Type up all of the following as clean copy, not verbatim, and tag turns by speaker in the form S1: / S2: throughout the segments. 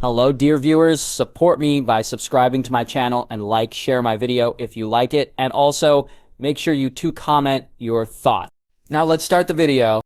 S1: Hello dear viewers, support me by subscribing to my channel and share my video if you like it, and also make sure you comment your thoughts. Now let's start the video.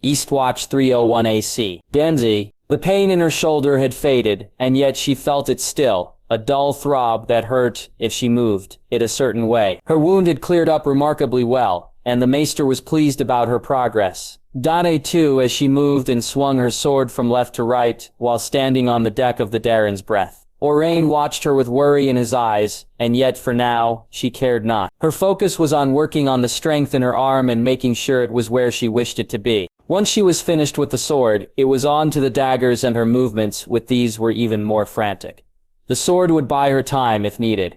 S1: Eastwatch 301 AC. Denzi. The pain in her shoulder had faded, and yet she felt it still, a dull throb that hurt if she moved it a certain way. Her wound had cleared up remarkably well, and the maester was pleased about her progress. Dane too, as she moved and swung her sword from left to right, while standing on the deck of the Darren's Breath. Orain watched her with worry in his eyes, and yet for now, she cared not. Her focus was on working on the strength in her arm and making sure it was where she wished it to be. Once she was finished with the sword, it was on to the daggers, and her movements with these were even more frantic. The sword would buy her time if needed.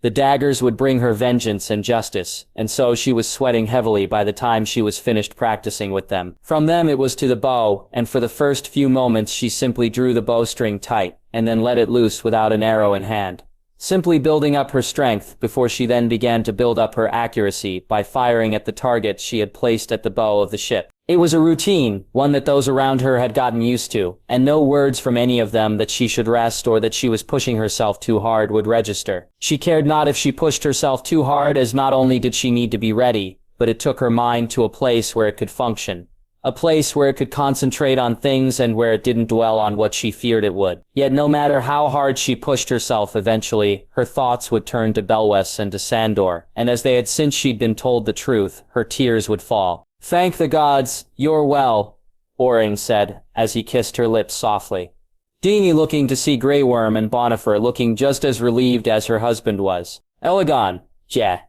S1: The daggers would bring her vengeance and justice, and so she was sweating heavily by the time she was finished practicing with them. From them it was to the bow, and for the first few moments she simply drew the bowstring tight, and then let it loose without an arrow in hand. Simply building up her strength before she then began to build up her accuracy by firing at the target she had placed at the bow of the ship. It was a routine, one that those around her had gotten used to, and no words from any of them that she should rest or that she was pushing herself too hard would register. She cared not if she pushed herself too hard, as not only did she need to be ready, but it took her mind to a place where it could function. A place where it could concentrate on things and where it didn't dwell on what she feared it would. Yet no matter how hard she pushed herself, eventually, her thoughts would turn to Belwes and to Sandor, and as they had since she'd been told the truth, her tears would fall. "Thank the gods, you're well," Orain said, as he kissed her lips softly. Dany looking to see Grey Worm and Bonifer looking just as relieved as her husband was. "Elegon, yeah?"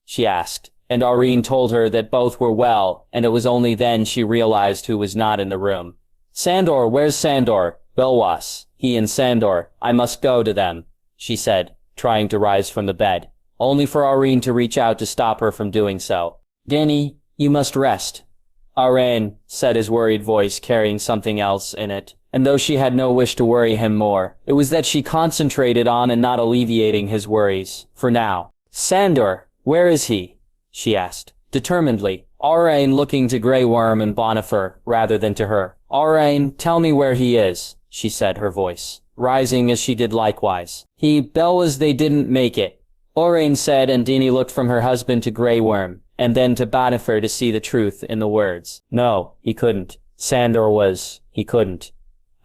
S1: she asked, and Aurene told her that both were well, and it was only then she realized who was not in the room. "Sandor, where's Sandor?" "Belwas, he and Sandor, I must go to them," she said, trying to rise from the bed, only for Aurene to reach out to stop her from doing so. "Dany, you must rest," Aurene said, his worried voice carrying something else in it. And though she had no wish to worry him more, it was that she concentrated on and not alleviating his worries, for now. "Sandor, where is he?" she asked, determinedly, Aurene looking to Grey Worm and Bonifer, rather than to her. "Aurene, tell me where he is," she said, her voice rising as she did likewise. Belwas, they didn't make it," Aurene said, and Dany looked from her husband to Grey Worm, and then to Bonifer to see the truth in the words. "No, he couldn't. Sandor was, he couldn't.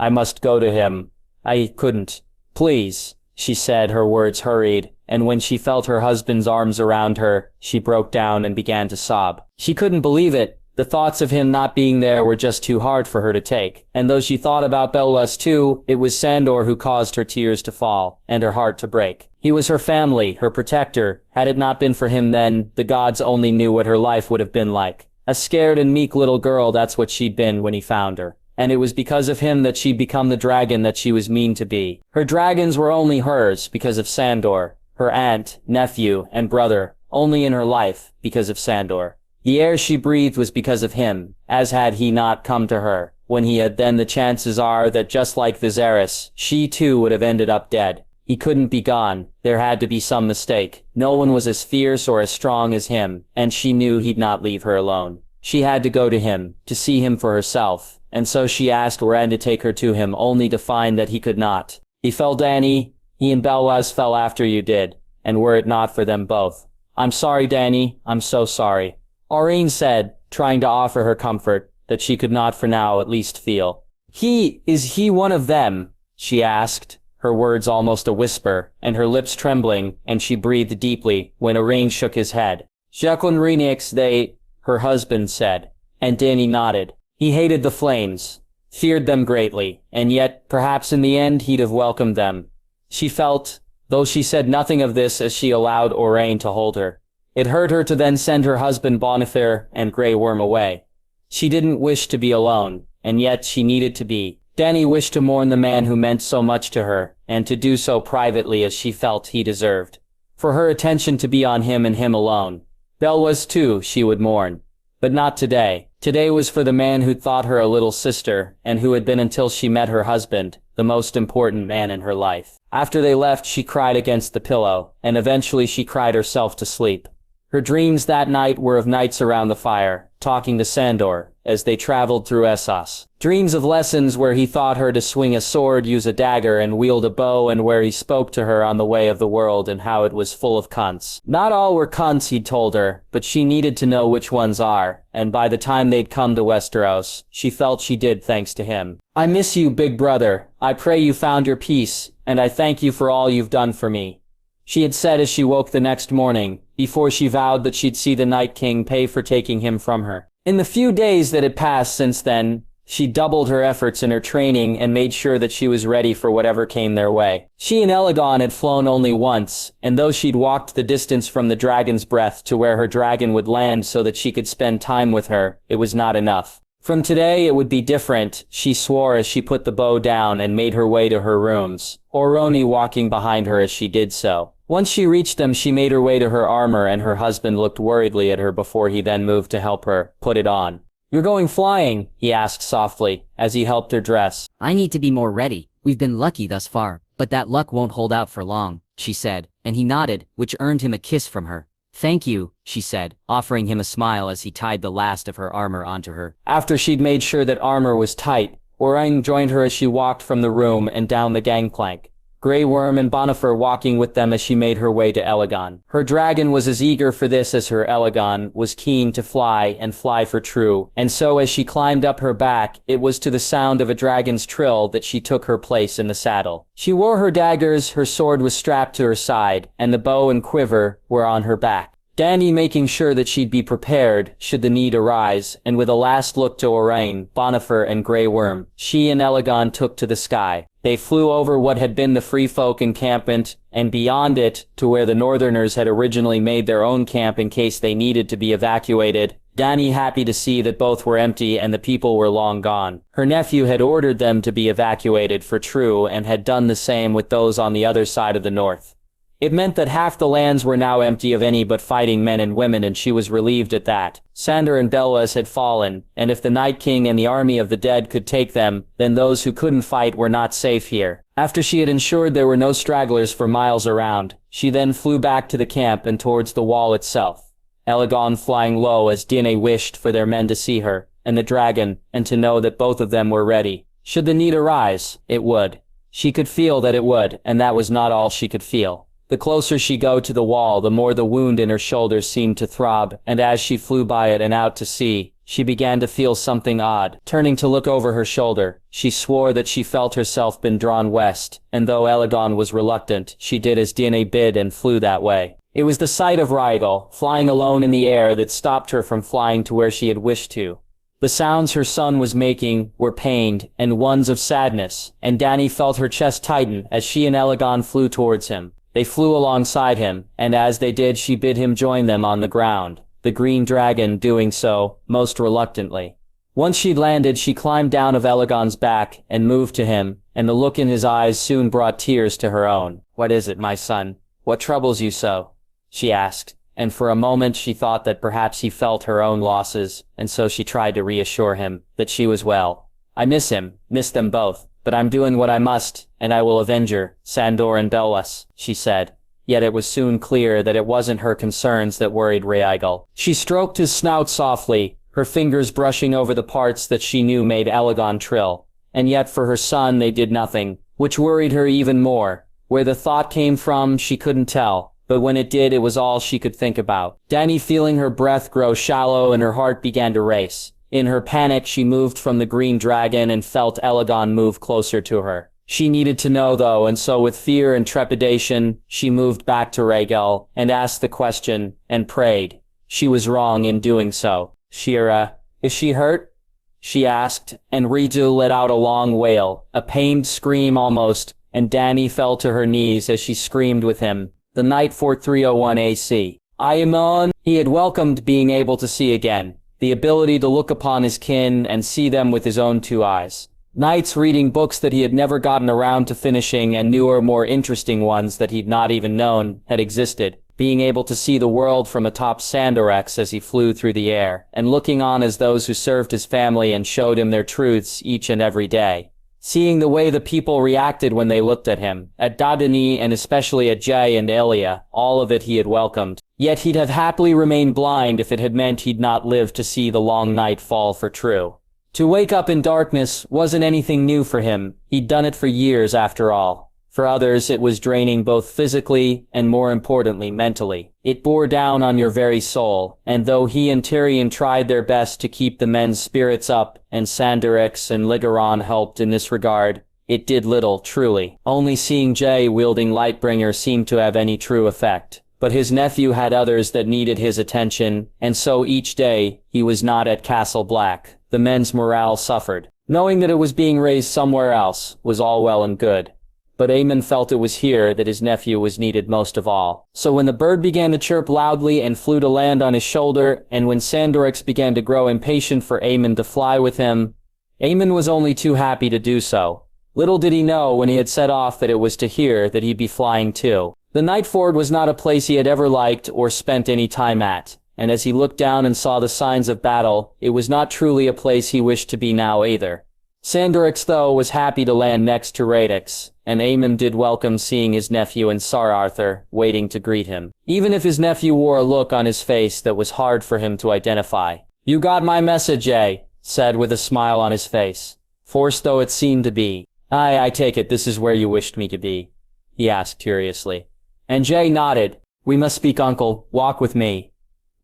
S1: I must go to him. I couldn't. Please," she said, her words hurried, and when she felt her husband's arms around her, she broke down and began to sob. She couldn't believe it. The thoughts of him not being there were just too hard for her to take, and though she thought about Belwas too, it was Sandor who caused her tears to fall, and her heart to break. He was her family, her protector. Had it not been for him then, the gods only knew what her life would have been like. A scared and meek little girl, that's what she'd been when he found her. And it was because of him that she'd become the dragon that she was mean to be. Her dragons were only hers because of Sandor. Her aunt, nephew, and brother, only in her life because of Sandor. The air she breathed was because of him, as had he not come to her when he had, then the chances are that just like Viserys, she too would have ended up dead. He couldn't be gone. There had to be some mistake. No one was as fierce or as strong as him, and she knew he'd not leave her alone. She had to go to him, to see him for herself, and so she asked Ren to take her to him, only to find that he could not. "He fell, Dany. He and Belwas fell after you did, and were it not for them both." "I'm sorry, Dany. I'm so sorry," Aurene said, trying to offer her comfort, that she could not for now at least feel. Is he one of them?" she asked, her words almost a whisper, and her lips trembling, and she breathed deeply, when Aurene shook his head. "Jacqueline Renix, they," her husband said, and Dany nodded. He hated the flames, feared them greatly, and yet, perhaps in the end he'd have welcomed them. She felt, though she said nothing of this as she allowed Aurene to hold her. It hurt her to then send her husband Bonifer and Grey Worm away. She didn't wish to be alone, and yet she needed to be. Dany wished to mourn the man who meant so much to her, and to do so privately as she felt he deserved. For her attention to be on him and him alone. Belwas too she would mourn. But not today. Today was for the man who'd thought her a little sister, and who had been until she met her husband, the most important man in her life. After they left, she cried against the pillow, and eventually she cried herself to sleep. Her dreams that night were of nights around the fire, talking to Sandor, as they traveled through Essos. Dreams of lessons where he taught her to swing a sword, use a dagger, and wield a bow, and where he spoke to her on the way of the world and how it was full of cunts. Not all were cunts, he'd told her, but she needed to know which ones are, and by the time they'd come to Westeros, she felt she did thanks to him. I miss you, big brother. I pray you found your peace, and I thank you for all you've done for me, she had said as she woke the next morning, before she vowed that she'd see the Night King pay for taking him from her. In the few days that had passed since then, she doubled her efforts in her training and made sure that she was ready for whatever came their way. She and Aegon had flown only once, and though she'd walked the distance from the dragon's breath to where her dragon would land so that she could spend time with her, it was not enough. From today it would be different, she swore as she put the bow down and made her way to her rooms, Oroni walking behind her as she did so. Once she reached them, she made her way to her armor, and her husband looked worriedly at her before he then moved to help her put it on. You're going flying, he asked softly, as he helped her dress.
S2: I need to be more ready. We've been lucky thus far, but that luck won't hold out for long, she said, and he nodded, which earned him a kiss from her. Thank you, she said, offering him a smile as he tied the last of her armor onto her. After she'd made sure that armor was tight, Orang joined her as she walked from the room and down the gangplank, Grey Worm and Bonifer walking with them as she made her way to Aegon. Her dragon was as eager for this as her Aegon was keen to fly and fly for true, and so as she climbed up her back, it was to the sound of a dragon's trill that she took her place in the saddle. She wore her daggers, her sword was strapped to her side, and the bow and quiver were on her back. Dany making sure that she'd be prepared should the need arise, and with a last look to Orain, Bonifer, and Grey Worm, she and Aegon took to the sky. They flew over what had been the Free Folk encampment, and beyond it, to where the Northerners had originally made their own camp in case they needed to be evacuated. Dany happy to see that both were empty and the people were long gone. Her nephew had ordered them to be evacuated for true and had done the same with those on the other side of the north. It meant that half the lands were now empty of any but fighting men and women, and she was relieved at that. Sandor and Belwas had fallen, and if the Night King and the army of the dead could take them, then those who couldn't fight were not safe here. After she had ensured there were no stragglers for miles around, she then flew back to the camp and towards the wall itself. Aegon flying low as Dany wished for their men to see her, and the dragon, and to know that both of them were ready. Should the need arise, it would. She could feel that it would, and that was not all she could feel. The closer she go to the wall, the more the wound in her shoulder seemed to throb, and as she flew by it and out to sea, she began to feel something odd. Turning to look over her shoulder, she swore that she felt herself been drawn west, and though Aegon was reluctant, she did as Dany bid and flew that way. It was the sight of Rhaegar, flying alone in the air, that stopped her from flying to where she had wished to. The sounds her son was making were pained, and ones of sadness, and Dany felt her chest tighten as she and Aegon flew towards him. They flew alongside him, and as they did she bid him join them on the ground, the green dragon doing so, most reluctantly. Once she'd landed, she climbed down of Aegon's back and moved to him, and the look in his eyes soon brought tears to her own. "What is it, my son? What troubles you so?" she asked, and for a moment she thought that perhaps he felt her own losses, and so she tried to reassure him that she was well. "I miss him, miss them both. But I'm doing what I must, and I will avenge her, Sandor and Belwas," she said. Yet it was soon clear that it wasn't her concerns that worried Rhaegar. She stroked his snout softly, her fingers brushing over the parts that she knew made Aegon trill. And yet for her son they did nothing, which worried her even more. Where the thought came from, she couldn't tell, but when it did, it was all she could think about. Dany feeling her breath grow shallow and her heart began to race. In her panic, she moved from the green dragon and felt Aegon move closer to her. She needed to know, though, and so with fear and trepidation, she moved back to Rhaegar and asked the question, and prayed. She was wrong in doing so. "Shira, is she hurt?" she asked, and Ritu let out a long wail, a pained scream almost, and Dany fell to her knees as she screamed with him. The night for 301 AC. Aemon, he had welcomed being able to see again. The ability to look upon his kin and see them with his own two eyes. Nights reading books that he had never gotten around to finishing and newer, more interesting ones that he'd not even known had existed. Being able to see the world from atop Sandorex as he flew through the air, and looking on as those who served his family and showed him their truths each and every day.
S1: Seeing the way the people reacted when they looked at him, at Dardani and especially at Jay and Elia, all of it he had welcomed. Yet he'd have happily remained blind if it had meant he'd not lived to see the long night fall for true. To wake up in darkness wasn't anything new for him. He'd done it for years after all. For others, it was draining both physically and, more importantly, mentally. It bore down on your very soul, and though he and Tyrion tried their best to keep the men's spirits up, and Sanderix and Ligeron helped in this regard, it did little, truly. Only seeing Jay wielding Lightbringer seemed to have any true effect. But his nephew had others that needed his attention, and so each day, he was not at Castle Black. The men's morale suffered. Knowing that it was being raised somewhere else was all well and good. But Aemon felt it was here that his nephew was needed most of all. So when the bird began to chirp loudly and flew to land on his shoulder, and when Sandorix began to grow impatient for Aemon to fly with him, Aemon was only too happy to do so. Little did he know when he had set off that it was to here that he'd be flying too. The Nightford was not a place he had ever liked or spent any time at, and as he looked down and saw the signs of battle, it was not truly a place he wished to be now either. Sandorix, though, was happy to land next to Radix, and Aemon did welcome seeing his nephew and Sir Arthur waiting to greet him, even if his nephew wore a look on his face that was hard for him to identify. "You got my message, eh?" said with a smile on his face, forced though it seemed to be. I take it this is where you wished me to be," he asked curiously. And Jay nodded. "We must speak, uncle. Walk with me,"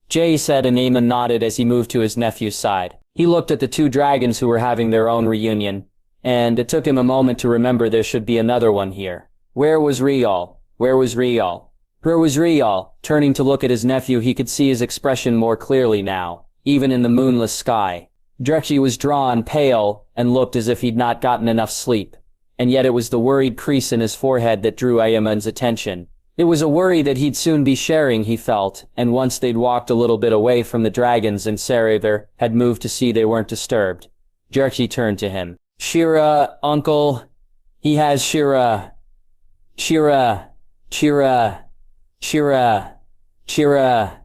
S1: Jay said, and Aemon nodded as he moved to his nephew's side. He looked at the two dragons who were having their own reunion, and it took him a moment to remember there should be another one here. Where was Rial? Where was Rial? Where was Rial? Turning to look at his nephew, he could see his expression more clearly now, even in the moonless sky. Drexy was drawn, pale, and looked as if he'd not gotten enough sleep. And yet it was the worried crease in his forehead that drew Aemon's attention. It was a worry that he'd soon be sharing, he felt, and once they'd walked a little bit away from the dragons and Saraver had moved to see they weren't disturbed. Drexy turned to him. "Shira, uncle. He has Shira. Shira. Shira. Shira. Shira.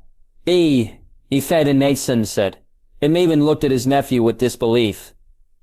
S1: He fed and Nathan said. And Maven looked at his nephew with disbelief.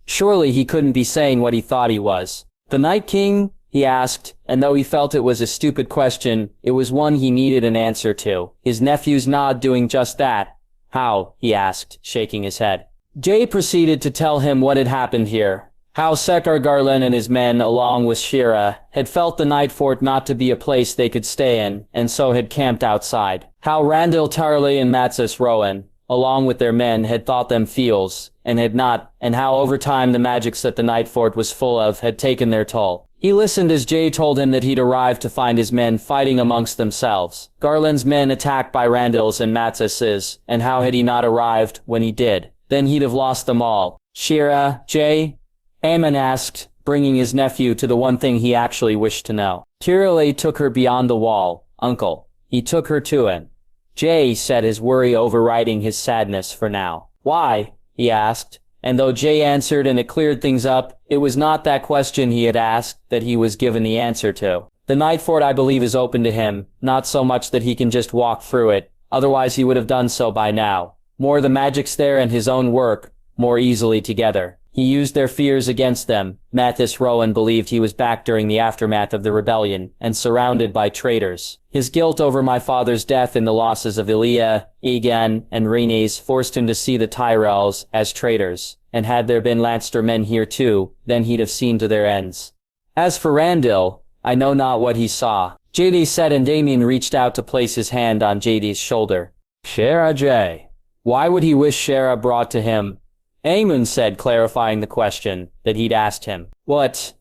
S1: Surely he couldn't be saying what he thought he was. "The Night King?" he asked, and though he felt it was a stupid question, it was one he needed an answer to. His nephew's nod doing just that. "How?" he asked, shaking his head. Jay proceeded to tell him what had happened here. How Sekar Garland and his men, along with Shira, had felt the Night Fort not to be a place they could stay in, and so had camped outside. How Randall Tarley and Matsus Rowan, along with their men, had thought them fields, and had not, and how over time the magics that the Night Fort was full of had taken their toll. He listened as Jay told him that he'd arrived to find his men fighting amongst themselves. Garland's men attacked by Randall's and Matsus's, and how had he not arrived when he did? Then he'd have lost them all. "Shira, Jay?" Aemon asked, bringing his nephew to the one thing he actually wished to know. Tyrion took her beyond the wall, uncle. He took her to him. Jay said, his worry overriding his sadness for now. "Why?" he asked. And though Jay answered and it cleared things up, it was not that question he had asked that he was given the answer to. The Night Fort, I believe, is open to him, not so much that he can just walk through it, otherwise he would have done so by now. More the magics there and his own work, more easily together. He used their fears against them. Mathis Rowan believed he was back during the aftermath of the rebellion, and surrounded by traitors. His guilt over my father's death and the losses of Elia, Egan, and Rhaenys forced him to see the Tyrells as traitors, and had there been Lannister men here too, then he'd have seen to their ends. As for Randall, I know not what he saw. JD said, and Damien reached out to place his hand on JD's shoulder. "Shara J. Why would he wish Shara brought to him?" Aemon said, clarifying the question that he'd asked him. "What?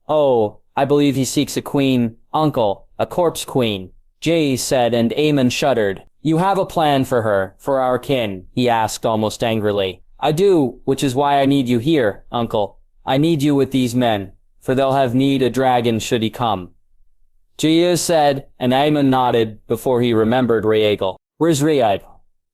S1: Oh, I believe he seeks a queen, uncle, a corpse queen," Jay said, and Aemon shuddered. "You have a plan for her, for our kin?" he asked almost angrily. "I do, which is why I need you here, uncle. I need you with these men, for they'll have need a dragon should he come." Jay said, and Aemon nodded before he remembered Rhaegar. "Where's Rhaegar?"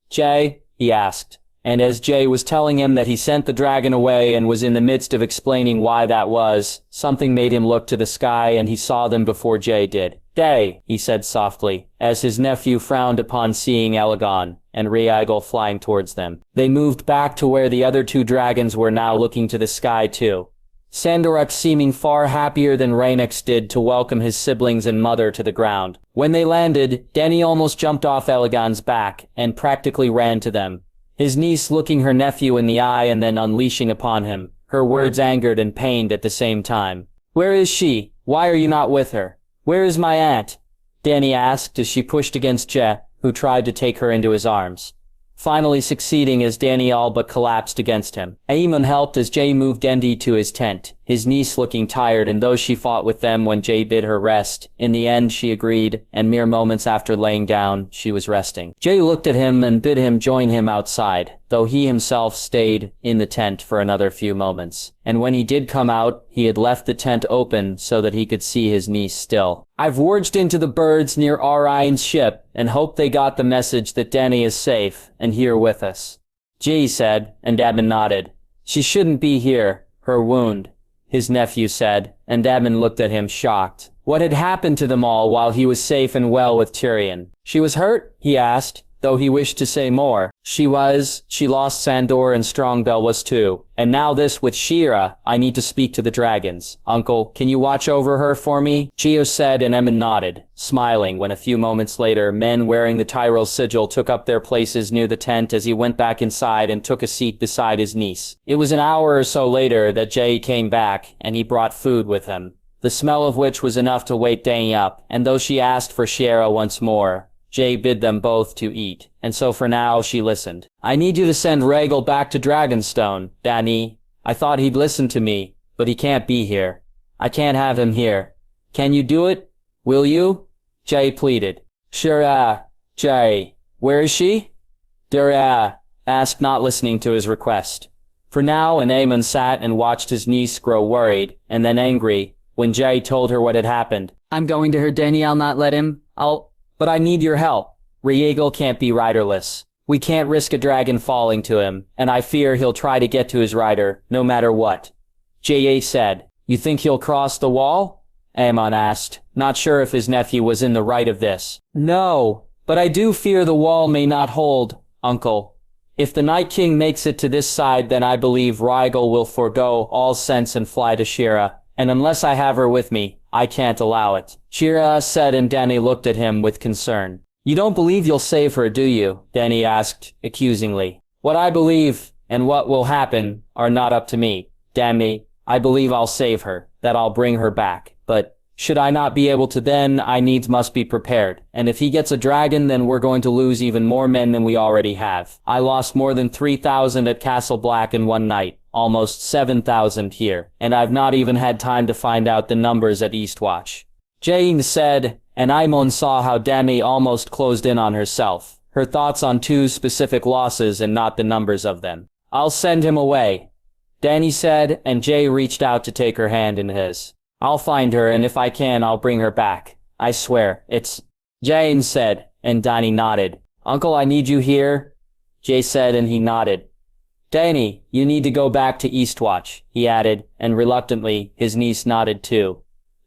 S1: "Jay?" he asked. And as Jay was telling him that he sent the dragon away and was in the midst of explaining why that was, something made him look to the sky, and he saw them before Jay did. "Day," he said softly, as his nephew frowned upon seeing Elegon and Rhaegar flying towards them. They moved back to where the other two dragons were now, looking to the sky too. Sandor seeming far happier than Rhaenyx did to welcome his siblings and mother to the ground. When they landed, Dany almost jumped off Aegon's back and practically ran to them. His niece looking her nephew in the eye and then unleashing upon him, her words angered and pained at the same time. "Where is she? Why are you not with her? Where is my aunt?" Dany asked as she pushed against Jae, who tried to take her into his arms. Finally succeeding as Dany all but collapsed against him. Aemon helped as Jae moved Dany to his tent, his niece looking tired, and though she fought with them when Jae bid her rest, in the end she agreed, and mere moments after laying down, she was resting. Jae looked at him and bid him join him outside, though he himself stayed in the tent for another few moments. And when he did come out, he had left the tent open so that he could see his niece still. "I've warged into the birds near Orion's ship, and hope they got the message that Dany is safe, and here with us," Jae said, and Aemon nodded. "She shouldn't be here, her wound," his nephew said, and Aemon looked at him shocked. What had happened to them all while he was safe and well with Tyrion? "She was hurt?" he asked, though he wished to say more. She lost Sandor and Strong Belwas too. And now this with Shira. I need to speak to the dragons. Uncle, can you watch over her for me?" Gio said, and Aemon nodded, smiling when a few moments later men wearing the Tyrell sigil took up their places near the tent as he went back inside and took a seat beside his niece. It was an hour or so later that Jae came back, and he brought food with him, the smell of which was enough to wake Dany up, and though she asked for Shira once more, Jae bid them both to eat, and so for now she listened. "I need you to send Rhaegar back to Dragonstone, Dany. I thought he'd listen to me, but he can't be here. I can't have him here. Can you do it? Will you?" Jae pleaded. "Sure, Jae. Where is she?" Dara asked, not listening to his request. For now, and Aemon sat and watched his niece grow worried, and then angry, when Jae told her what had happened. "I'm going to her, Dany. I'll not let him. But I need your help. Rhaegar can't be riderless. We can't risk a dragon falling to him, and I fear he'll try to get to his rider, no matter what." Jae said. "You think he'll cross the wall?" Aemon asked, not sure if his nephew was in the right of this. "No, but I do fear the wall may not hold, Uncle. If the Night King makes it to this side, then I believe Rhaegar will forego all sense and fly to Shira, and unless I have her with me, I can't allow it." Shira said, and Dany looked at him with concern. "You don't believe you'll save her, do you?" Dany asked, accusingly. "What I believe, and what will happen, are not up to me. Damn me, I believe I'll save her, that I'll bring her back. But, should I not be able to, then I needs must be prepared. And if he gets a dragon, then we're going to lose even more men than we already have. I lost more than 3,000 at Castle Black in one night. Almost 7,000 here, and I've not even had time to find out the numbers at Eastwatch." Jae said, and Aemon saw how Dany almost closed in on herself, her thoughts on two specific losses and not the numbers of them. "I'll send him away," Dany said, and Jae reached out to take her hand in his. "I'll find her, and if I can, I'll bring her back. I swear, it's..." Jae said, and Dany nodded. "Uncle, I need you here," Jae said, and he nodded. "Dany, you need to go back to Eastwatch," he added, and reluctantly, his niece nodded too.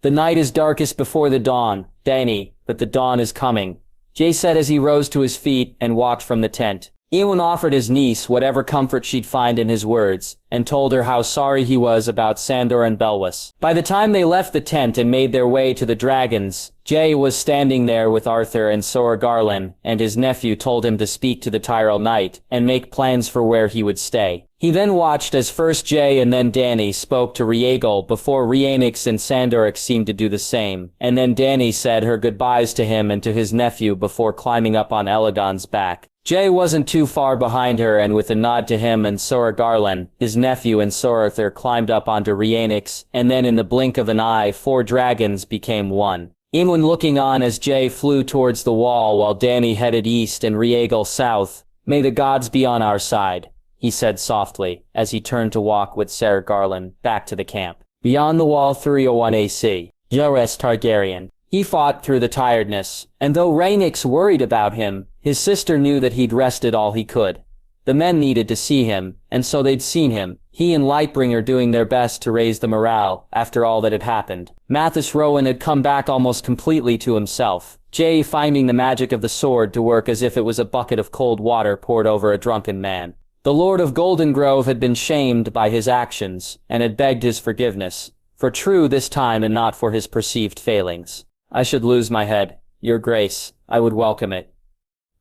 S1: "The night is darkest before the dawn, Dany, but the dawn is coming," Jae said as he rose to his feet and walked from the tent. Ewan offered his niece whatever comfort she'd find in his words, and told her how sorry he was about Sandor and Belwas. By the time they left the tent and made their way to the dragons, Jae was standing there with Arthur and Sora Garland, and his nephew told him to speak to the Tyrell Knight, and make plans for where he would stay. He then watched as first Jae and then Dany spoke to Rhaegar before Rhaenys and Sandor seemed to do the same, and then Dany said her goodbyes to him and to his nephew before climbing up on Aegon's back. Jae wasn't too far behind her, and with a nod to him and Sora Garland, his nephew and Sir Arthur climbed up onto Rhaenys, and then in the blink of an eye 4 dragons became one. Ewan looking on as Jae flew towards the wall while Dany headed east and Rhaegar south. "May the gods be on our side," he said softly, as he turned to walk with Sir Garland back to the camp. Beyond the wall 301 AC, Jaehaerys Targaryen. He fought through the tiredness, and though Rhaenys worried about him, his sister knew that he'd rested all he could. The men needed to see him, and so they'd seen him, he and Lightbringer doing their best to raise the morale after all that had happened. Mathis Rowan had come back almost completely to himself, Jae finding the magic of the sword to work as if it was a bucket of cold water poured over a drunken man. The Lord of Golden Grove had been shamed by his actions, and had begged his forgiveness, for true this time and not for his perceived failings. I should lose my head, your grace, I would welcome it.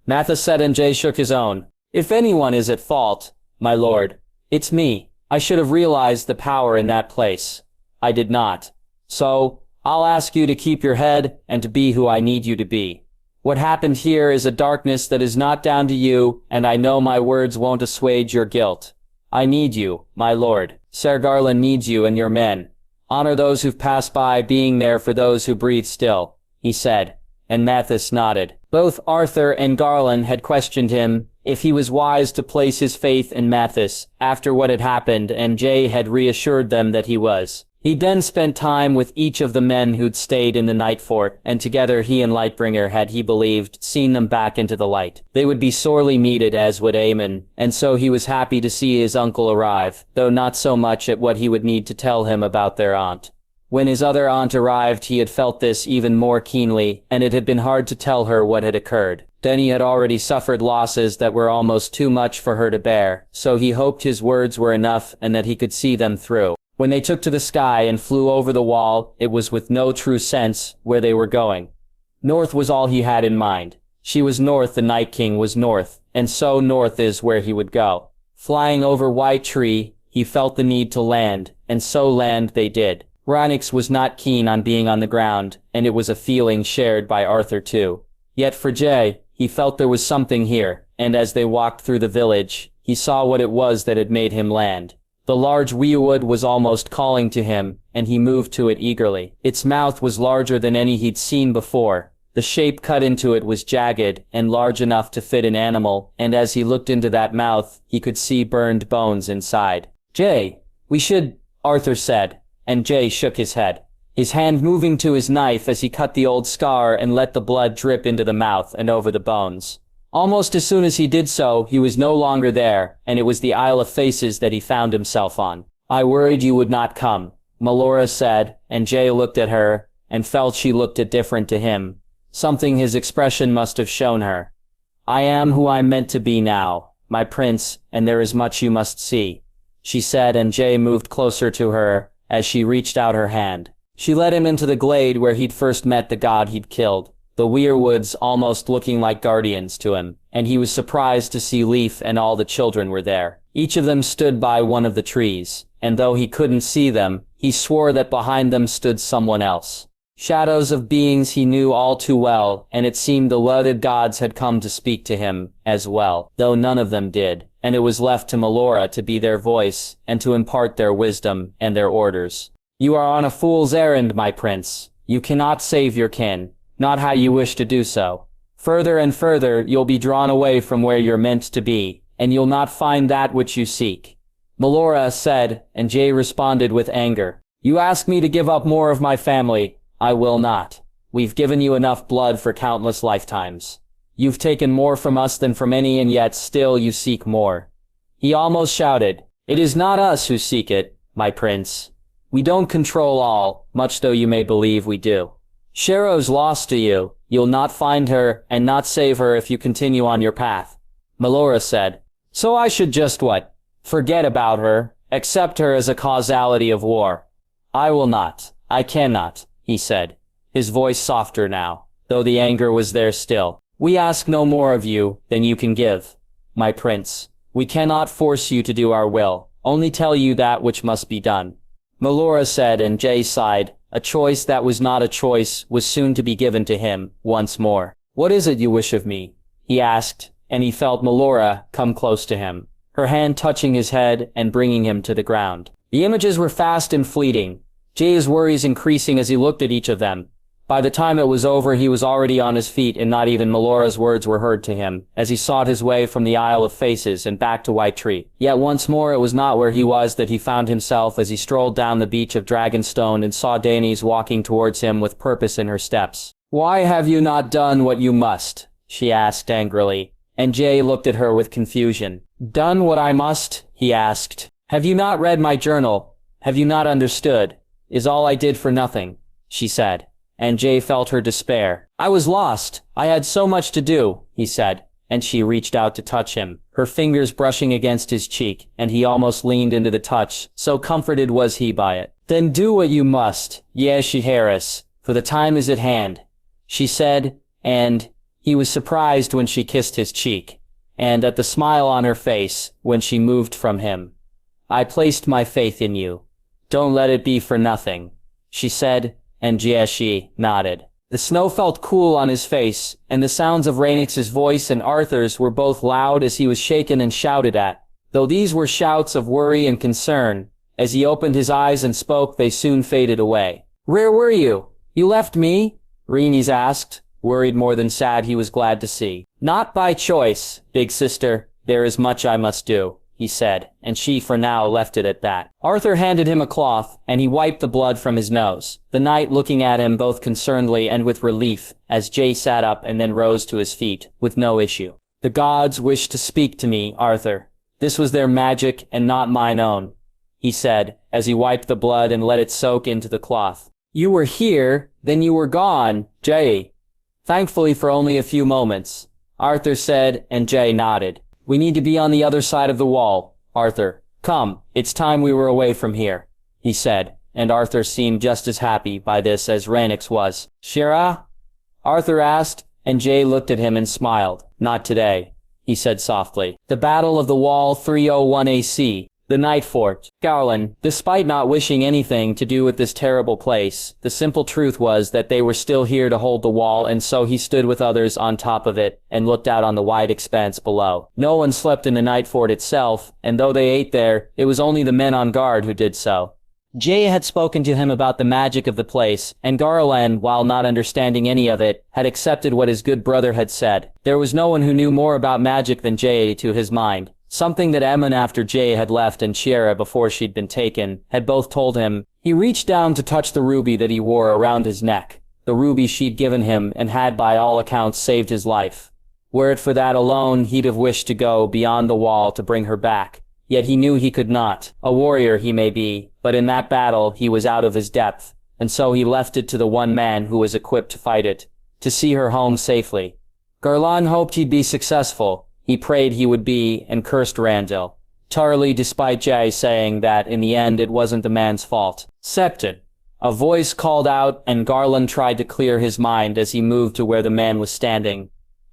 S1: Mathis said, and Jay shook his own. If anyone is at fault, my lord, it's me. I should have realized the power in that place. I did not. So, I'll ask you to keep your head and to be who I need you to be. What happened here is a darkness that is not down to you, and I know my words won't assuage your guilt. I need you, my lord. Ser Garland needs you and your men. Honor those who've passed by, being there for those who breathe still, he said, and Mathis nodded. Both Arthur and Garland had questioned him if he was wise to place his faith in Mathis after what had happened, and Jay had reassured them that he was. He then spent time with each of the men who'd stayed in the night fort, and together he and Lightbringer had, he believed, seen them back into the light. They would be sorely needed, as would Aemon, and so he was happy to see his uncle arrive, though not so much at what he would need to tell him about their aunt. When his other aunt arrived, he had felt this even more keenly, and it had been hard to tell her what had occurred. Denny had already suffered losses that were almost too much for her to bear, so he hoped his words were enough and that he could see them through. When they took to the sky and flew over the wall, it was with no true sense where they were going. North was all he had in mind. She was north, the Night King was north, and so north is where he would go. Flying over White Tree, he felt the need to land, and so land they did. Rhaenys was not keen on being on the ground, and it was a feeling shared by Arthur too. Yet for Jay, he felt there was something here, and as they walked through the village, he saw what it was that had made him land. The large weirwood was almost calling to him, and he moved to it eagerly. Its mouth was larger than any he'd seen before. The shape cut into it was jagged and large enough to fit an animal, and as he looked into that mouth, he could see burned bones inside. Jay, we should, Arthur said, and Jay shook his head, his hand moving to his knife as he cut the old scar and let the blood drip into the mouth and over the bones. Almost as soon as he did so, he was no longer there, and it was the Isle of Faces that he found himself on. I worried you would not come, Melora said, and Jay looked at her, and felt she looked different to him. Something his expression must have shown her. I am who I'm meant to be now, my prince, and there is much you must see, she said, and Jay moved closer to her as she reached out her hand. She led him into the glade where he'd first met the god he'd killed. The weirwoods almost looking like guardians to him, and he was surprised to see Leaf and all the children were there. Each of them stood by one of the trees, and though he couldn't see them, he swore that behind them stood someone else. Shadows of beings he knew all too well, and it seemed the loaded gods had come to speak to him as well, though none of them did, and it was left to Melora to be their voice and to impart their wisdom and their orders. You are on a fool's errand, my prince. You cannot save your kin. Not how you wish to do so. Further and further you'll be drawn away from where you're meant to be, and you'll not find that which you seek. Melora said, and Jay responded with anger. You ask me to give up more of my family. I will not. We've given you enough blood for countless lifetimes. You've taken more from us than from any, and yet still you seek more. He almost shouted, It is not us who seek it, my prince. We don't control all, much though you may believe we do. Sharrow's lost to you. You'll not find her, and not save her if you continue on your path. Melora said. So I should just what? Forget about her, accept her as a causality of war. I will not. I cannot, he said, his voice softer now, though the anger was there still. We ask no more of you than you can give, my prince. We cannot force you to do our will, only tell you that which must be done. Melora said, and Jay sighed. A choice that was not a choice was soon to be given to him, once more. What is it you wish of me? He asked, and he felt Melora come close to him, her hand touching his head and bringing him to the ground. The images were fast and fleeting, Jay's worries increasing as he looked at each of them. By the time it was over, he was already on his feet, and not even Melora's words were heard to him, as he sought his way from the Isle of Faces and back to White Tree. Yet once more it was not where he was that he found himself as he strolled down the beach of Dragonstone and saw Daenerys walking towards him with purpose in her steps. Why have you not done what you must? She asked angrily, and Jay looked at her with confusion. Done what I must? He asked. Have you not read my journal? Have you not understood? Is all I did for nothing? She said. And Jay felt her despair. I was lost. I had so much to do, he said, and she reached out to touch him, her fingers brushing against his cheek, and he almost leaned into the touch, so comforted was he by it. "Then do what you must, Harris, for the time is at hand," she said, and he was surprised when she kissed his cheek, and at the smile on her face when she moved from him. "I placed my faith in you. Don't let it be for nothing," she said, and she nodded. The snow felt cool on his face, and the sounds of Rhaenix's voice and Arthur's were both loud as he was shaken and shouted at. Though these were shouts of worry and concern, as he opened his eyes and spoke, they soon faded away. "Where were you? You left me?" Rhaenys asked, worried more than sad. He was glad to see. "Not by choice, big sister. There is much I must do," he said, and she for now left it at that. Arthur handed him a cloth, and he wiped the blood from his nose, the knight looking at him both concernedly and with relief, as Jay sat up and then rose to his feet, with no issue. "The gods wished to speak to me, Arthur. This was their magic and not mine own," he said, as he wiped the blood and let it soak into the cloth. "You were here, then you were gone, Jay." "Thankfully for only a few moments," Arthur said, and Jay nodded. "We need to be on the other side of the wall, Arthur. Come, it's time we were away from here," he said, and Arthur seemed just as happy by this as Rhaenix was. "Shira?" Arthur asked, and Jay looked at him and smiled. "Not today," he said softly. The Battle of the Wall 301 AC. The Night Fort. Garland, despite not wishing anything to do with this terrible place, the simple truth was that they were still here to hold the wall, and so he stood with others on top of it and looked out on the wide expanse below. No one slept in the Night Fort itself, and though they ate there, it was only the men on guard who did so. Jay had spoken to him about the magic of the place, and Garland, while not understanding any of it, had accepted what his good brother had said. There was no one who knew more about magic than Jay to his mind. Something that Emmon, after Jay had left, and Shira before she'd been taken, had both told him. He reached down to touch the ruby that he wore around his neck, the ruby she'd given him and had by all accounts saved his life. Were it for that alone, he'd have wished to go beyond the wall to bring her back. Yet he knew he could not. A warrior he may be, but in that battle he was out of his depth, and so he left it to the one man who was equipped to fight it, to see her home safely. Garland hoped he'd be successful. He prayed he would be, and cursed Randall, Tarly, despite Jay saying that in the end it wasn't the man's fault. "Septon," a voice called out, and Garland tried to clear his mind as he moved to where the man was standing.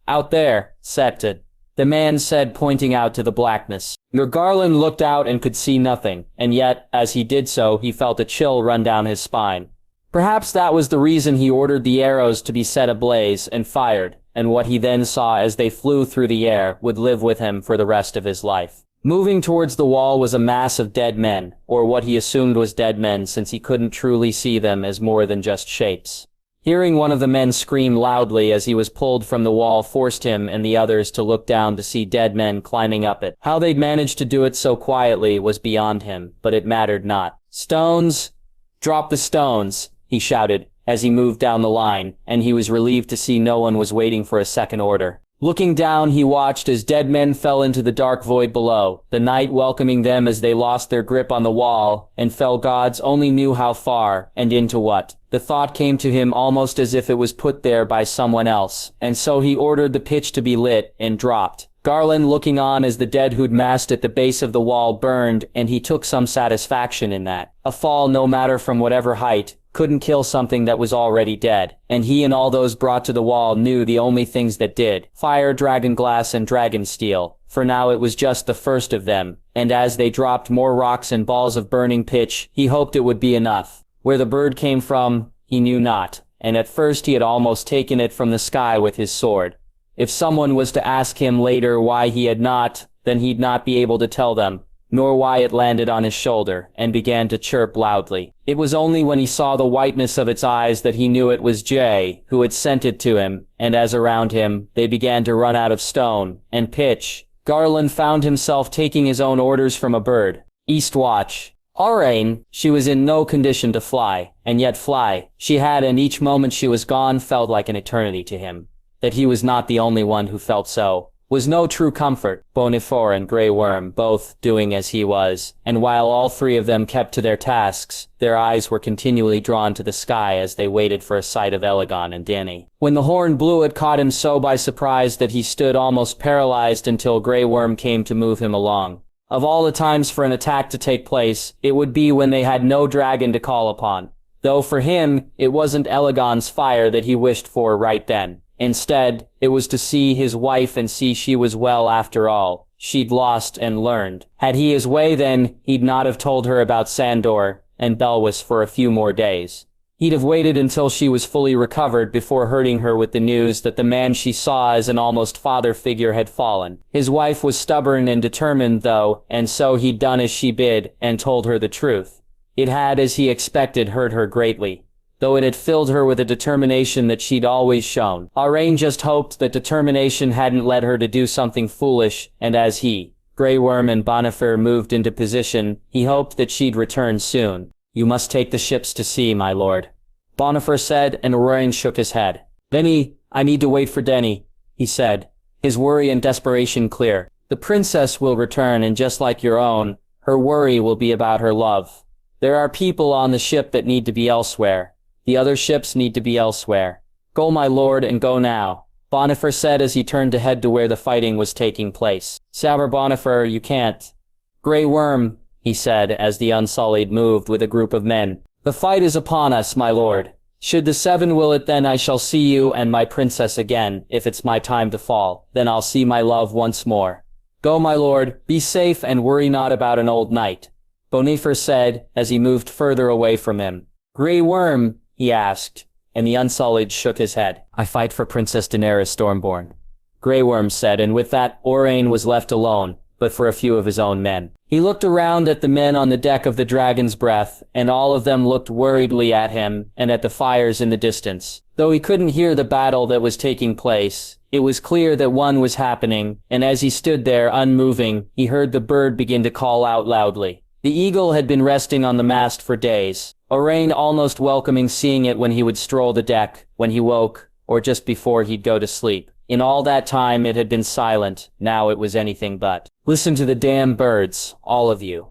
S1: "Out there, Septon," the man said, pointing out to the blackness. Garland looked out and could see nothing, and yet, as he did so, he felt a chill run down his spine. Perhaps that was the reason he ordered the arrows to be set ablaze and fired, and what he then saw as they flew through the air would live with him for the rest of his life. Moving towards the wall was a mass of dead men, or what he assumed was dead men since he couldn't truly see them as more than just shapes. Hearing one of the men scream loudly as he was pulled from the wall forced him and the others to look down to see dead men climbing up it. How they'd managed to do it so quietly was beyond him, but it mattered not. "Stones! Drop the stones!" he shouted, as he moved down the line, and he was relieved to see no one was waiting for a second order. Looking down, he watched as dead men fell into the dark void below, the night welcoming them as they lost their grip on the wall, and fell gods only knew how far, and into what. The thought came to him almost as if it was put there by someone else, and so he ordered the pitch to be lit, and dropped. Garland looking on as the dead who'd massed at the base of the wall burned, and he took some satisfaction in that. A fall, no matter from whatever height, couldn't kill something that was already dead, and he and all those brought to the wall knew the only things that did: fire, dragon glass, and dragon steel. For now it was just the first of them, and as they dropped more rocks and balls of burning pitch, he hoped it would be enough. Where the bird came from, he knew not, and at first he had almost taken it from the sky with his sword. If someone was to ask him later why he had not, then he'd not be able to tell them, nor why it landed on his shoulder, and began to chirp loudly. It was only when he saw the whiteness of its eyes that he knew it was Jay, who had sent it to him, and as around him, they began to run out of stone and pitch, Garland found himself taking his own orders from a bird. Eastwatch. Aurain, she was in no condition to fly, and yet fly she had, and each moment she was gone felt like an eternity to him. That he was not the only one who felt so. was no true comfort, Bonifor and Grey Worm both doing as he was, and while all three of them kept to their tasks, their eyes were continually drawn to the sky as they waited for a sight of Aegon and Dany. When the horn blew, it caught him so by surprise that he stood almost paralyzed until Grey Worm came to move him along. Of all the times for an attack to take place, it would be when they had no dragon to call upon. Though for him, it wasn't Aegon's fire that he wished for right then. Instead, it was to see his wife and see she was well after all. She'd lost and learned. Had he his way then, he'd not have told her about Sandor and Belwys for a few more days. He'd have waited until she was fully recovered before hurting her with the news that the man she saw as an almost father figure had fallen. His wife was stubborn and determined though, and so he'd done as she bid and told her the truth. It had, as he expected, hurt her greatly, though it had filled her with a determination that she'd always shown. Aurane just hoped that determination hadn't led her to do something foolish, and as he, Grey Worm and Bonifer moved into position, he hoped that she'd return soon. "You must take the ships to sea, my lord," Bonifer said, and Aurane shook his head. "Dany, I need to wait for Dany," he said, his worry and desperation clear. "The princess will return, and just like your own, her worry will be about her love. There are people on the ship that need to be elsewhere. The other ships need to be elsewhere. Go, my lord, and go now," Bonifer said as he turned to head to where the fighting was taking place. "Saber Bonifer, you can't." "Grey Worm," he said as the Unsullied moved with a group of men. "The fight is upon us, my lord. Should the Seven will it, then I shall see you and my princess again. If it's my time to fall, then I'll see my love once more. Go, my lord, be safe and worry not about an old knight," Bonifer said as he moved further away from him. "Grey Worm?" he asked, and the Unsullied shook his head. "I fight for Princess Daenerys Stormborn," Grey Worm said, and with that, Aurane was left alone, but for a few of his own men. He looked around at the men on the deck of the Dragon's Breath, and all of them looked worriedly at him and at the fires in the distance. Though he couldn't hear the battle that was taking place, it was clear that one was happening, and as he stood there unmoving, he heard the bird begin to call out loudly. The eagle had been resting on the mast for days, Aurane almost welcoming seeing it when he would stroll the deck, when he woke, or just before he'd go to sleep. In all that time it had been silent, now it was anything but. "Listen to the damn birds, all of you,"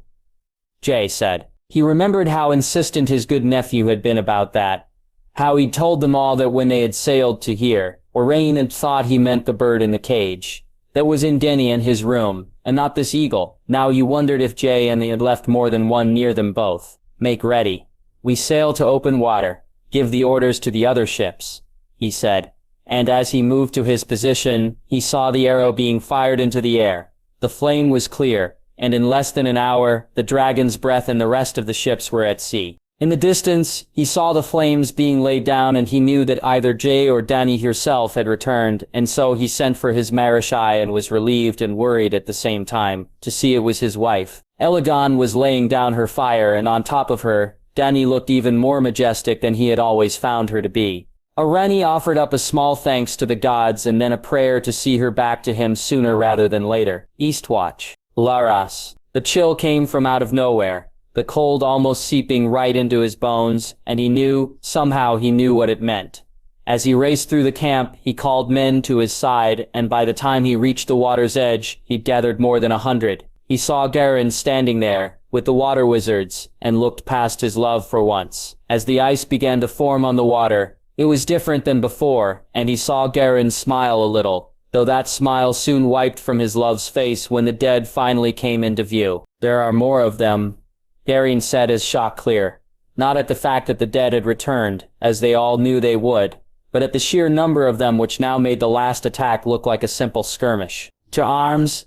S1: Jay said. He remembered how insistent his good nephew had been about that, how he'd told them all that when they had sailed to here, Aurane had thought he meant the bird in the cage. That was in Dany in his room, and not this eagle. Now he wondered if Jay and they had left more than one near them both. "Make ready. We sail to open water. Give the orders to the other ships," he said. And as he moved to his position, he saw the arrow being fired into the air. The flame was clear, and in less than an hour, the Dragon's Breath and the rest of the ships were at sea. In the distance, he saw the flames being laid down, and he knew that either Jay or Dany herself had returned, and so he sent for his Marischai and was relieved and worried at the same time, to see it was his wife. Aegon was laying down her fire, and on top of her, Dany looked even more majestic than he had always found her to be. Aurane offered up a small thanks to the gods and then a prayer to see her back to him sooner rather than later. Eastwatch. Laras. The chill came from out of nowhere, the cold almost seeping right into his bones, and somehow he knew what it meant. As he raced through the camp, he called men to his side, and by the time he reached the water's edge, he'd gathered more than 100. He saw Garren standing there, with the water wizards, and looked past his love for once. As the ice began to form on the water, it was different than before, and he saw Garren smile a little, though that smile soon wiped from his love's face when the dead finally came into view. "There are more of them," Garren said as shot clear, not at the fact that the dead had returned, as they all knew they would, but at the sheer number of them which now made the last attack look like a simple skirmish. To arms,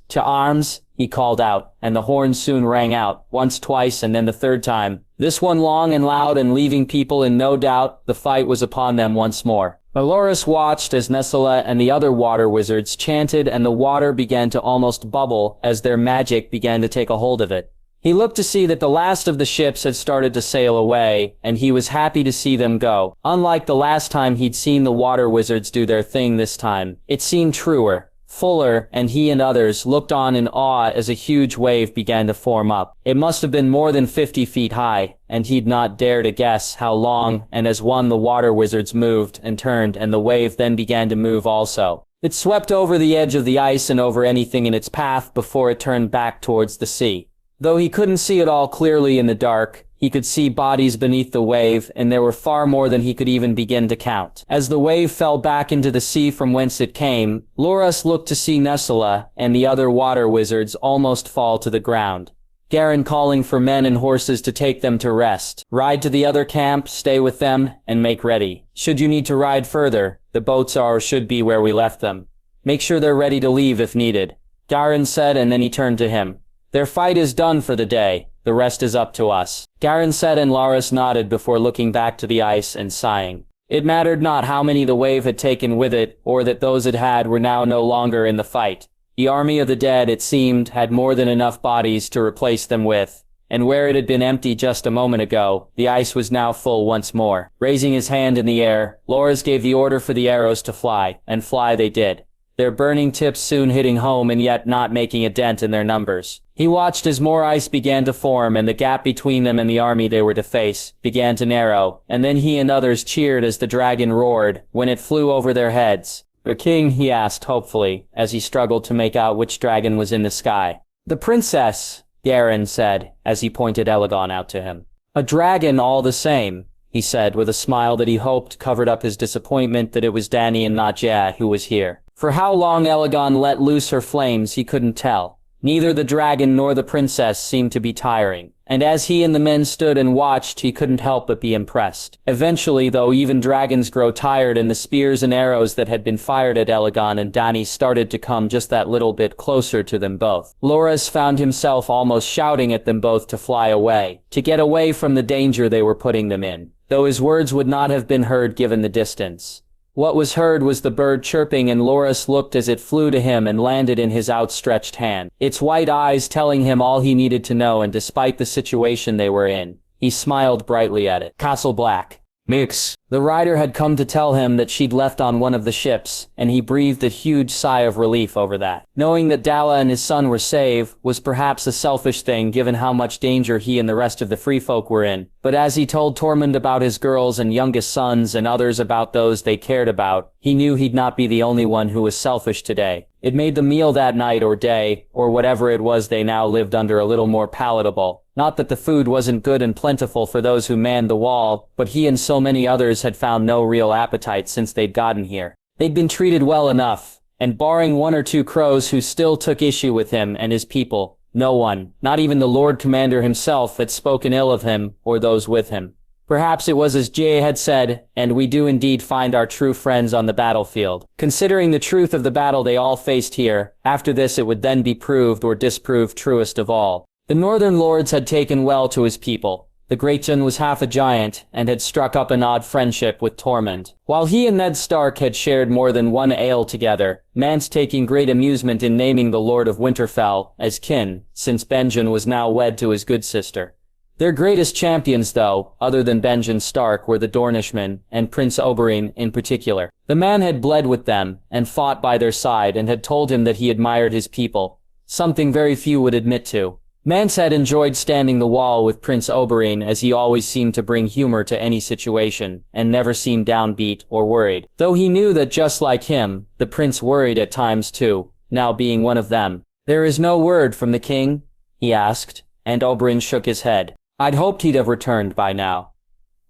S1: he called out, and the horn soon rang out, once, twice, and then the third time. This one long and loud and leaving people in no doubt, the fight was upon them once more. Valorous watched as Nessala and the other water wizards chanted, and the water began to almost bubble as their magic began to take a hold of it. He looked to see that the last of the ships had started to sail away, and he was happy to see them go. Unlike the last time he'd seen the water wizards do their thing this time, it seemed truer, fuller, and he and others looked on in awe as a huge wave began to form up. It must have been more than 50 feet high, and he'd not dare to guess how long, and as one the water wizards moved and turned, and the wave then began to move also. It swept over the edge of the ice and over anything in its path before it turned back towards the sea. Though he couldn't see it all clearly in the dark, he could see bodies beneath the wave, and there were far more than he could even begin to count. As the wave fell back into the sea from whence it came, Loras looked to see Nessala and the other water wizards almost fall to the ground. Garen calling for men and horses to take them to rest. Ride to the other camp, stay with them, and make ready. Should you need to ride further, the boats are or should be where we left them. Make sure they're ready to leave if needed. Garen said, and then he turned to him. Their fight is done for the day. The rest is up to us. Garen said, and Loras nodded before looking back to the ice and sighing. It mattered not how many the wave had taken with it, or that those it had were now no longer in the fight. The army of the dead, it seemed, had more than enough bodies to replace them with, and where it had been empty just a moment ago, the ice was now full once more. Raising his hand in the air, Loras gave the order for the arrows to fly, and fly they did. Their burning tips soon hitting home and yet not making a dent in their numbers. He watched as more ice began to form and the gap between them and the army they were to face began to narrow, and then he and others cheered as the dragon roared when it flew over their heads. "The king?" he asked hopefully, as he struggled to make out which dragon was in the sky. "The princess," Garen said, as he pointed Elegon out to him. "A dragon all the same," he said with a smile that he hoped covered up his disappointment that it was Dany and not Jah who was here. For how long Elegon let loose her flames he couldn't tell. Neither the dragon nor the princess seemed to be tiring, and as he and the men stood and watched he couldn't help but be impressed. Eventually, though, even dragons grow tired and the spears and arrows that had been fired at Elegon and Dany started to come just that little bit closer to them both. Loras found himself almost shouting at them both to fly away, to get away from the danger they were putting them in, though his words would not have been heard given the distance. What was heard was the bird chirping, and Loras looked as it flew to him and landed in his outstretched hand, its white eyes telling him all he needed to know, and despite the situation they were in, he smiled brightly at it. Castle Black. Mix. The rider had come to tell him that she'd left on one of the ships, and he breathed a huge sigh of relief over that. Knowing that Dalla and his son were safe was perhaps a selfish thing given how much danger he and the rest of the free folk were in, but as he told Tormund about his girls and youngest sons and others about those they cared about, he knew he'd not be the only one who was selfish today. It made the meal that night or day, or whatever it was they now lived under, a little more palatable. Not that the food wasn't good and plentiful for those who manned the wall, but he and so many others had found no real appetite since they'd gotten here. They'd been treated well enough, and barring one or two crows who still took issue with him and his people, no one, not even the Lord Commander himself, had spoken ill of him or those with him. Perhaps it was as Jay had said, and we do indeed find our true friends on the battlefield. Considering the truth of the battle they all faced here, after this it would then be proved or disproved truest of all. The Northern Lords had taken well to his people. The Great Jon was half a giant, and had struck up an odd friendship with Tormund. While he and Ned Stark had shared more than one ale together, Mance taking great amusement in naming the Lord of Winterfell as kin, since Benjen was now wed to his good sister. Their greatest champions, though, other than Benjen Stark, were the Dornishmen, and Prince Oberyn in particular. The man had bled with them, and fought by their side, and had told him that he admired his people, something very few would admit to. Mance had enjoyed standing the wall with Prince Oberyn, as he always seemed to bring humor to any situation, and never seemed downbeat or worried. Though he knew that just like him, the prince worried at times too, now being one of them. "There is no word from the king?" he asked, and Oberyn shook his head. "I'd hoped he'd have returned by now."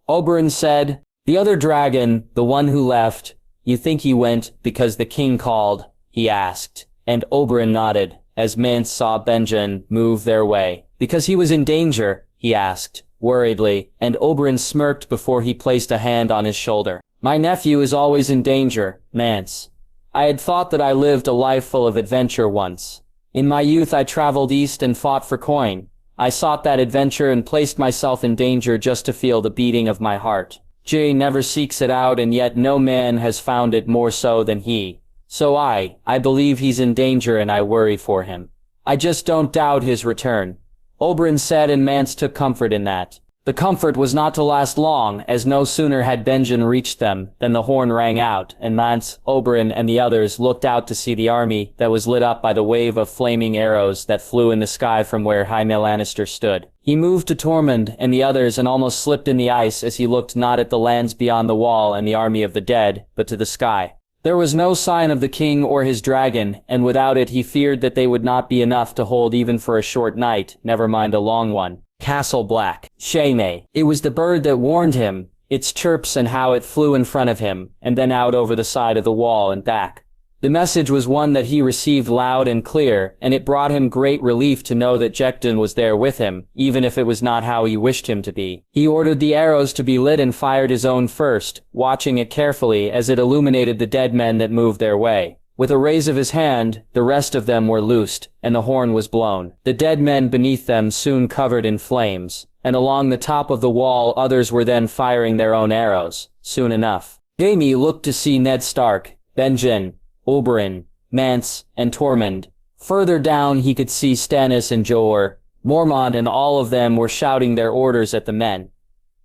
S1: Oberyn said, "The other dragon, the one who left, you think he went because the king called?" he asked, and Oberyn nodded, as Mance saw Benjen move their way. "Because he was in danger?" he asked, worriedly, and Oberyn smirked before he placed a hand on his shoulder. "My nephew is always in danger, Mance. I had thought that I lived a life full of adventure once. In my youth I traveled east and fought for coin. I sought that adventure and placed myself in danger just to feel the beating of my heart. Jay never seeks it out, and yet no man has found it more so than he. So I believe he's in danger and I worry for him. I just don't doubt his return." Oberyn said, and Mance took comfort in that. The comfort was not to last long, as no sooner had Benjen reached them than the horn rang out, and Mance, Oberyn, and the others looked out to see the army that was lit up by the wave of flaming arrows that flew in the sky from where Jaime Lannister stood. He moved to Tormund and the others and almost slipped in the ice as he looked not at the lands beyond the wall and the army of the dead, but to the sky. There was no sign of the king or his dragon, and without it he feared that they would not be enough to hold even for a short night, never mind a long one. Castle Black. Jaime. It was the bird that warned him, its chirps and how it flew in front of him, and then out over the side of the wall and back. The message was one that he received loud and clear, and it brought him great relief to know that Jekton was there with him, even if it was not how he wished him to be. He ordered the arrows to be lit and fired his own first, watching it carefully as it illuminated the dead men that moved their way. With a raise of his hand, the rest of them were loosed, and the horn was blown. The dead men beneath them soon covered in flames, and along the top of the wall others were then firing their own arrows, soon enough. Jaime looked to see Ned Stark, Benjen, Oberyn, Mance, and Tormund. Further down he could see Stannis and Jorah, Mormont, and all of them were shouting their orders at the men.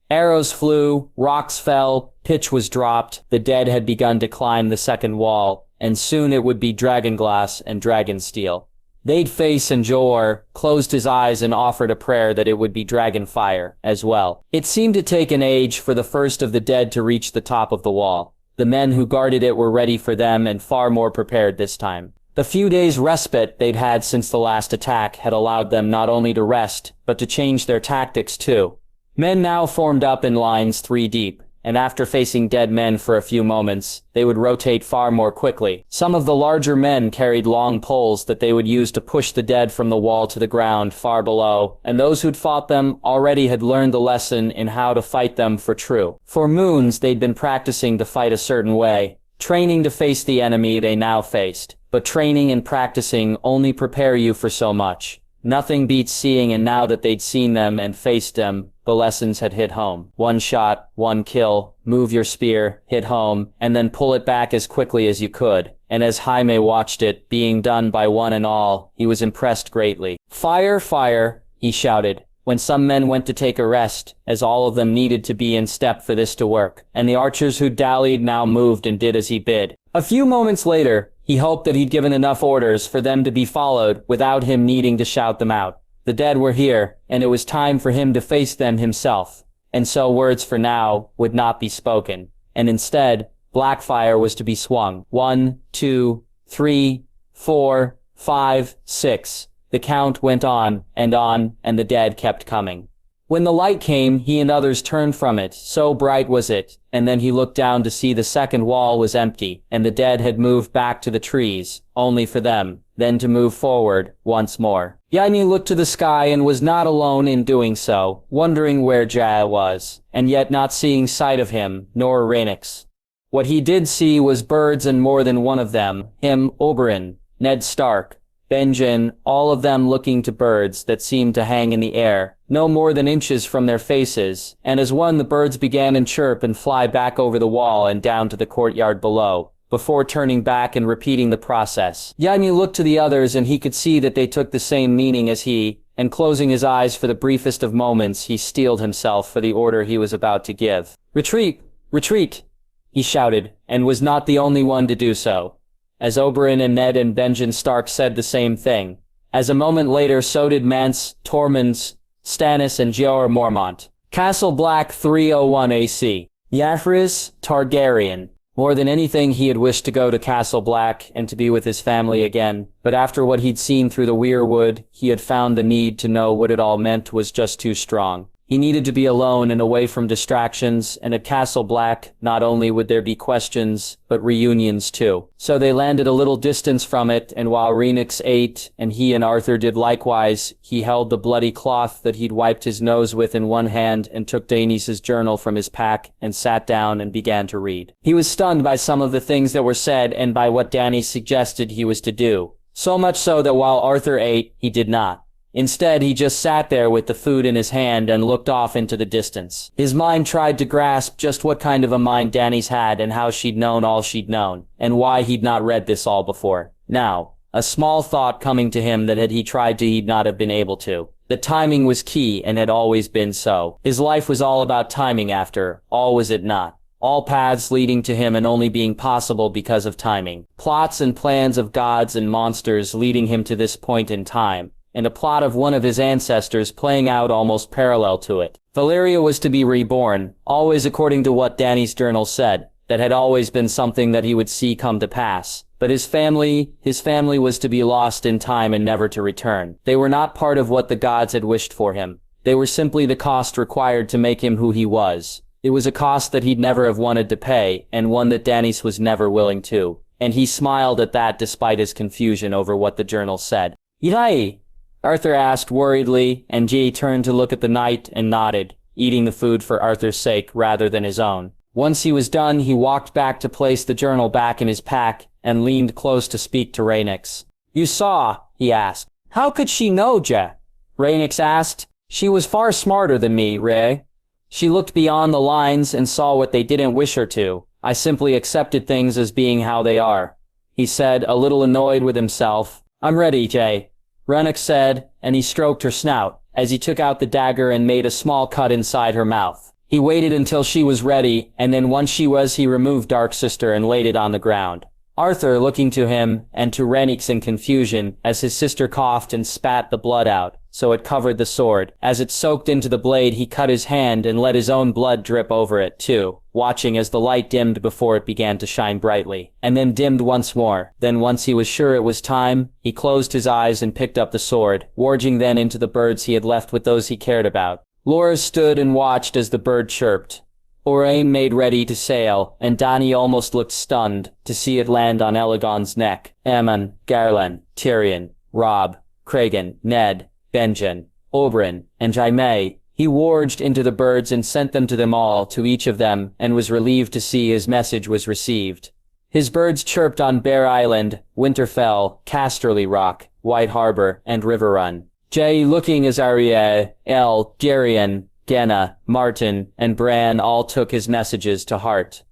S1: Arrows flew, rocks fell, pitch was dropped, the dead had begun to climb the second wall, and soon it would be dragonglass and dragonsteel. They'd face and Jorah closed his eyes and offered a prayer that it would be dragonfire as well. It seemed to take an age for the first of the dead to reach the top of the wall. The men who guarded it were ready for them and far more prepared this time. The few days' respite they'd had since the last attack had allowed them not only to rest, but to change their tactics too. Men now formed up in lines 3 deep, and after facing dead men for a few moments, they would rotate far more quickly. Some of the larger men carried long poles that they would use to push the dead from the wall to the ground far below, and those who'd fought them already had learned the lesson in how to fight them for true. For moons they'd been practicing to fight a certain way, training to face the enemy they now faced. But training and practicing only prepare you for so much. Nothing beats seeing, and now that they'd seen them and faced them, the lessons had hit home. 1 shot, 1 kill, move your spear, hit home, and then pull it back as quickly as you could. And as Jaime watched it being done by one and all, he was impressed greatly. Fire, fire, he shouted, when some men went to take a rest, as all of them needed to be in step for this to work. And the archers who dallied now moved and did as he bid. A few moments later, he hoped that he'd given enough orders for them to be followed without him needing to shout them out. The dead were here, and it was time for him to face them himself. And so words for now would not be spoken. And instead, Blackfire was to be swung. 1, 2, 3, 4, 5, 6. The count went on, and the dead kept coming. When the light came, he and others turned from it, so bright was it, and then he looked down to see the second wall was empty, and the dead had moved back to the trees, only for them, then to move forward, once more. Jaime looked to the sky and was not alone in doing so, wondering where Jaya was, and yet not seeing sight of him, nor Rhaenys. What he did see was birds, and more than one of them, him, Oberyn, Ned Stark, Benjen, all of them looking to birds that seemed to hang in the air, no more than inches from their faces, and as one the birds began to chirp and fly back over the wall and down to the courtyard below, before turning back and repeating the process. Jaime looked to the others and he could see that they took the same meaning as he, and closing his eyes for the briefest of moments, he steeled himself for the order he was about to give. "Retreat! Retreat!" he shouted, and was not the only one to do so, as Oberyn and Ned and Benjen Stark said the same thing. As a moment later, so did Mance, Tormund, Stannis, and Jorah Mormont. Castle Black 301 AC. Jaehaerys Targaryen. More than anything, he had wished to go to Castle Black and to be with his family again, but after what he'd seen through the weirwood, he had found the need to know what it all meant was just too strong. He needed to be alone and away from distractions, and at Castle Black, not only would there be questions, but reunions too. So they landed a little distance from it, and while Rhaenys ate, and he and Arthur did likewise, he held the bloody cloth that he'd wiped his nose with in one hand and took Daenerys' journal from his pack and sat down and began to read. He was stunned by some of the things that were said and by what Dany suggested he was to do. So much so that while Arthur ate, he did not. Instead, he just sat there with the food in his hand and looked off into the distance. His mind tried to grasp just what kind of a mind Dany's had and how she'd known all she'd known, and why he'd not read this all before. Now, a small thought coming to him that had he tried to he'd not have been able to. The timing was key and had always been so. His life was all about timing after all, was it not? All paths leading to him and only being possible because of timing. Plots and plans of gods and monsters leading him to this point in time, and a plot of one of his ancestors playing out almost parallel to it. Valyria was to be reborn, always according to what Dany's journal said, that had always been something that he would see come to pass. But his family was to be lost in time and never to return. They were not part of what the gods had wished for him. They were simply the cost required to make him who he was. It was a cost that he'd never have wanted to pay, and one that Daenerys was never willing to. And he smiled at that despite his confusion over what the journal said. "Yai?" Arthur asked worriedly, and Jaime turned to look at the knight and nodded, eating the food for Arthur's sake rather than his own. Once he was done, he walked back to place the journal back in his pack and leaned close to speak to Rhaenys. "You saw?" he asked. "How could she know, Ja?" Rhaenys asked. "She was far smarter than me, Rhae. She looked beyond the lines and saw what they didn't wish her to. I simply accepted things as being how they are," he said, a little annoyed with himself. "I'm ready, Jay," Rhaenys said, and he stroked her snout, as he took out the dagger and made a small cut inside her mouth. He waited until she was ready, and then once she was, he removed Dark Sister and laid it on the ground. Arthur, looking to him, and to Rhaenys in confusion, as his sister coughed and spat the blood out, so it covered the sword. As it soaked into the blade, he cut his hand and let his own blood drip over it, too, watching as the light dimmed before it began to shine brightly, and then dimmed once more. Then once he was sure it was time, he closed his eyes and picked up the sword, warging then into the birds he had left with those he cared about. Loras stood and watched as the bird chirped. Owain made ready to sail, and Dany almost looked stunned to see it land on Elegon's neck. Aemon, Garland, Tyrion, Robb, Cregan, Ned, Benjen, Oberyn, and Jaime. He warged into the birds and sent them to them all, to each of them, and was relieved to see his message was received. His birds chirped on Bear Island, Winterfell, Casterly Rock, White Harbor, and River Run. Jay, looking as Arya, El, Gerion, Genna, Martin, and Bran all took his messages to heart.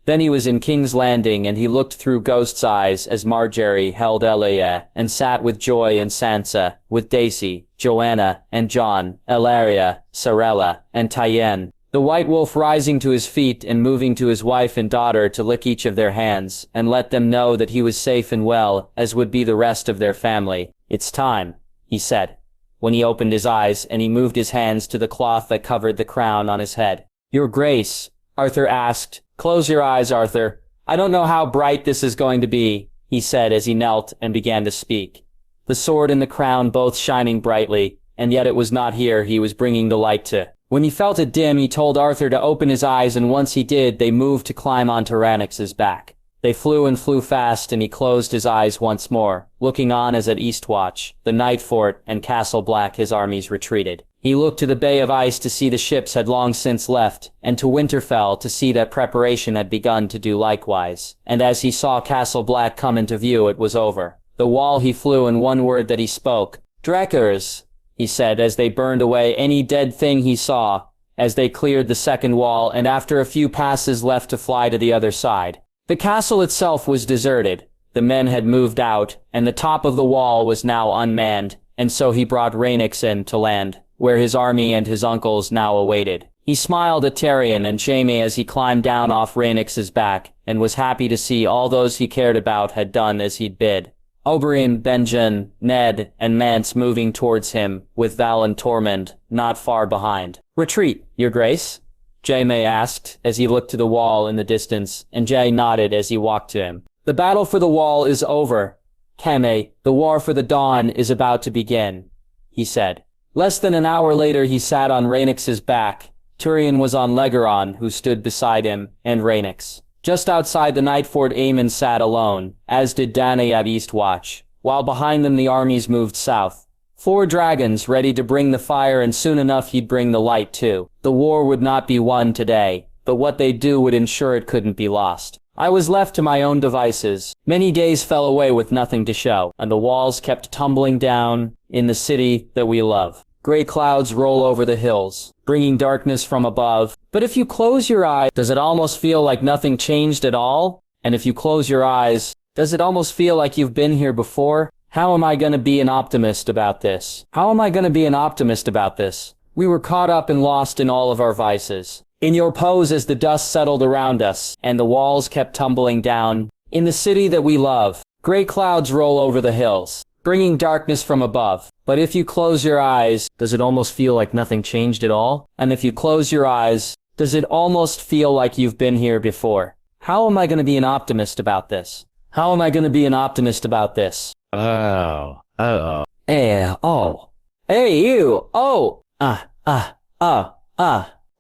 S1: Then he was in King's Landing, and he looked through Ghost's eyes as Margaery held Elia and sat with Joy and Sansa, with Daisy, Joanna, and Jon, Elaria, Sarella, and Tyen. The White Wolf rising to his feet and moving to his wife and daughter to lick each of their hands and let them know that he was safe and well, as would be the rest of their family. "It's time," he said, when he opened his eyes, and he moved his hands to the cloth that covered the crown on his head. "Your Grace," Arthur asked. "Close your eyes, Arthur. I don't know how bright this is going to be," he said as he knelt and began to speak. The sword and the crown both shining brightly, and yet it was not here he was bringing the light to. When he felt it dim, he told Arthur to open his eyes, and once he did, they moved to climb onto Rhaenys' back. They flew and flew fast, and he closed his eyes once more, looking on as at Eastwatch, the Night Fort, and Castle Black his armies retreated. He looked to the Bay of Ice to see the ships had long since left, and to Winterfell to see that preparation had begun to do likewise. And as he saw Castle Black come into view, it was over. The wall he flew, and one word that he spoke. "Drakers," he said as they burned away any dead thing he saw, as they cleared the second wall, and after a few passes left to fly to the other side. The castle itself was deserted. The men had moved out, and the top of the wall was now unmanned, and so he brought Rhaenys in to land, where his army and his uncles now awaited. He smiled at Tyrion and Jaime as he climbed down off Rhaenys' back, and was happy to see all those he cared about had done as he'd bid. Oberyn, Benjen, Ned, and Mance moving towards him, with Val and Tormund not far behind. "Retreat, Your Grace?" Jaime asked as he looked to the wall in the distance, and Jay nodded as he walked to him. "The battle for the wall is over. Jaime, the war for the dawn is about to begin," he said. Less than an hour later he sat on Rhaenys' back. Tyrion was on Legoron, who stood beside him, and Rhaenys. Just outside the Night Fort, Aemon sat alone, as did Dany at Eastwatch, while behind them the armies moved south. 4 dragons ready to bring the fire, and soon enough he'd bring the light too. The war would not be won today, but what they'd do would ensure it couldn't be lost. I was left to my own devices. Many days fell away with nothing to show, and the walls kept tumbling down in the city that we love. Gray clouds roll over the hills, bringing darkness from above. But if you close your eyes, does it almost feel like nothing changed at all? And if you close your eyes, does it almost feel like you've been here before? How am I going to be an optimist about this? How am I going to be an optimist about this? We were caught up and lost in all of our vices. In your pose as the dust settled around us, and the walls kept tumbling down. In the city that we love, gray clouds roll over the hills, bringing darkness from above. But if you close your eyes, does it almost feel like nothing changed at all? And if you close your eyes, does it almost feel like you've been here before? How am I going to be an optimist about this? How am I going to be an optimist about this?
S3: Oh.
S1: Oh. Hey, you! Oh! Oh,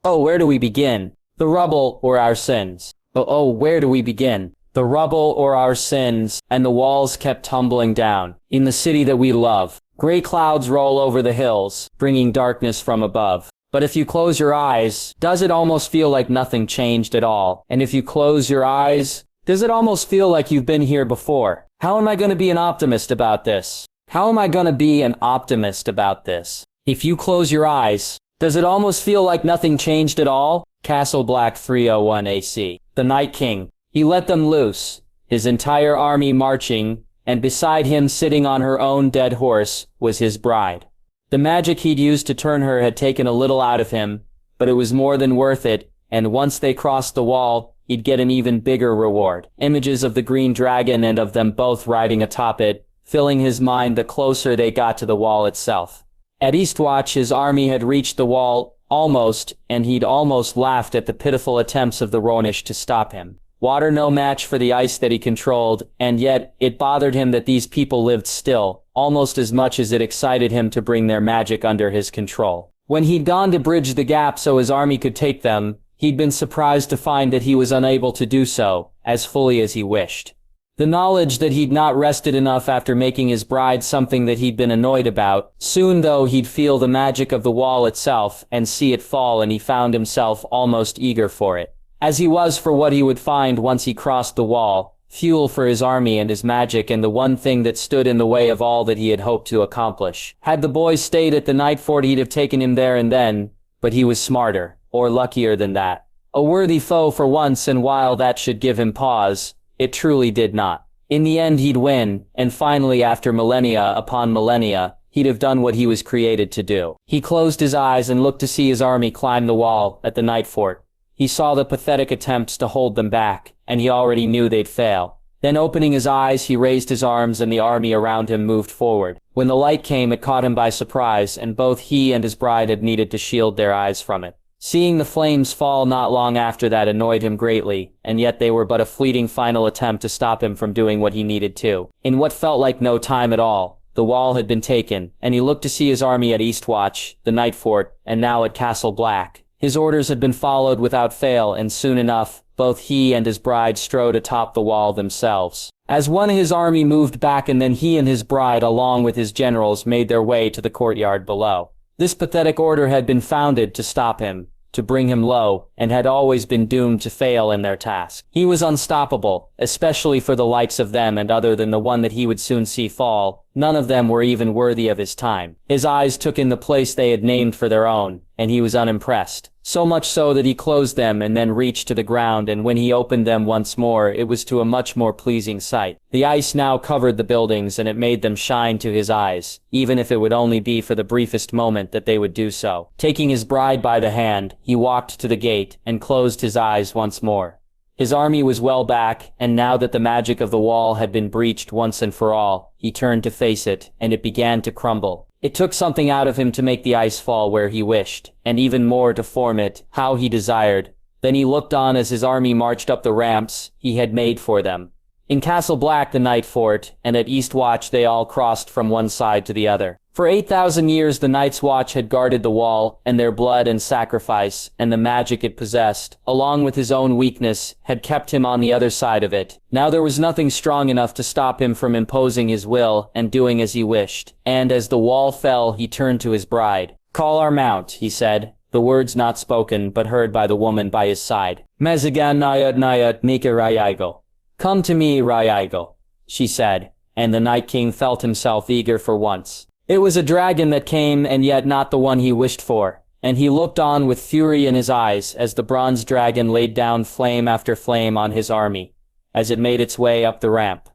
S1: where do we begin? The rubble or our sins? Where do we begin? The rubble or our sins, and the walls kept tumbling down. In the city that we love, gray clouds roll over the hills, bringing darkness from above. But if you close your eyes, does it almost feel like nothing changed at all? And if you close your eyes, does it almost feel like you've been here before? How am I going to be an optimist about this? How am I going to be an optimist about this? If you close your eyes, does it almost feel like nothing changed at all? Castle Black 301 AC. The Night King. He let them loose, his entire army marching, and beside him sitting on her own dead horse was his bride. The magic he'd used to turn her had taken a little out of him, but it was more than worth it, and once they crossed the wall, he'd get an even bigger reward. Images of the green dragon and of them both riding atop it, filling his mind the closer they got to the wall itself. At Eastwatch, his army had reached the wall, almost, and he'd almost laughed at the pitiful attempts of the Rhonish to stop him. Water no match for the ice that he controlled, and yet it bothered him that these people lived still, almost as much as it excited him to bring their magic under his control. When he'd gone to bridge the gap so his army could take them, he'd been surprised to find that he was unable to do so, as fully as he wished. The knowledge that he'd not rested enough after making his bride something that he'd been annoyed about, soon though he'd feel the magic of the wall itself and see it fall, and he found himself almost eager for it. As he was for what he would find once he crossed the wall, fuel for his army and his magic, and the one thing that stood in the way of all that he had hoped to accomplish. Had the boy stayed at the night fort, he'd have taken him there and then, but he was smarter, or luckier than that. A worthy foe for once, and while that should give him pause, it truly did not. In the end he'd win, and finally after millennia upon millennia, he'd have done what he was created to do. He closed his eyes and looked to see his army climb the wall at the night fort. He saw the pathetic attempts to hold them back, and he already knew they'd fail. Then opening his eyes, he raised his arms and the army around him moved forward. When the light came, it caught him by surprise, and both he and his bride had needed to shield their eyes from it. Seeing the flames fall not long after that annoyed him greatly, and yet they were but a fleeting final attempt to stop him from doing what he needed to. In what felt like no time at all, the wall had been taken, and he looked to see his army at Eastwatch, the night fort, and now at Castle Black. His orders had been followed without fail, and soon enough, both he and his bride strode atop the wall themselves. As one his army moved back, and then he and his bride along with his generals made their way to the courtyard below. This pathetic order had been founded to stop him, to bring him low, and had always been doomed to fail in their task. He was unstoppable, especially for the likes of them, and other than the one that he would soon see fall, none of them were even worthy of his time. His eyes took in the place they had named for their own, and he was unimpressed. So much so that he closed them and then reached to the ground, and when he opened them once more, it was to a much more pleasing sight. The ice now covered the buildings, and it made them shine to his eyes, even if it would only be for the briefest moment that they would do so. Taking his bride by the hand, he walked to the gate and closed his eyes once more. His army was well back, and now that the magic of the wall had been breached once and for all, he turned to face it, and it began to crumble. It took something out of him to make the ice fall where he wished, and even more to form it how he desired. Then he looked on as his army marched up the ramps he had made for them. In Castle Black, the night fort, and at Eastwatch, they all crossed from one side to the other. For 8,000 years the Night's Watch had guarded the wall, and their blood and sacrifice, and the magic it possessed, along with his own weakness, had kept him on the other side of it. Now there was nothing strong enough to stop him from imposing his will and doing as he wished. And as the wall fell, he turned to his bride. "Call our mount," he said, the words not spoken but heard by the woman by his side. "Mezagan nayad nayad nika Rhaegar. Come to me, Rhaegar," she said, and the Night King felt himself eager for once. It was a dragon that came, and yet not the one he wished for, and he looked on with fury in his eyes as the bronze dragon laid down flame after flame on his army, as it made its way up the ramp.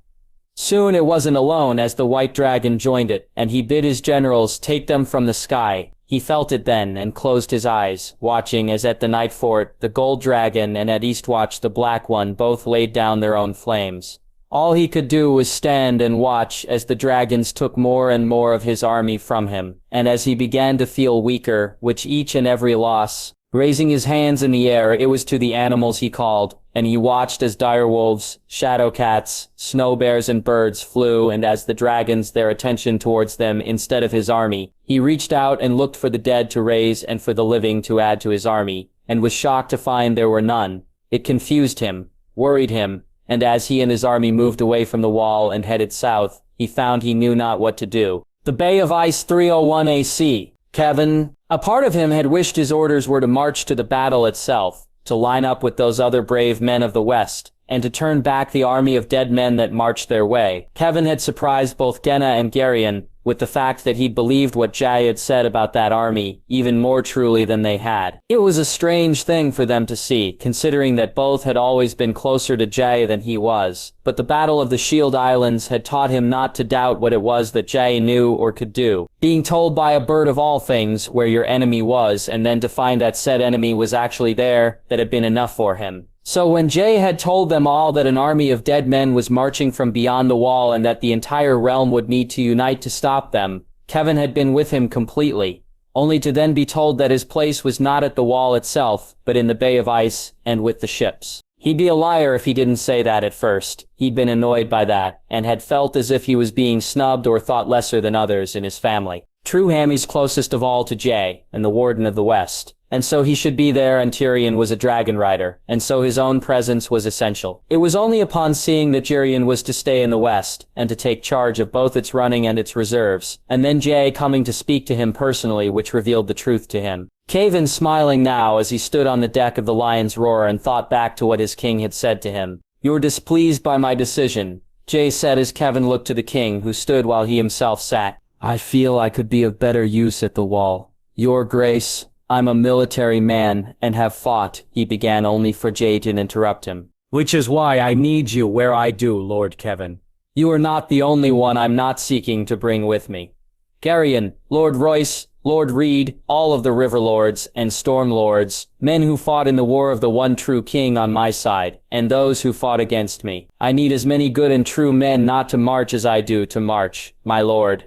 S1: Soon it wasn't alone, as the white dragon joined it, and he bid his generals take them from the sky. He felt it then, and closed his eyes, watching as at the night fort, the gold dragon, and at Eastwatch the black one both laid down their own flames. All he could do was stand and watch as the dragons took more and more of his army from him, and as he began to feel weaker, with each and every loss, raising his hands in the air, it was to the animals he called, and he watched as direwolves, shadow cats, snow bears and birds flew, and as the dragons their attention towards them instead of his army. He reached out and looked for the dead to raise and for the living to add to his army, and was shocked to find there were none. It confused him, worried him, and as he and his army moved away from the wall and headed south, he found he knew not what to do. The Bay of Ice 301 AC. Kevin. A part of him had wished his orders were to march to the battle itself, to line up with those other brave men of the West, and to turn back the army of dead men that marched their way. Kevin had surprised both Genna and Garion with the fact that he'd believed what Jay had said about that army even more truly than they had. It was a strange thing for them to see, considering that both had always been closer to Jay than he was. But the Battle of the Shield Islands had taught him not to doubt what it was that Jay knew or could do. Being told by a bird of all things where your enemy was, and then to find that said enemy was actually there, that had been enough for him. So when Jay had told them all that an army of dead men was marching from beyond the wall and that the entire realm would need to unite to stop them, Kevin had been with him completely, only to then be told that his place was not at the wall itself, but in the Bay of Ice, and with the ships. He'd be a liar if he didn't say that at first. He'd been annoyed by that, and had felt as if he was being snubbed or thought lesser than others in his family. True Hammy's closest of all to Jay, and the Warden of the West. And so he should be there, and Tyrion was a dragon rider, and so his own presence was essential. It was only upon seeing that Tyrion was to stay in the West, and to take charge of both its running and its reserves, and then Jay coming to speak to him personally, which revealed the truth to him. Kevin smiling now as he stood on the deck of the Lion's Roar and thought back to what his king had said to him. "You're displeased by my decision," Jay said as Kevin looked to the king, who stood while he himself sat. "I feel I could be of better use at the wall. Your Grace, I'm a military man, and have fought," he began, only for Jay to interrupt him. "Which is why I need you where I do, Lord Kevin. You are not the only one I'm not seeking to bring with me. Garion, Lord Royce, Lord Reed, all of the River Lords and Storm Lords, men who fought in the War of the One True King on my side, and those who fought against me. I need as many good and true men not to march as I do to march, my lord,"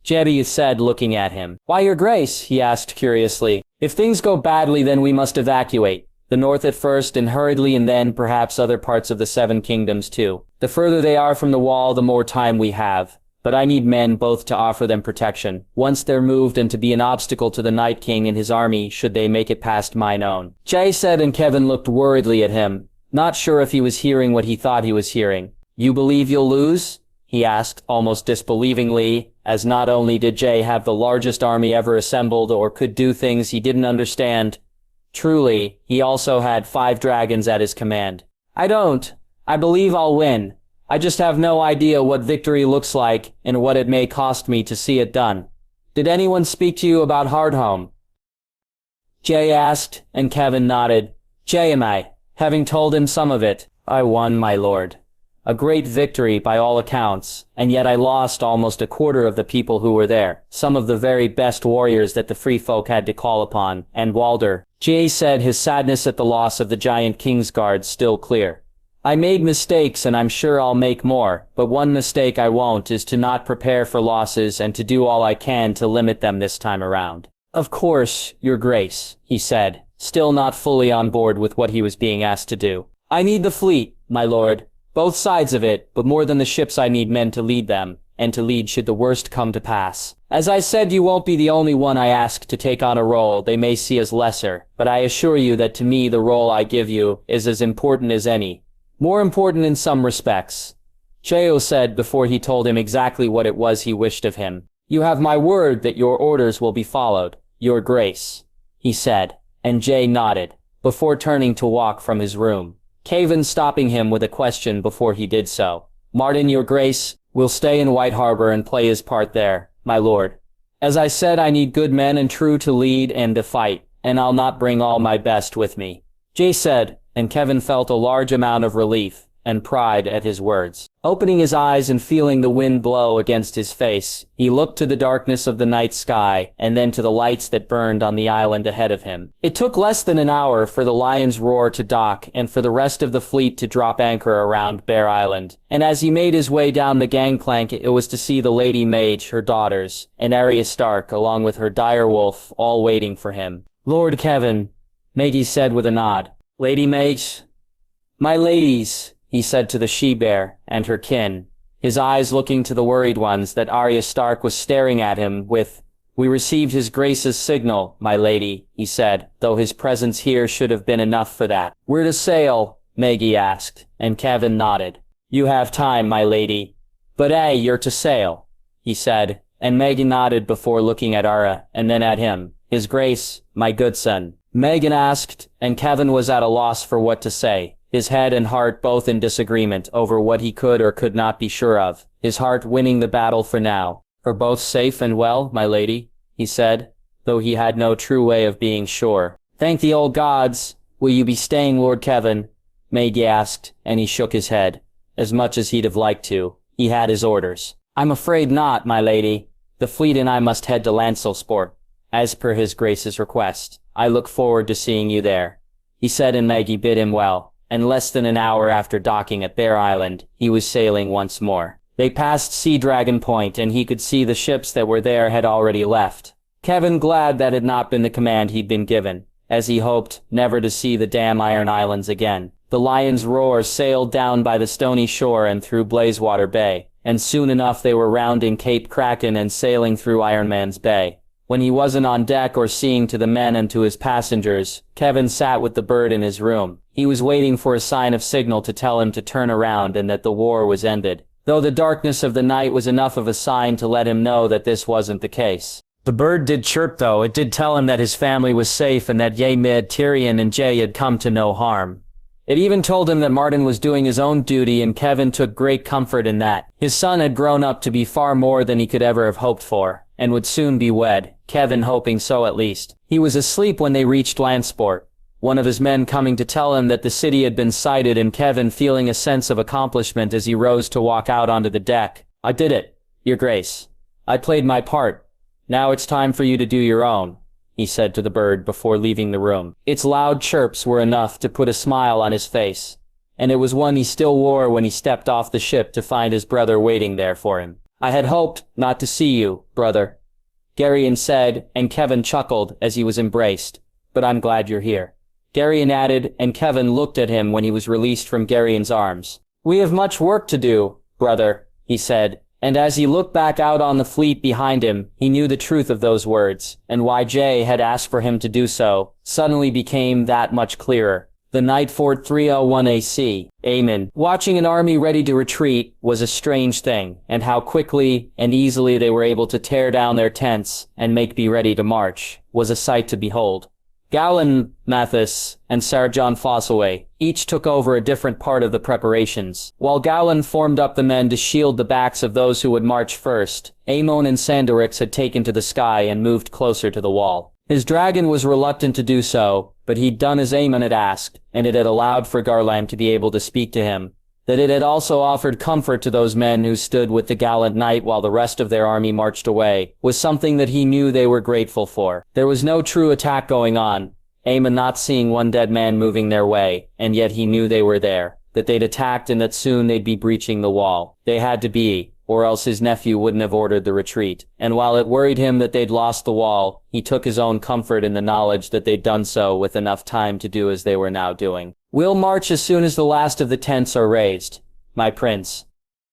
S1: Jedi said, looking at him. "Why, your grace?" he asked curiously. "If things go badly, then we must evacuate. The north at first, and hurriedly, and then perhaps other parts of the Seven Kingdoms too. The further they are from the wall, the more time we have. But I need men both to offer them protection, once they're moved, and to be an obstacle to the Night King and his army should they make it past mine own," Jay said, and Kevin looked worriedly at him, not sure if he was hearing what he thought he was hearing. "You believe you'll lose?" he asked, almost disbelievingly, as not only did Jay have the largest army ever assembled or could do things he didn't understand, truly, he also had 5 dragons at his command. "I don't. I believe I'll win. I just have no idea what victory looks like and what it may cost me to see it done. Did anyone speak to you about Hardhome?" Jay asked, and Kevin nodded. "Jay and I, having told him some of it, I won, my lord. A great victory by all accounts, and yet I lost almost a quarter of the people who were there, some of the very best warriors that the free folk had to call upon, and Walder," Jay said, his sadness at the loss of the giant Kingsguard still clear. "I made mistakes, and I'm sure I'll make more, but one mistake I won't is to not prepare for losses and to do all I can to limit them this time around." "Of course, your grace," he said, still not fully on board with what he was being asked to do. "I need the fleet, my lord. Both sides of it, but more than the ships I need men to lead them, and to lead should the worst come to pass. As I said, you won't be the only one I ask to take on a role they may see as lesser, but I assure you that to me the role I give you is as important as any. More important in some respects," Cheo said before he told him exactly what it was he wished of him. "You have my word that your orders will be followed, your grace," he said, and Jay nodded, before turning to walk from his room. Kevin stopping him with a question before he did so. "Martin, your grace, will stay in White Harbor and play his part there, my lord. As I said, I need good men and true to lead and to fight, and I'll not bring all my best with me," Jay said, and Kevin felt a large amount of relief and pride at his words. Opening his eyes and feeling the wind blow against his face, he looked to the darkness of the night sky and then to the lights that burned on the island ahead of him. It took less than an hour for the Lion's Roar to dock and for the rest of the fleet to drop anchor around Bear Island, and as he made his way down the gangplank, it was to see the Lady Mage, her daughters, and Arya Stark along with her direwolf all waiting for him. "Lord Kevin," Maggie said with a nod. "Lady Mage?" My ladies, he said to the she-bear and her kin, his eyes looking to the worried ones that Arya Stark was staring at him with. We received his grace's signal, my lady, he said, though his presence here should have been enough for that. We're to sail, Maggie asked, and Kevin nodded. You have time, my lady. But you're to sail, he said, and Maggie nodded before looking at Arya, and then at him. His grace, my good son. Megan asked, and Kevin was at a loss for what to say, his head and heart both in disagreement over what he could or could not be sure of, his heart winning the battle for now. For both safe and well, my lady, he said, though he had no true way of being sure. Thank the old gods. Will you be staying, Lord Kevin? Maggie asked, and he shook his head. As much as he'd have liked to. He had his orders. I'm afraid not, my lady. The fleet and I must head to Lancelsport, as per his grace's request. I look forward to seeing you there, he said, and Maggie bid him well, and less than an hour after docking at Bear Island, he was sailing once more. They passed Sea Dragon Point, and he could see the ships that were there had already left. Kevin glad that had not been the command he'd been given, as he hoped never to see the damn Iron Islands again. The Lion's Roar sailed down by the stony shore and through Blazewater Bay, and soon enough they were rounding Cape Kraken and sailing through Ironman's Bay. When he wasn't on deck or seeing to the men and to his passengers, Kevin sat with the bird in his room. He was waiting for a sign of signal to tell him to turn around and that the war was ended, though the darkness of the night was enough of a sign to let him know that this wasn't the case. The bird did chirp though. It did tell him that his family was safe and that Jaime, Tyrion, and Jay had come to no harm. It even told him that Martin was doing his own duty, and Kevin took great comfort in that. His son had grown up to be far more than he could ever have hoped for, and would soon be wed, Kevin hoping so at least. He was asleep when they reached Lansport, one of his men coming to tell him that the city had been sighted, and Kevin feeling a sense of accomplishment as he rose to walk out onto the deck. I did it, Your Grace. I played my part. Now it's time for you to do your own, he said to the bird before leaving the room. Its loud chirps were enough to put a smile on his face, and it was one he still wore when he stepped off the ship to find his brother waiting there for him. I had hoped not to see you, brother, Garyon said, and Kevin chuckled as he was embraced. But I'm glad you're here, Garyon added, and Kevin looked at him when he was released from Garyon's arms. We have much work to do, brother, he said. And as he looked back out on the fleet behind him, he knew the truth of those words, and why Jay had asked for him to do so, suddenly became that much clearer. The night Fort 301 AC, Aemon, watching an army ready to retreat, was a strange thing, and how quickly and easily they were able to tear down their tents and make be ready to march, was a sight to behold. Galen Mathis and Sir John Fossaway each took over a different part of the preparations. While Galen formed up the men to shield the backs of those who would march first, Aemon and Sandorix had taken to the sky and moved closer to the wall. His dragon was reluctant to do so, but he'd done as Aemon had asked, and it had allowed for Garland to be able to speak to him. That it had also offered comfort to those men who stood with the gallant knight while the rest of their army marched away, was something that he knew they were grateful for. There was no true attack going on, Aemon not seeing one dead man moving their way, and yet he knew they were there, that they'd attacked and that soon they'd be breaching the wall. They had to be, or else his nephew wouldn't have ordered the retreat. And while it worried him that they'd lost the wall, he took his own comfort in the knowledge that they'd done so with enough time to do as they were now doing. We'll march as soon as the last of the tents are raised, my prince,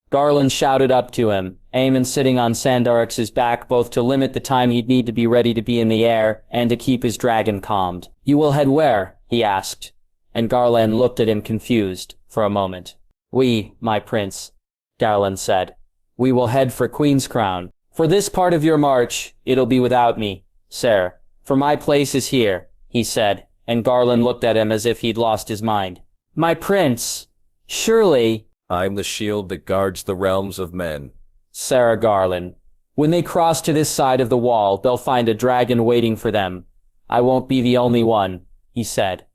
S1: Garland shouted up to him, Aemon sitting on Sandorix's back both to limit the time he'd need to be ready to be in the air and to keep his dragon calmed. You will head where? He asked, and Garland looked at him confused for a moment. We, my prince, Garland said. We will head for Queen's Crown. For this part of your march, it'll be without me, sir, for my place is here, he said, and Garland looked at him as if he'd lost his mind. My prince, surely...
S3: I'm the shield that guards the realms of men.
S1: Sarah Garland. When they cross to this side of the wall, they'll find a dragon waiting for them. I won't be the only one, he said.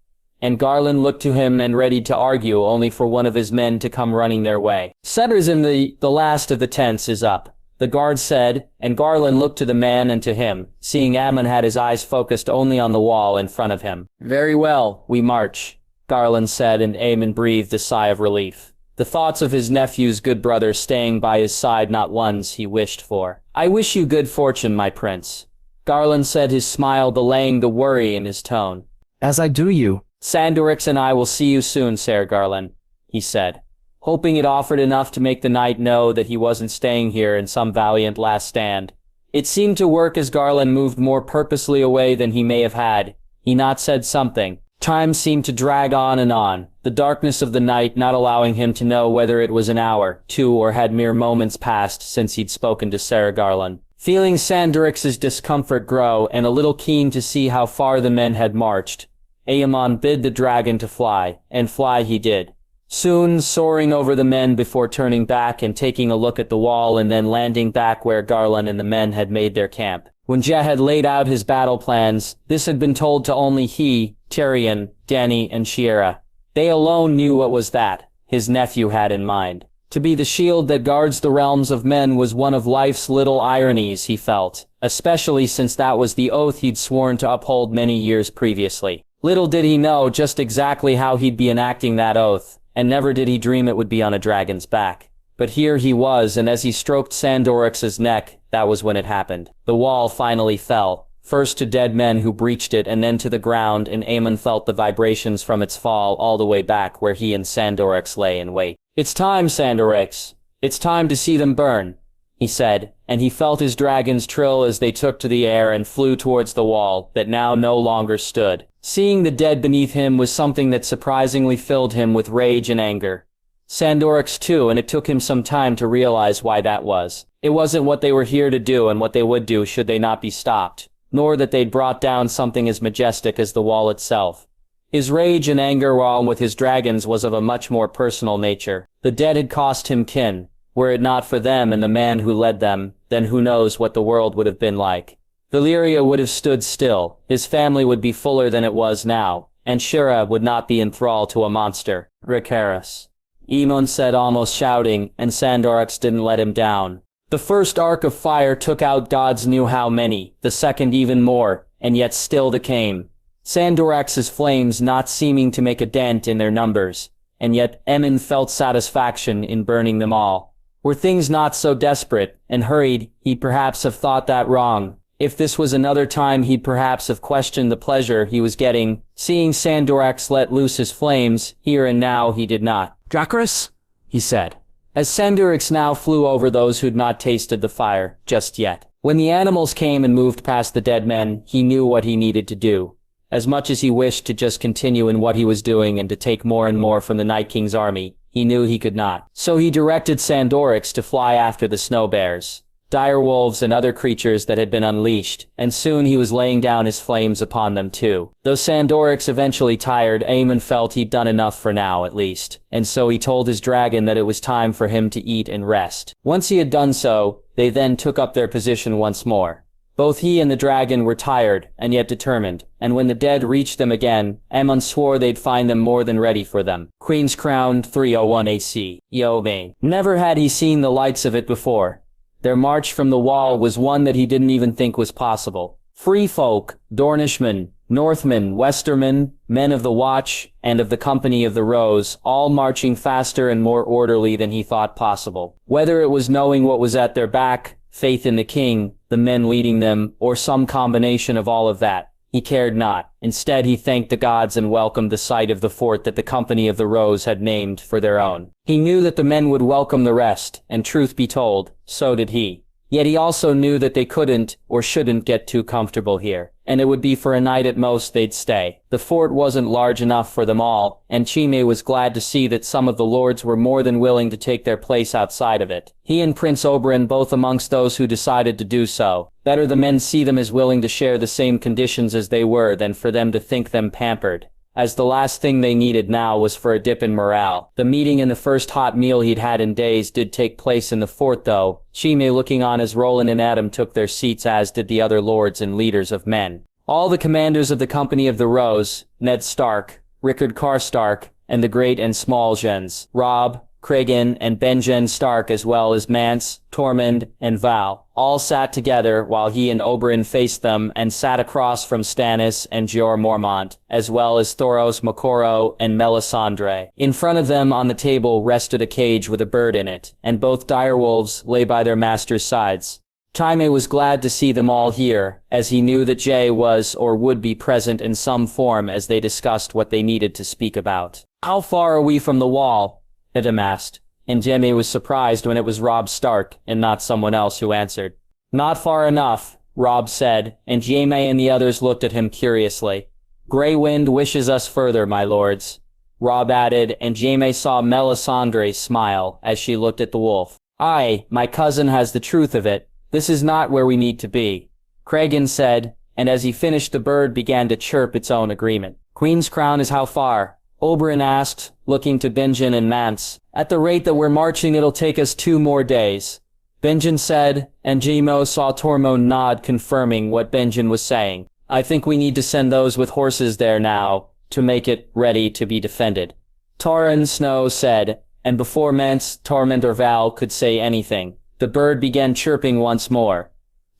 S1: And Garland looked to him and readied to argue only for one of his men to come running their way. Setterism, the last of the tents is up, the guard said, and Garland looked to the man and to him, seeing Aemon had his eyes focused only on the wall in front of him. Very well, we march, Garland said, and Aemon breathed a sigh of relief. The thoughts of his nephew's good brother staying by his side not ones he wished for. I wish you good fortune, my prince, Garland said, his smile delaying the worry in his tone.
S4: As I do you,
S1: Sandorix and I will see you soon, Ser Garland, he said, hoping it offered enough to make the knight know that he wasn't staying here in some valiant last stand. It seemed to work as Garland moved more purposely away than he may have had. He not said something. Time seemed to drag on, the darkness of the night not allowing him to know whether it was an hour, 2, or had mere moments passed since he'd spoken to Sarah Garland. Feeling Sandorix's discomfort grow and a little keen to see how far the men had marched, Aemon bid the dragon to fly, and fly he did. Soon soaring over the men before turning back and taking a look at the wall and then landing back where Garland and the men had made their camp. When Jeh had laid out his battle plans, this had been told to only he, Tyrion, Dany, and Shiera. They alone knew what was that his nephew had in mind. To be the shield that guards the realms of men was one of life's little ironies, he felt, especially since that was the oath he'd sworn to uphold many years previously. Little did he know just exactly how he'd be enacting that oath, and never did he dream it would be on a dragon's back. But here he was, and as he stroked Sandorix's neck, that was when it happened. The wall finally fell, first to dead men who breached it and then to the ground, and Aemon felt the vibrations from its fall all the way back where he and Sandorix lay in wait. "It's time, Sandorix. It's time to see them burn," he said, and he felt his dragons trill as they took to the air and flew towards the wall that now no longer stood. Seeing the dead beneath him was something that surprisingly filled him with rage and anger. Sandorix too, and it took him some time to realize why that was. It wasn't what they were here to do and what they would do should they not be stopped, nor that they'd brought down something as majestic as the wall itself. His rage and anger while with his dragons was of a much more personal nature. The dead had cost him kin. Were it not for them and the man who led them, then who knows what the world would have been like. Valyria would have stood still, his family would be fuller than it was now, and Shira would not be in thrall to a monster. Rhaegar, Aemon said, almost shouting, and Sandorix didn't let him down. The first arc of fire took out gods knew how many, the second even more, and yet still they came. Sandorix's flames not seeming to make a dent in their numbers, and yet Aemon felt satisfaction in burning them all. Were things not so desperate and hurried, he'd perhaps have thought that wrong. If this was another time, he'd perhaps have questioned the pleasure he was getting. Seeing Sandorix let loose his flames, here and now he did not.
S4: "Dracarys?"
S1: he said, as Sandorix now flew over those who'd not tasted the fire just yet. When the animals came and moved past the dead men, he knew what he needed to do. As much as he wished to just continue in what he was doing and to take more and more from the Night King's army, he knew he could not. So he directed Sandorix to fly after the snow bears, direwolves and other creatures that had been unleashed, and soon he was laying down his flames upon them too. Though Sandorix eventually tired, Aemon felt he'd done enough for now at least, and so he told his dragon that it was time for him to eat and rest. Once he had done so, they then took up their position once more. Both he and the dragon were tired, and yet determined, and when the dead reached them again, Aemon swore they'd find them more than ready for them. Queen's Crown, 301 AC. Yo man. Never had he seen the likes of it before. Their march from the wall was one that he didn't even think was possible. Free folk, Dornishmen, Northmen, Westermen, men of the Watch, and of the Company of the Rose, all marching faster and more orderly than he thought possible. Whether it was knowing what was at their back, faith in the king, the men leading them, or some combination of all of that, he cared not. Instead, he thanked the gods and welcomed the sight of the fort that the Company of the Rose had named for their own. He knew that the men would welcome the rest, and truth be told, so did he. Yet he also knew that they couldn't or shouldn't get too comfortable here, and it would be for a night at most they'd stay. The fort wasn't large enough for them all, and Jaime was glad to see that some of the lords were more than willing to take their place outside of it. He and Prince Oberyn both amongst those who decided to do so. Better the men see them as willing to share the same conditions as they were than for them to think them pampered. As the last thing they needed now was for a dip in morale. The meeting and the first hot meal he'd had in days did take place in the fort though, Jaime looking on as Roland and Adam took their seats, as did the other lords and leaders of men. All the commanders of the Company of the Rose, Ned Stark, Rickard Karstark, and the great and small gens, Robb, Cregan, and Benjen Stark, as well as Mance, Tormund, and Val, all sat together while he and Oberyn faced them and sat across from Stannis and Jeor Mormont, as well as Thoros Makoro and Melisandre. In front of them on the table rested a cage with a bird in it, and both direwolves lay by their masters' sides. Jaime was glad to see them all here, as he knew that Jay was or would be present in some form as they discussed what they needed to speak about. "How far are we from the wall?" Adam asked, and Jaime was surprised when it was Robb Stark and not someone else who answered. "Not far enough," Robb said, and Jaime and the others looked at him curiously. "Grey Wind wishes us further, my lords," Robb added, and Jaime saw Melisandre smile as she looked at the wolf. "Aye, my cousin has the truth of it. This is not where we need to be," Cregan said, and as he finished the bird began to chirp its own agreement. "Queen's Crown is how far?" Oberyn asked, looking to Benjen and Mance. "At the rate that we're marching it'll take us 2 more days," Benjen said, and Jimo saw Tormund nod confirming what Benjen was saying. "I think we need to send those with horses there now, to make it ready to be defended," Torrhen Snow said, and before Mance, Tormund or Val could say anything, the bird began chirping once more.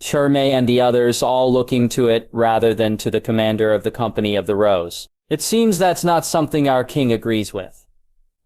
S1: Jaime and the others all looking to it rather than to the commander of the Company of the Rose. "It seems that's not something our king agrees with,"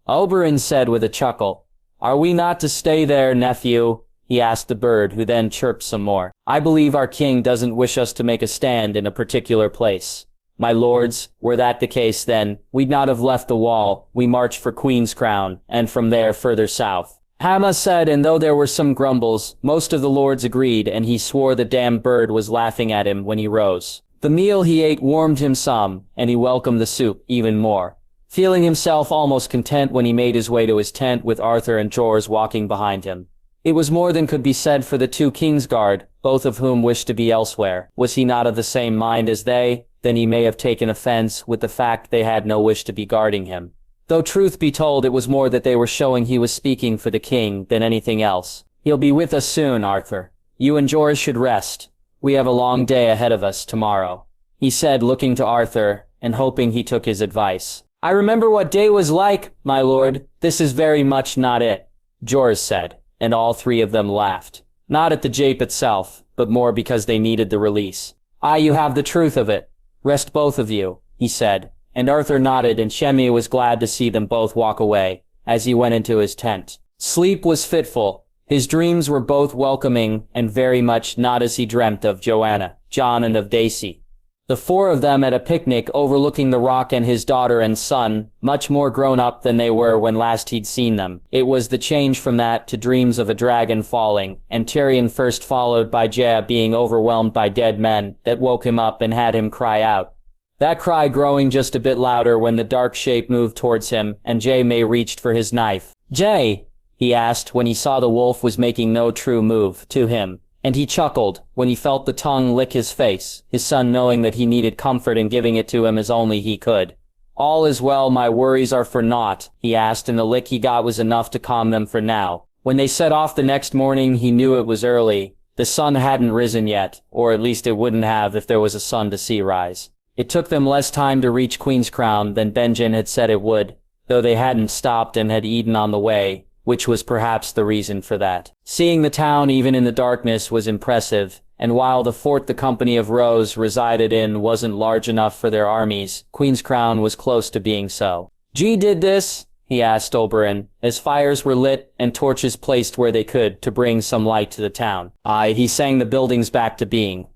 S1: Oberyn said with a chuckle. "Are we not to stay there, nephew?" he asked the bird, who then chirped some more. "I believe our king doesn't wish us to make a stand in a particular place. My lords, were that the case then, we'd not have left the wall, we marched for Queen's Crown, and from there further south." Hama said, and though there were some grumbles, most of the lords agreed, and he swore the damn bird was laughing at him when he rose. The meal he ate warmed him some, and he welcomed the soup even more, feeling himself almost content when he made his way to his tent with Arthur and Jors walking behind him. It was more than could be said for the 2 Kingsguard, both of whom wished to be elsewhere. Was he not of the same mind as they? Then he may have taken offense with the fact they had no wish to be guarding him. Though truth be told, it was more that they were showing he was speaking for the king than anything else. "He'll be with us soon, Arthur. You and Jors should rest. We have a long day ahead of us tomorrow," he said, looking to Arthur, and hoping he took his advice. "I remember what day was like, my lord. This is very much not it," Jors said, and all 3 of them laughed. Not at the jape itself, but more because they needed the release. "Aye, you have the truth of it. Rest both of you," he said, and Arthur nodded, and Shemi was glad to see them both walk away, as he went into his tent. Sleep was fitful. His dreams were both welcoming, and very much not as he dreamt of Joanna, Jon, and of Daisy. The 4 of them at a picnic overlooking the rock, and his daughter and son, much more grown up than they were when last he'd seen them. It was the change from that to dreams of a dragon falling, and Tyrion first followed by Jea being overwhelmed by dead men, that woke him up and had him cry out. That cry growing just a bit louder when the dark shape moved towards him, and Jaime reached for his knife. "Jay?" he asked when he saw the wolf was making no true move to him. And he chuckled when he felt the tongue lick his face, his son knowing that he needed comfort and giving it to him as only he could. "All is well, my worries are for naught," he asked, and the lick he got was enough to calm them for now. When they set off the next morning, he knew it was early. The sun hadn't risen yet, or at least it wouldn't have if there was a sun to see rise. It took them less time to reach Queen's Crown than Benjen had said it would, though they hadn't stopped and had eaten on the way, which was perhaps the reason for that. Seeing the town even in the darkness was impressive, and while the fort the Company of Rose resided in wasn't large enough for their armies, Queen's Crown was close to being so. "G did this?" he asked Oberyn, as fires were lit and torches placed where they could to bring some light to the town. "Aye, he sang the buildings back to being."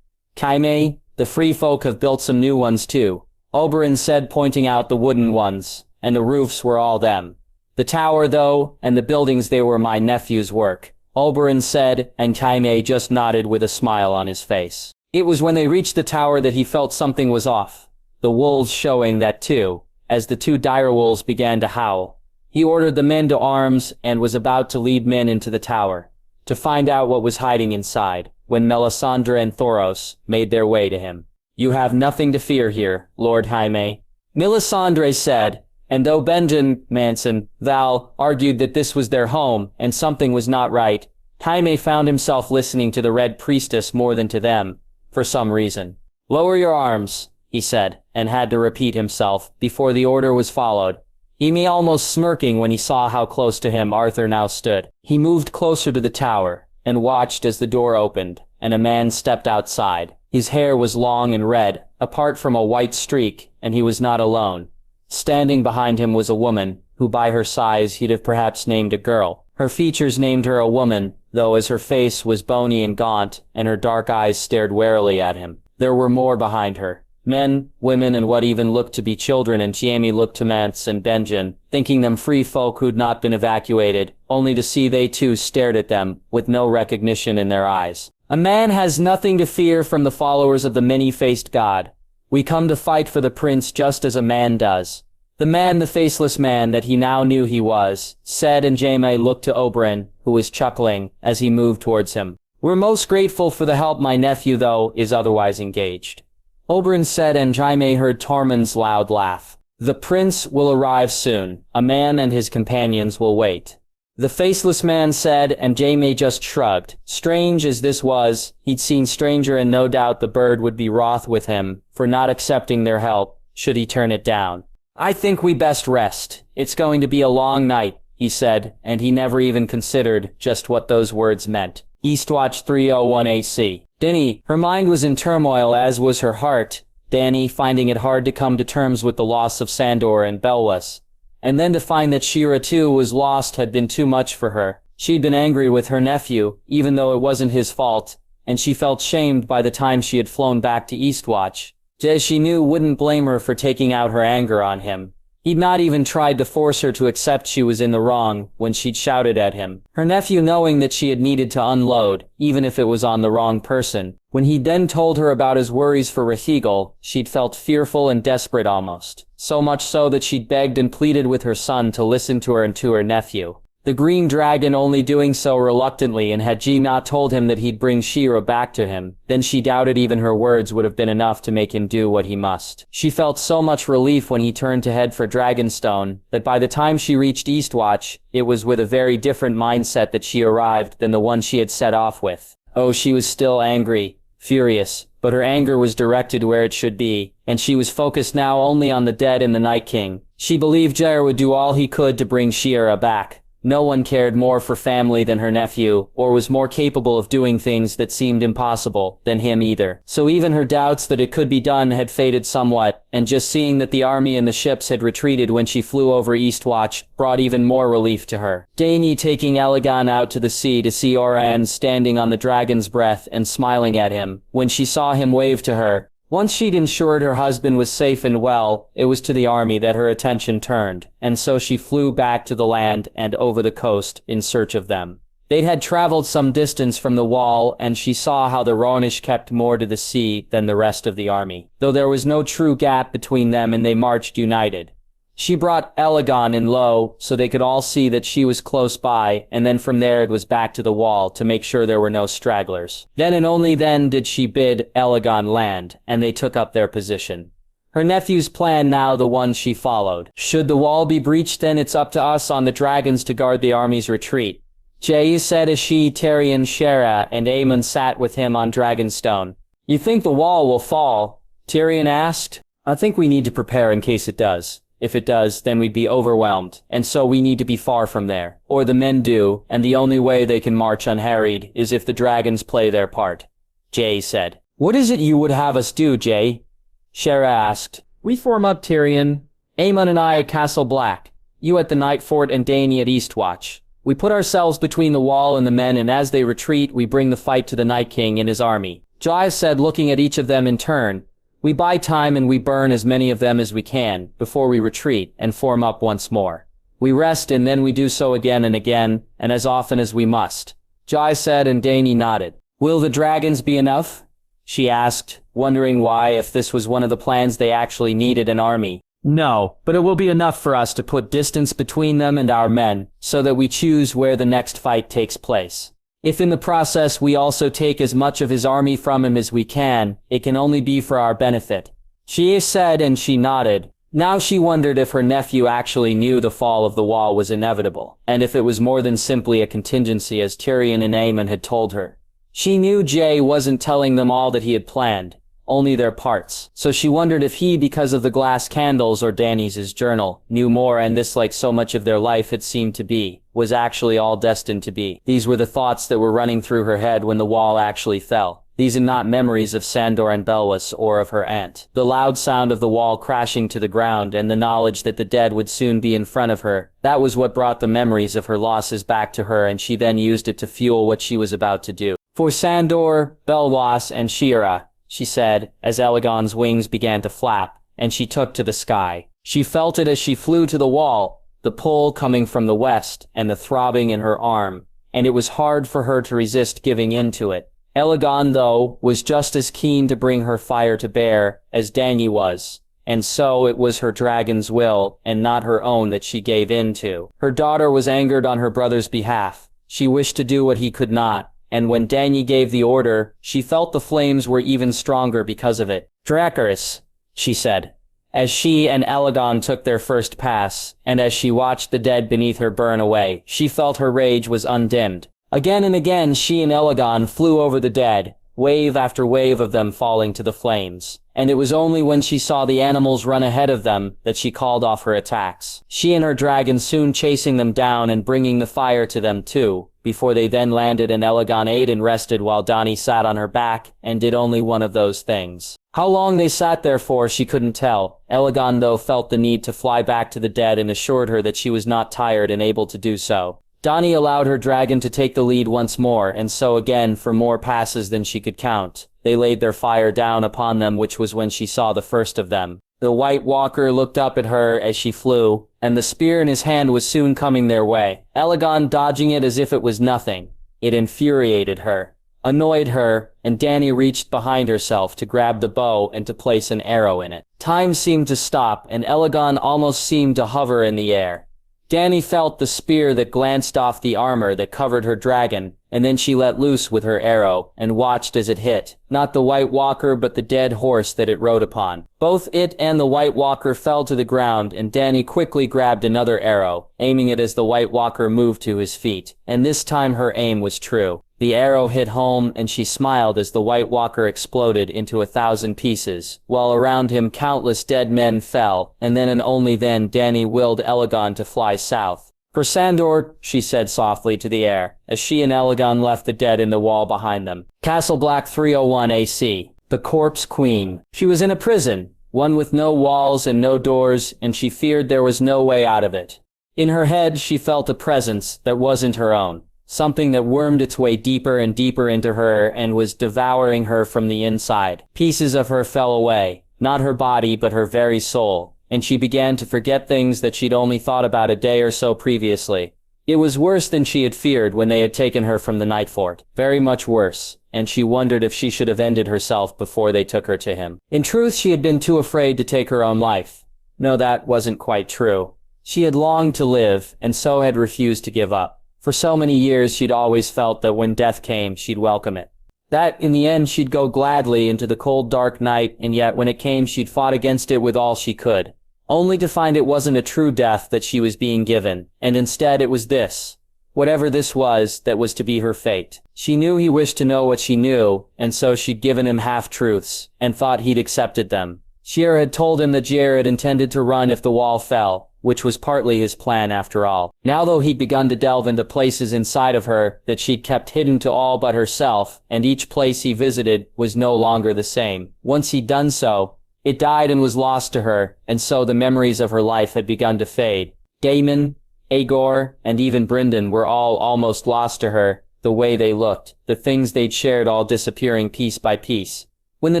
S1: "Jaime, the free folk have built some new ones too," Oberyn said, pointing out the wooden ones, "and the roofs were all them. The tower, though, and the buildings, they were my nephew's work," Oberyn said, and Jaime just nodded with a smile on his face. It was when they reached the tower that he felt something was off, the wolves showing that too, as the 2 direwolves began to howl. He ordered the men to arms and was about to lead men into the tower, to find out what was hiding inside, when Melisandre and Thoros made their way to him. "You have nothing to fear here, Lord Jaime," Melisandre said, and though Benjen, Mance, and Val argued that this was their home and something was not right, Jaime found himself listening to the Red Priestess more than to them, for some reason. "Lower your arms," he said, and had to repeat himself before the order was followed. He almost smirking when he saw how close to him Arthur now stood. He moved closer to the tower, and watched as the door opened, and a man stepped outside. His hair was long and red, apart from a white streak, and he was not alone. Standing behind him was a woman, who by her size he'd have perhaps named a girl. Her features named her a woman, though as her face was bony and gaunt, and her dark eyes stared warily at him. There were more behind her. Men, women, and what even looked to be children, and Jaime looked to Mance and Benjen, thinking them free folk who'd not been evacuated, only to see they too stared at them, with no recognition in their eyes. A man has nothing to fear from the followers of the many-faced god. We come to fight for the prince just as a man does. The man, the faceless man that he now knew he was, said, and Jaime looked to Oberyn, who was chuckling, as he moved towards him. We're most grateful for the help. My nephew, though, is otherwise engaged. Oberyn said, and Jaime heard Tormund's loud laugh. The prince will arrive soon. A man and his companions will wait. The faceless man said, and Jaime just shrugged. Strange as this was, he'd seen stranger, and no doubt the bird would be wroth with him for not accepting their help, should he turn it down. I think we best rest. It's going to be a long night, he said, and he never even considered just what those words meant. Eastwatch 301 AC. Dany, her mind was in turmoil, as was her heart. Dany, finding it hard to come to terms with the loss of Sandor and Belwas. And then to find that Shira too was lost had been too much for her. She'd been angry with her nephew, even though it wasn't his fault, and she felt shamed by the time she had flown back to Eastwatch. As she knew wouldn't blame her for taking out her anger on him. He'd not even tried to force her to accept she was in the wrong when she'd shouted at him. Her nephew, knowing that she had needed to unload, even if it was on the wrong person. When he'd then told her about his worries for Rhaegar, she'd felt fearful and desperate almost. So much so that she'd begged and pleaded with her son to listen to her and to her nephew. The Green Dragon only doing so reluctantly, and had G not told him that he'd bring Shira back to him, then she doubted even her words would have been enough to make him do what he must. She felt so much relief when he turned to head for Dragonstone, that by the time she reached Eastwatch, it was with a very different mindset that she arrived than the one she had set off with. Oh, she was still angry, furious, but her anger was directed where it should be, and she was focused now only on the dead and the Night King. She believed Jair would do all he could to bring Shira back. No one cared more for family than her nephew, or was more capable of doing things that seemed impossible than him either. So even her doubts that it could be done had faded somewhat, and just seeing that the army and the ships had retreated when she flew over Eastwatch brought even more relief to her. Dany taking Elegant out to the sea to see Oran standing on the dragon's breath and smiling at him, when she saw him wave to her. Once she'd ensured her husband was safe and well, it was to the army that her attention turned, and so she flew back to the land and over the coast in search of them. They had traveled some distance from the wall, and she saw how the Rhonish kept more to the sea than the rest of the army, though there was no true gap between them and they marched united. She brought Elegant in low, so they could all see that she was close by, and then from there it was back to the wall to make sure there were no stragglers. Then and only then did she bid Elegant land, and they took up their position. Her nephew's plan now the one she followed. Should the wall be breached, then it's up to us on the dragons to guard the army's retreat. Jay said as she, Tyrion, Shera, and Aemon sat with him on Dragonstone. You think the wall will fall? Tyrion asked. I think we need to prepare in case it does. If it does, then we'd be overwhelmed, and so we need to be far from there. Or the men do, and the only way they can march unharried is if the dragons play their part. Jay said. What is it you would have us do, Jay? Shera asked. We form up, Tyrion. Aemon and I at Castle Black. You at the Night Fort and Dany at Eastwatch. We put ourselves between the wall and the men, and as they retreat, we bring the fight to the Night King and his army. Jai said, looking at each of them in turn. We buy time and we burn as many of them as we can, before we retreat and form up once more. We rest and then we do so again and again, and as often as we must. Jai said, and Dany nodded. Will the dragons be enough? She asked, wondering why, if this was one of the plans, they actually needed an army. No, but it will be enough for us to put distance between them and our men, so that we choose where the next fight takes place. If in the process we also take as much of his army from him as we can, it can only be for our benefit. She said, and she nodded. Now she wondered if her nephew actually knew the fall of the wall was inevitable, and if it was more than simply a contingency as Tyrion and Aemon had told her. She knew Jay wasn't telling them all that he had planned, only their parts. So she wondered if he, because of the glass candles or Dany's journal, knew more, and this, like so much of their life had seemed to be, was actually all destined to be. These were the thoughts that were running through her head when the wall actually fell. These are not memories of Sandor and Belwas or of her aunt. The loud sound of the wall crashing to the ground and the knowledge that the dead would soon be in front of her, that was what brought the memories of her losses back to her, and she then used it to fuel what she was about to do. For Sandor, Belwas, and Shira, she said, as Elegon's wings began to flap, and she took to the sky. She felt it as she flew to the wall, the pull coming from the west, and the throbbing in her arm, and it was hard for her to resist giving in to it. Elegon, though, was just as keen to bring her fire to bear as Dany was, and so it was her dragon's will, and not her own, that she gave in to. Her daughter was angered on her brother's behalf. She wished to do what he could not, and when Dany gave the order, she felt the flames were even stronger because of it. "Dracarys," she said, as she and Elegon took their first pass, and as she watched the dead beneath her burn away, she felt her rage was undimmed. Again and again she and Elegon flew over the dead, wave after wave of them falling to the flames, and it was only when she saw the animals run ahead of them that she called off her attacks. She and her dragon soon chasing them down and bringing the fire to them too, before they then landed and Elegon ate and rested while Dany sat on her back and did only one of those things. How long they sat there for she couldn't tell. Elegon, though, felt the need to fly back to the dead and assured her that she was not tired and able to do so. Dany allowed her dragon to take the lead once more, and so again, for more passes than she could count, they laid their fire down upon them, which was when she saw the first of them. The White Walker looked up at her as she flew, and the spear in his hand was soon coming their way. Elegon dodging it as if it was nothing. It infuriated her, annoyed her, and Dany reached behind herself to grab the bow and to place an arrow in it. Time seemed to stop, and Elegon almost seemed to hover in the air. Dany felt the spear that glanced off the armor that covered her dragon, and then she let loose with her arrow, and watched as it hit, not the White Walker but the dead horse that it rode upon. Both it and the White Walker fell to the ground, and Dany quickly grabbed another arrow, aiming it as the White Walker moved to his feet, and this time her aim was true. The arrow hit home, and she smiled as the White Walker exploded into 1,000 pieces, while around him countless dead men fell, and then and only then Dany willed Elegon to fly south. "For Sandor," she said softly to the air, as she and Elegon left the dead in the wall behind them. Castle Black 301 AC. The Corpse Queen. She was in a prison, one with no walls and no doors, and she feared there was no way out of it. In her head she felt a presence that wasn't her own. Something that wormed its way deeper and deeper into her and was devouring her from the inside. Pieces of her fell away, not her body but her very soul, and she began to forget things that she'd only thought about a day or so previously. It was worse than she had feared when they had taken her from the Night Fort. Very much worse, and she wondered if she should have ended herself before they took her to him. In truth, she had been too afraid to take her own life. No, that wasn't quite true. She had longed to live, and so had refused to give up. For so many years she'd always felt that when death came, she'd welcome it. That, in the end, she'd go gladly into the cold dark night, and yet when it came she'd fought against it with all she could. Only to find it wasn't a true death that she was being given, and instead it was this. Whatever this was, that was to be her fate. She knew he wished to know what she knew, and so she'd given him half-truths, and thought he'd accepted them. Shira had told him that Jared intended to run if the wall fell, which was partly his plan after all. Now though he'd begun to delve into places inside of her that she'd kept hidden to all but herself, and each place he visited was no longer the same. Once he'd done so, it died and was lost to her, and so the memories of her life had begun to fade. Daemon, Aegor, and even Brynden were all almost lost to her, the way they looked, the things they'd shared all disappearing piece by piece. When the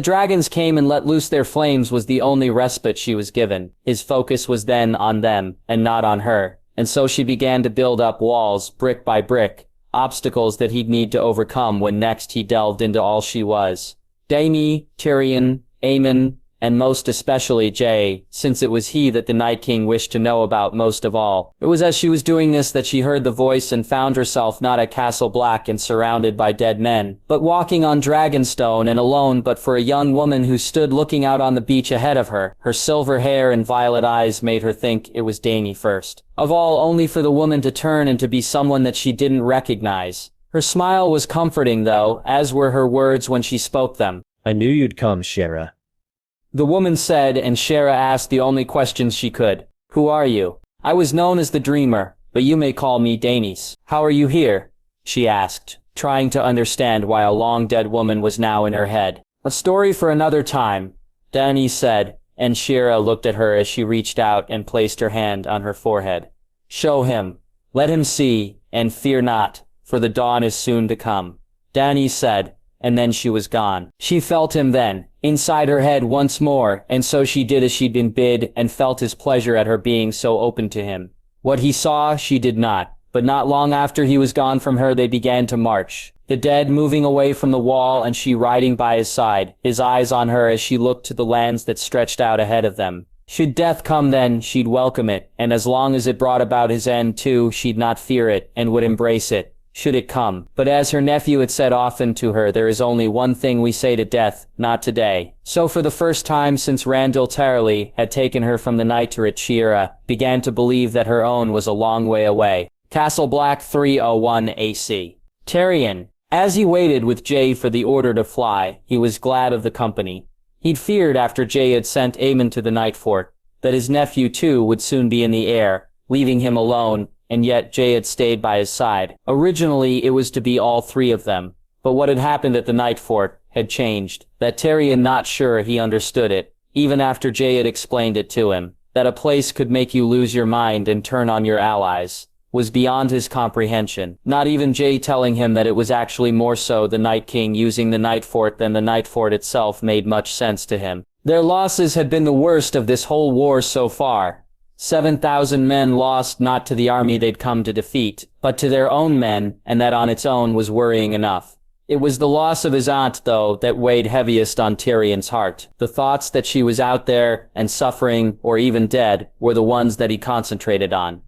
S1: dragons came and let loose their flames was the only respite she was given. His focus was then on them, and not on her. And so she began to build up walls, brick by brick, obstacles that he'd need to overcome when next he delved into all she was. Daemon, Tyrion, Aemon, and most especially Jay, since it was he that the Night King wished to know about most of all. It was as she was doing this that she heard the voice and found herself not at Castle Black and surrounded by dead men, but walking on Dragonstone and alone but for a young woman who stood looking out on the beach ahead of her. Her silver hair and violet eyes made her think it was Dany first. Of all, only for the woman to turn and to be someone that she didn't recognize. Her smile was comforting though, as were her words when she spoke them.
S4: "I knew you'd come, Shira,"
S1: the woman said, and Shira asked the only questions she could. "Who are you?" "I was known as the Dreamer, but you may call me Daenerys." "How are you here?" she asked. trying to understand why a long-dead woman was now in her head. "A story for another time," Dany said, and Shira looked at her as she reached out and placed her hand on her forehead. "Show him. Let him see, and fear not, for the dawn is soon to come," Dany said, and then she was gone. She felt him then, inside her head once more, and so she did as she'd been bid and felt his pleasure at her being so open to him. What he saw, she did not, but not long after he was gone from her they began to march. The dead moving away from the wall and she riding by his side, his eyes on her as she looked to the lands that stretched out ahead of them. Should death come then, she'd welcome it, and as long as it brought about his end too, she'd not fear it, and would embrace it, should it come. But as her nephew had said often to her, there is only one thing we say to death, not today. So for the first time since Randyll Tarly had taken her from the night to Shira, began to believe that her own was a long way away. Castle Black 301 AC. Tyrion. As he waited with Jay for the order to fly, he was glad of the company. He'd feared after Jay had sent Aemon to the Night Fort, that his nephew too would soon be in the air, leaving him alone, and yet Jay had stayed by his side. Originally it was to be all three of them, but what had happened at the Night Fort had changed. That Tyrion not sure he understood it, even after Jay had explained it to him, that a place could make you lose your mind and turn on your allies, was beyond his comprehension. Not even Jay telling him that it was actually more so the Night King using the Night Fort than the Night Fort itself made much sense to him. Their losses had been the worst of this whole war so far. 7,000 men lost not to the army they'd come to defeat, but to their own men, and that on its own was worrying enough. It was the loss of his aunt, though, that weighed heaviest on Tyrion's heart. The thoughts that she was out there, and suffering, or even dead, were the ones that he concentrated on.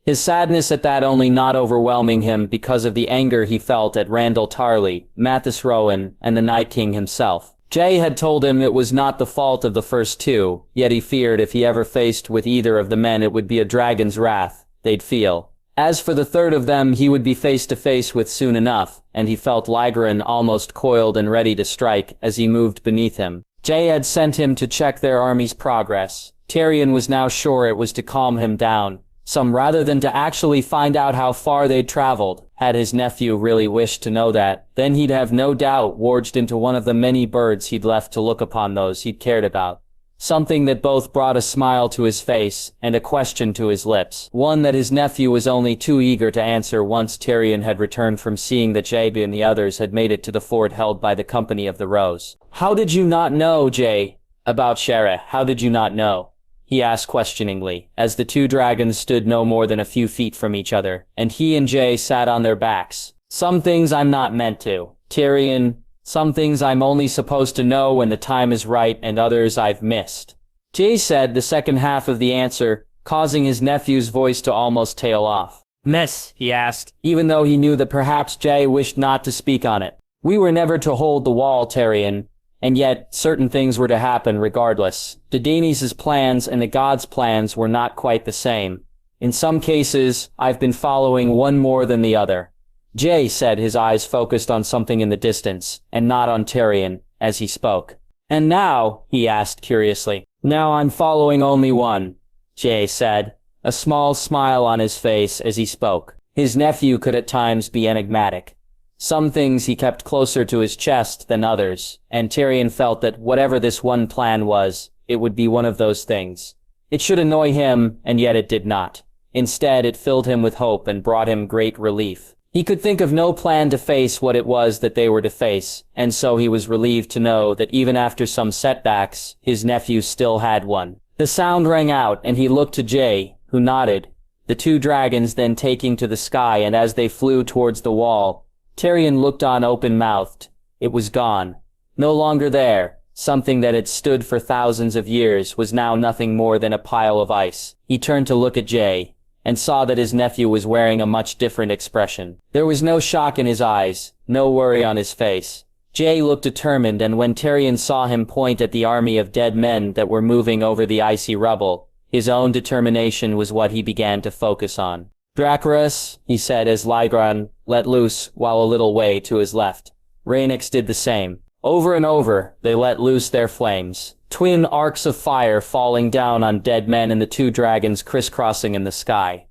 S1: His sadness at that only not overwhelming him because of the anger he felt at Randyll Tarly, Mathis Rowan, and the Night King himself. Jay had told him it was not the fault of the first two, yet he feared if he ever faced with either of the men it would be a dragon's wrath they'd feel. As for the third of them he would be face to face with soon enough, and he felt Lygarin almost coiled and ready to strike as he moved beneath him. Jay had sent him to check their army's progress. Tyrion was now sure it was to calm him down, some rather than to actually find out how far they'd traveled. Had his nephew really wished to know that, then he'd have no doubt warged into one of the many birds he'd left to look upon those he'd cared about. Something that both brought a smile to his face and a question to his lips. One that his nephew was only too eager to answer once Tyrion had returned from seeing that Jay and the others had made it to the fort held by the Company of the Rose. "How did you not know, Jay, about Shara? How did you not know?" he asked questioningly, as the two dragons stood no more than a few feet from each other, and he and Jay sat on their backs. "Some things I'm not meant to, Tyrion. Some things I'm only supposed to know when the time is right, and others I've missed." Jay said the second half of the answer, causing his nephew's voice to almost tail off. "Miss?" he asked, even though he knew that perhaps Jay wished not to speak on it. "We were never to hold the wall, Tyrion. And yet, certain things were to happen regardless. Daenerys' plans and the gods' plans were not quite the same. In some cases, I've been following one more than the other." Jay said, his eyes focused on something in the distance, and not on Tyrion, as he spoke. "And now?" he asked curiously. "Now I'm following only one," Jay said, a small smile on his face as he spoke. His nephew could at times be enigmatic. Some things he kept closer to his chest than others, and Tyrion felt that whatever this one plan was, it would be one of those things. It should annoy him, and yet it did not. Instead, it filled him with hope and brought him great relief. He could think of no plan to face what it was that they were to face, and so he was relieved to know that even after some setbacks, his nephew still had one. The sound rang out, and he looked to Jay, who nodded, the two dragons then taking to the sky, and as they flew towards the wall, Tyrion looked on open-mouthed. It was gone. No longer there. Something that had stood for thousands of years was now nothing more than a pile of ice. He turned to look at Jay, and saw that his nephew was wearing a much different expression. There was no shock in his eyes, no worry on his face. Jay looked determined, and when Tyrion saw him point at the army of dead men that were moving over the icy rubble, his own determination was what he began to focus on. "Dracarys," he said as Lygarin let loose while a little way to his left. Rhaenys did the same. Over and over, they let loose their flames. Twin arcs of fire falling down on dead men and the two dragons crisscrossing in the sky.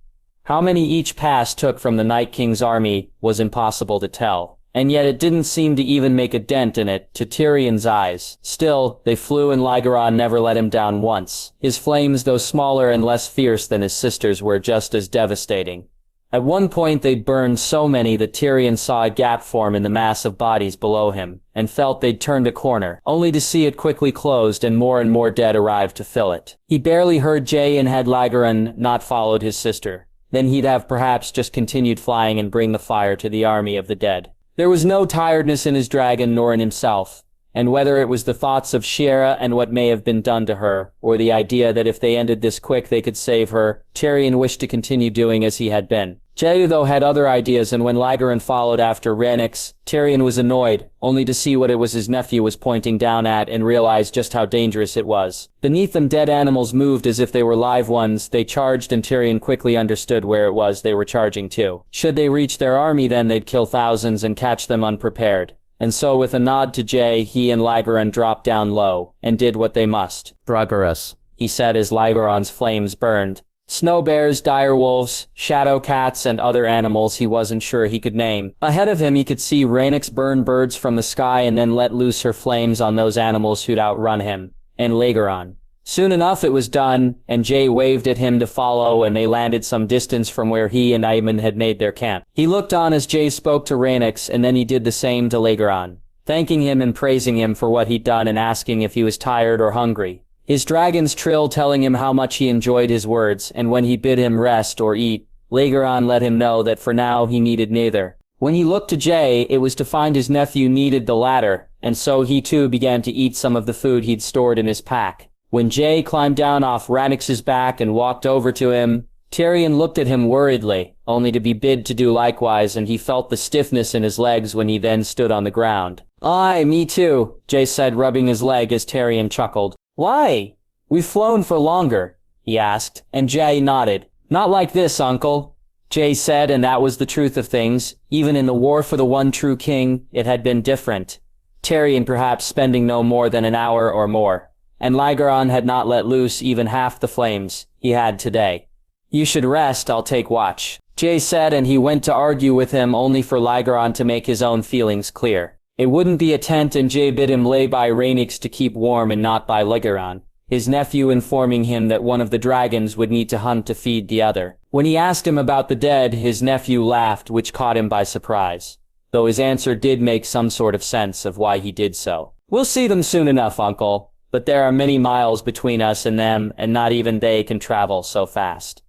S1: How many each pass took from the Night King's army was impossible to tell. And yet it didn't seem to even make a dent in it, to Tyrion's eyes. Still, they flew and Rhaegar never let him down once. His flames, though smaller and less fierce than his sister's, were just as devastating. At one point they'd burned so many that Tyrion saw a gap form in the mass of bodies below him, and felt they'd turned a corner, only to see it quickly closed and more dead arrived to fill it. He barely heard Jaime and had Rhaegar not followed his sister. Then he'd have perhaps just continued flying and bring the fire to the army of the dead. There was no tiredness in his dragon nor in himself, and whether it was the thoughts of Shiera and what may have been done to her, or the idea that if they ended this quick they could save her, Tyrion wished to continue doing as he had been. Jaime, though, had other ideas, and when Rhaegar followed after Rhaenys, Tyrion was annoyed, only to see what it was his nephew was pointing down at and realize just how dangerous it was. Beneath them dead animals moved as if they were live ones. They charged and Tyrion quickly understood where it was they were charging to. Should they reach their army, then they'd kill thousands and catch them unprepared. And so with a nod to Jay, he and Rhaegar dropped down low, and did what they must.
S3: Progress,
S1: he said as Rhaegar's flames burned. Snow bears, dire wolves, shadow cats, and other animals he wasn't sure he could name. Ahead of him he could see Rhaenys burn birds from the sky and then let loose her flames on those animals who'd outrun him, and Rhaegar. Soon enough it was done, and Jay waved at him to follow, and they landed some distance from where he and Aemon had made their camp. He looked on as Jay spoke to Rhaenys, and then he did the same to Rhaegar, thanking him and praising him for what he'd done and asking if he was tired or hungry. His dragon's trill telling him how much he enjoyed his words, and when he bid him rest or eat, Rhaegar let him know that for now he needed neither. When he looked to Jay, it was to find his nephew needed the latter, and so he too began to eat some of the food he'd stored in his pack. When Jay climbed down off Rhaenys' back and walked over to him, Tyrion looked at him worriedly, only to be bid to do likewise, and he felt the stiffness in his legs when he then stood on the ground. "Aye, me too," Jay said, rubbing his leg as Tyrion chuckled. "Why? We've flown for longer," he asked, and Jay nodded. "Not like this, uncle," Jay said, and that was the truth of things. Even in the war for the one true king, it had been different. Tyrion perhaps spending no more than an hour or more, and Rhaegar had not let loose even half the flames he had today. "You should rest, I'll take watch," Jay said, and he went to argue with him only for Rhaegar to make his own feelings clear. It wouldn't be a tent, and Jay bid him lay by Rhaenys to keep warm and not by Rhaegar, his nephew informing him that one of the dragons would need to hunt to feed the other. When he asked him about the dead, his nephew laughed, which caught him by surprise, though his answer did make some sort of sense of why he did so. "We'll see them soon enough, uncle, but there are many miles between us and them, and not even they can travel so fast.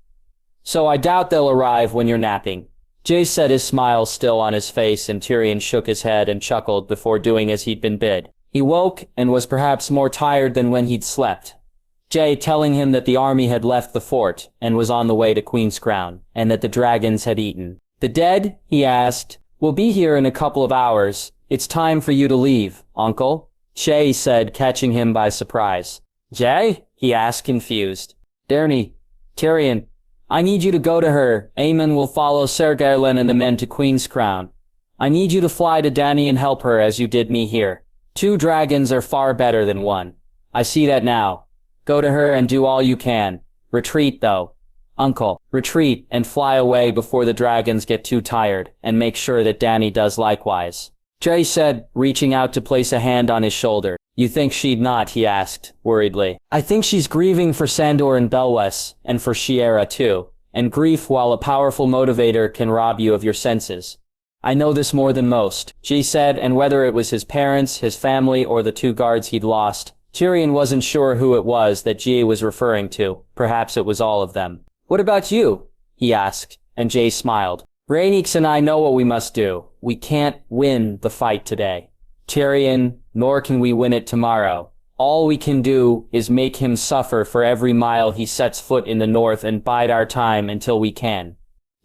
S1: So I doubt they'll arrive when you're napping." Jay said, his smile still on his face, and Tyrion shook his head and chuckled before doing as he'd been bid. He woke, and was perhaps more tired than when he'd slept. Jay telling him that the army had left the fort, and was on the way to Queen's Crown, and that the dragons had eaten. "The dead?" he asked. "Will be here in a couple of hours. It's time for you to leave, uncle," Jay said, catching him by surprise. "Jay?" he asked, confused. "Dany, Tyrion, I need you to go to her. Aemon will follow Ser Garland and the men to Queen's Crown. I need you to fly to Dany and help her as you did me here. 2 dragons are far better than 1. I see that now. Go to her and do all you can. Retreat, though. Uncle, retreat and fly away before the dragons get too tired, and make sure that Dany does likewise," Jay said, reaching out to place a hand on his shoulder. "You think she'd not?" he asked, worriedly. "I think she's grieving for Sandor and Belwes, and for Shiera too. And grief, while a powerful motivator, can rob you of your senses. I know this more than most," Jay said, and whether it was his parents, his family, or the 2 guards he'd lost, Tyrion wasn't sure who it was that Jay was referring to. Perhaps it was all of them. "What about you?" he asked, and Jay smiled. "Rhaenys and I know what we must do. We can't win the fight today, Tyrion, nor can we win it tomorrow. All we can do is make him suffer for every mile he sets foot in the north and bide our time until we can,"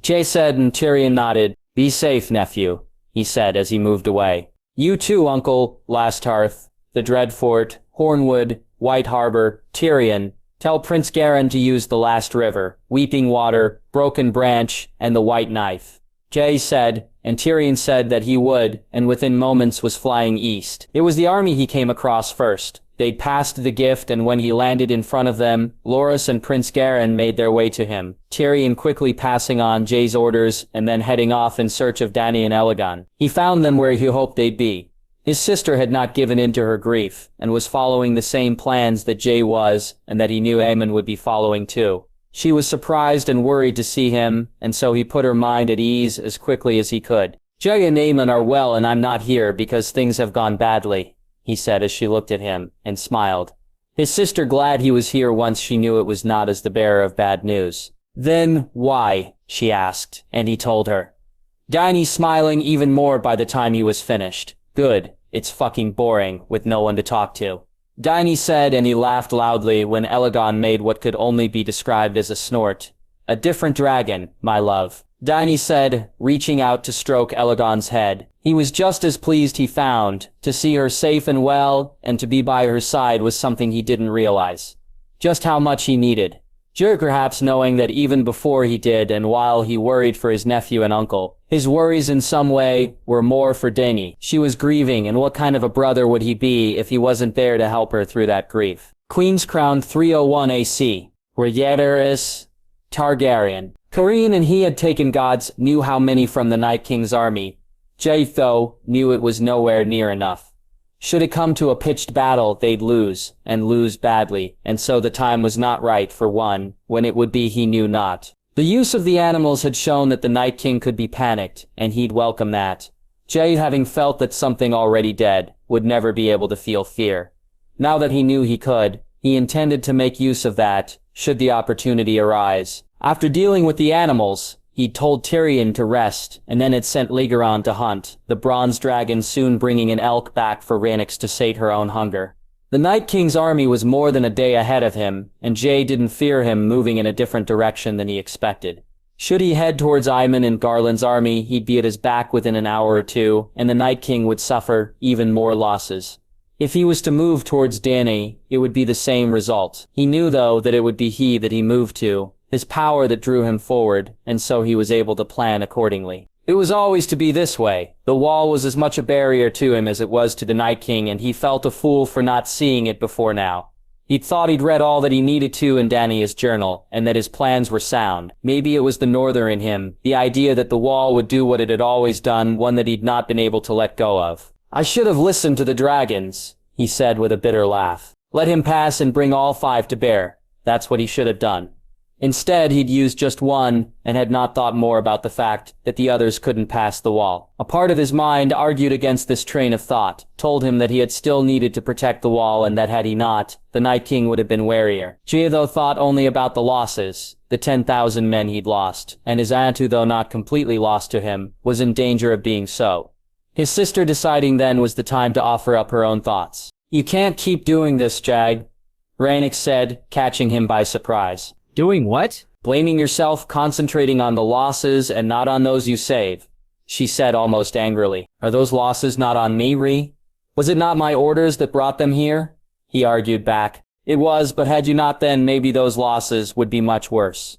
S1: Jay said, and Tyrion nodded. "Be safe, nephew," he said as he moved away. "You too, uncle, Last Hearth, the Dreadfort, Hornwood, White Harbor, Tyrion. Tell Prince Garin to use the Last River, Weeping Water, Broken Branch, and the White Knife," Jay said, and Tyrion said that he would, and within moments was flying east. It was the army he came across first. They'd passed the gift, and when he landed in front of them, Loras and Prince Garin made their way to him, Tyrion quickly passing on Jay's orders and then heading off in search of Dany and Elegant. He found them where he hoped they'd be. His sister had not given in to her grief, and was following the same plans that Jay was, and that he knew Aemon would be following too. She was surprised and worried to see him, and so he put her mind at ease as quickly as he could. Jay and Aemon are well, and I'm not here because things have gone badly, he said as she looked at him, and smiled. His sister glad he was here once she knew it was not as the bearer of bad news. Then, why? She asked, and he told her. Dany smiling even more by the time he was finished. Good, it's fucking boring, with no one to talk to. Dany said, and he laughed loudly when Elegant made what could only be described as a snort. A different dragon, my love. Dany said, reaching out to stroke Elegant's head. He was just as pleased he found. To see her safe and well, and to be by her side was something he didn't realize. Just how much he needed. Jay perhaps knowing that even before he did, and while he worried for his nephew and uncle, his worries in some way were more for Dany. She was grieving, and what kind of a brother would he be if he wasn't there to help her through that grief? Queen's Crown 301 AC. Rhaegar Targaryen. Corrine and he had taken gods, knew how many from the Night King's army. Jay, though, knew it was nowhere near enough. Should it come to a pitched battle, they'd lose, and lose badly, and so the time was not right for one, when it would be he knew not. The use of the animals had shown that the Night King could be panicked, and he'd welcome that. Jay, having felt that something already dead, would never be able to feel fear. Now that he knew he could, he intended to make use of that, should the opportunity arise. After dealing with the animals, he'd told Tyrion to rest, and then had sent Rhaegar to hunt, the bronze dragon soon bringing an elk back for Rhaenys to sate her own hunger. The Night King's army was more than a day ahead of him, and Jay didn't fear him moving in a different direction than he expected. Should he head towards Aemon and Garland's army, he'd be at his back within an hour or two, and the Night King would suffer even more losses. If he was to move towards Dany, it would be the same result. He knew, though, that it would be he that he moved to, his power that drew him forward, and so he was able to plan accordingly. It was always to be this way. The wall was as much a barrier to him as it was to the Night King, and he felt a fool for not seeing it before now. He'd thought he'd read all that he needed to in Dany's journal, and that his plans were sound. Maybe it was the Norther in him, the idea that the wall would do what it had always done, one that he'd not been able to let go of. I should have listened to the dragons, he said with a bitter laugh. Let him pass and bring all 5 to bear. That's what he should have done. Instead, he'd used just one, and had not thought more about the fact that the others couldn't pass the wall. A part of his mind argued against this train of thought, told him that he had still needed to protect the wall, and that had he not, the Night King would have been warier. Jay, though, thought only about the losses, the 10,000 men he'd lost, and his aunt, who though not completely lost to him, was in danger of being so. His sister deciding then was the time to offer up her own thoughts. You can't keep doing this, Jag, Rhaenys said, catching him by surprise.
S2: Doing what?
S1: Blaming yourself, concentrating on the losses and not on those you save, she said almost angrily. Are those losses not on me, Rhee? Was it not my orders that brought them here? He argued back. It was, but had you not then, maybe those losses would be much worse.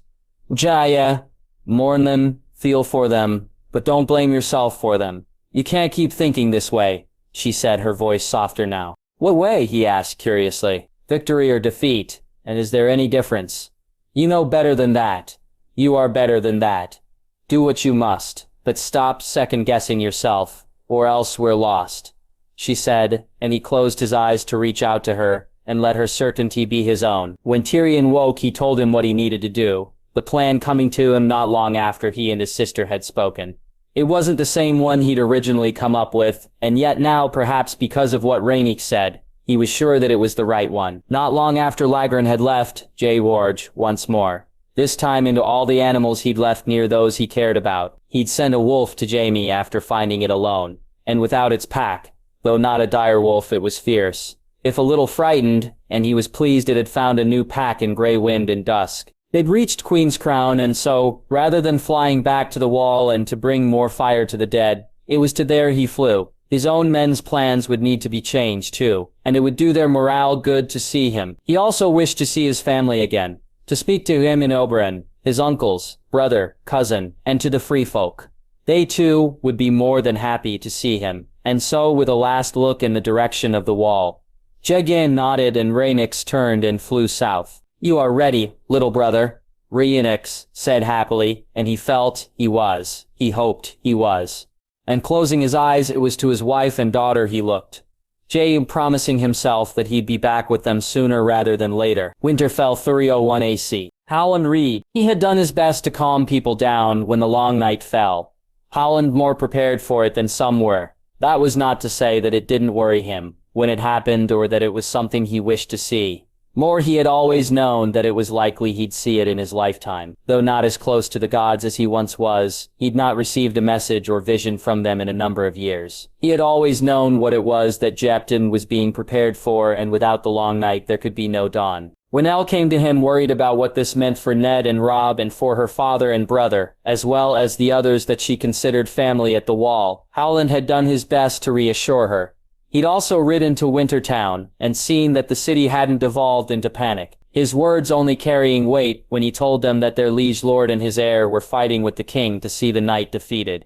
S1: Jaya, mourn them, feel for them, but don't blame yourself for them. You can't keep thinking this way, she said, her voice softer now. What way? He asked curiously. Victory or defeat, and is there any difference? You know better than that. You are better than that. Do what you must, but stop second-guessing yourself, or else we're lost, she said, and he closed his eyes to reach out to her, and let her certainty be his own. When Tyrion woke, he told him what he needed to do, the plan coming to him not long after he and his sister had spoken. It wasn't the same one he'd originally come up with, and yet now, perhaps because of what Rhaenys said, he was sure that it was the right one. Not long after Lagran had left, Jay warged once more. This time into all the animals he'd left near those he cared about. He'd sent a wolf to Jaime after finding it alone, and without its pack. Though not a dire wolf, it was fierce. If a little frightened, and he was pleased it had found a new pack in gray wind and dusk. They'd reached Queen's Crown, and so, rather than flying back to the wall and to bring more fire to the dead, it was to there he flew. His own men's plans would need to be changed, too, and it would do their morale good to see him. He also wished to see his family again, to speak to him in Oberyn, his uncles, brother, cousin, and to the free folk. They, too, would be more than happy to see him, and so, with a last look in the direction of the wall, Jaime nodded and Rhaenys turned and flew south. "You are ready, little brother," Rhaenys said happily, and he felt he was. He hoped he was. And closing his eyes, it was to his wife and daughter he looked. Jaime promising himself that he'd be back with them sooner rather than later. Winterfell 301 AC. Howland Reed. He had done his best to calm people down when the long night fell. Howland more prepared for it than some were. That was not to say that it didn't worry him when it happened or that it was something he wished to see. More, he had always known that it was likely he'd see it in his lifetime. Though not as close to the gods as he once was, he'd not received a message or vision from them in a number of years. He had always known what it was that Japton was being prepared for, and without the long night there could be no dawn. When Elle came to him worried about what this meant for Ned and Robb and for her father and brother, as well as the others that she considered family at the Wall, Howland had done his best to reassure her. He'd also ridden to Wintertown and seen that the city hadn't devolved into panic, his words only carrying weight when he told them that their liege lord and his heir were fighting with the king to see the knight defeated.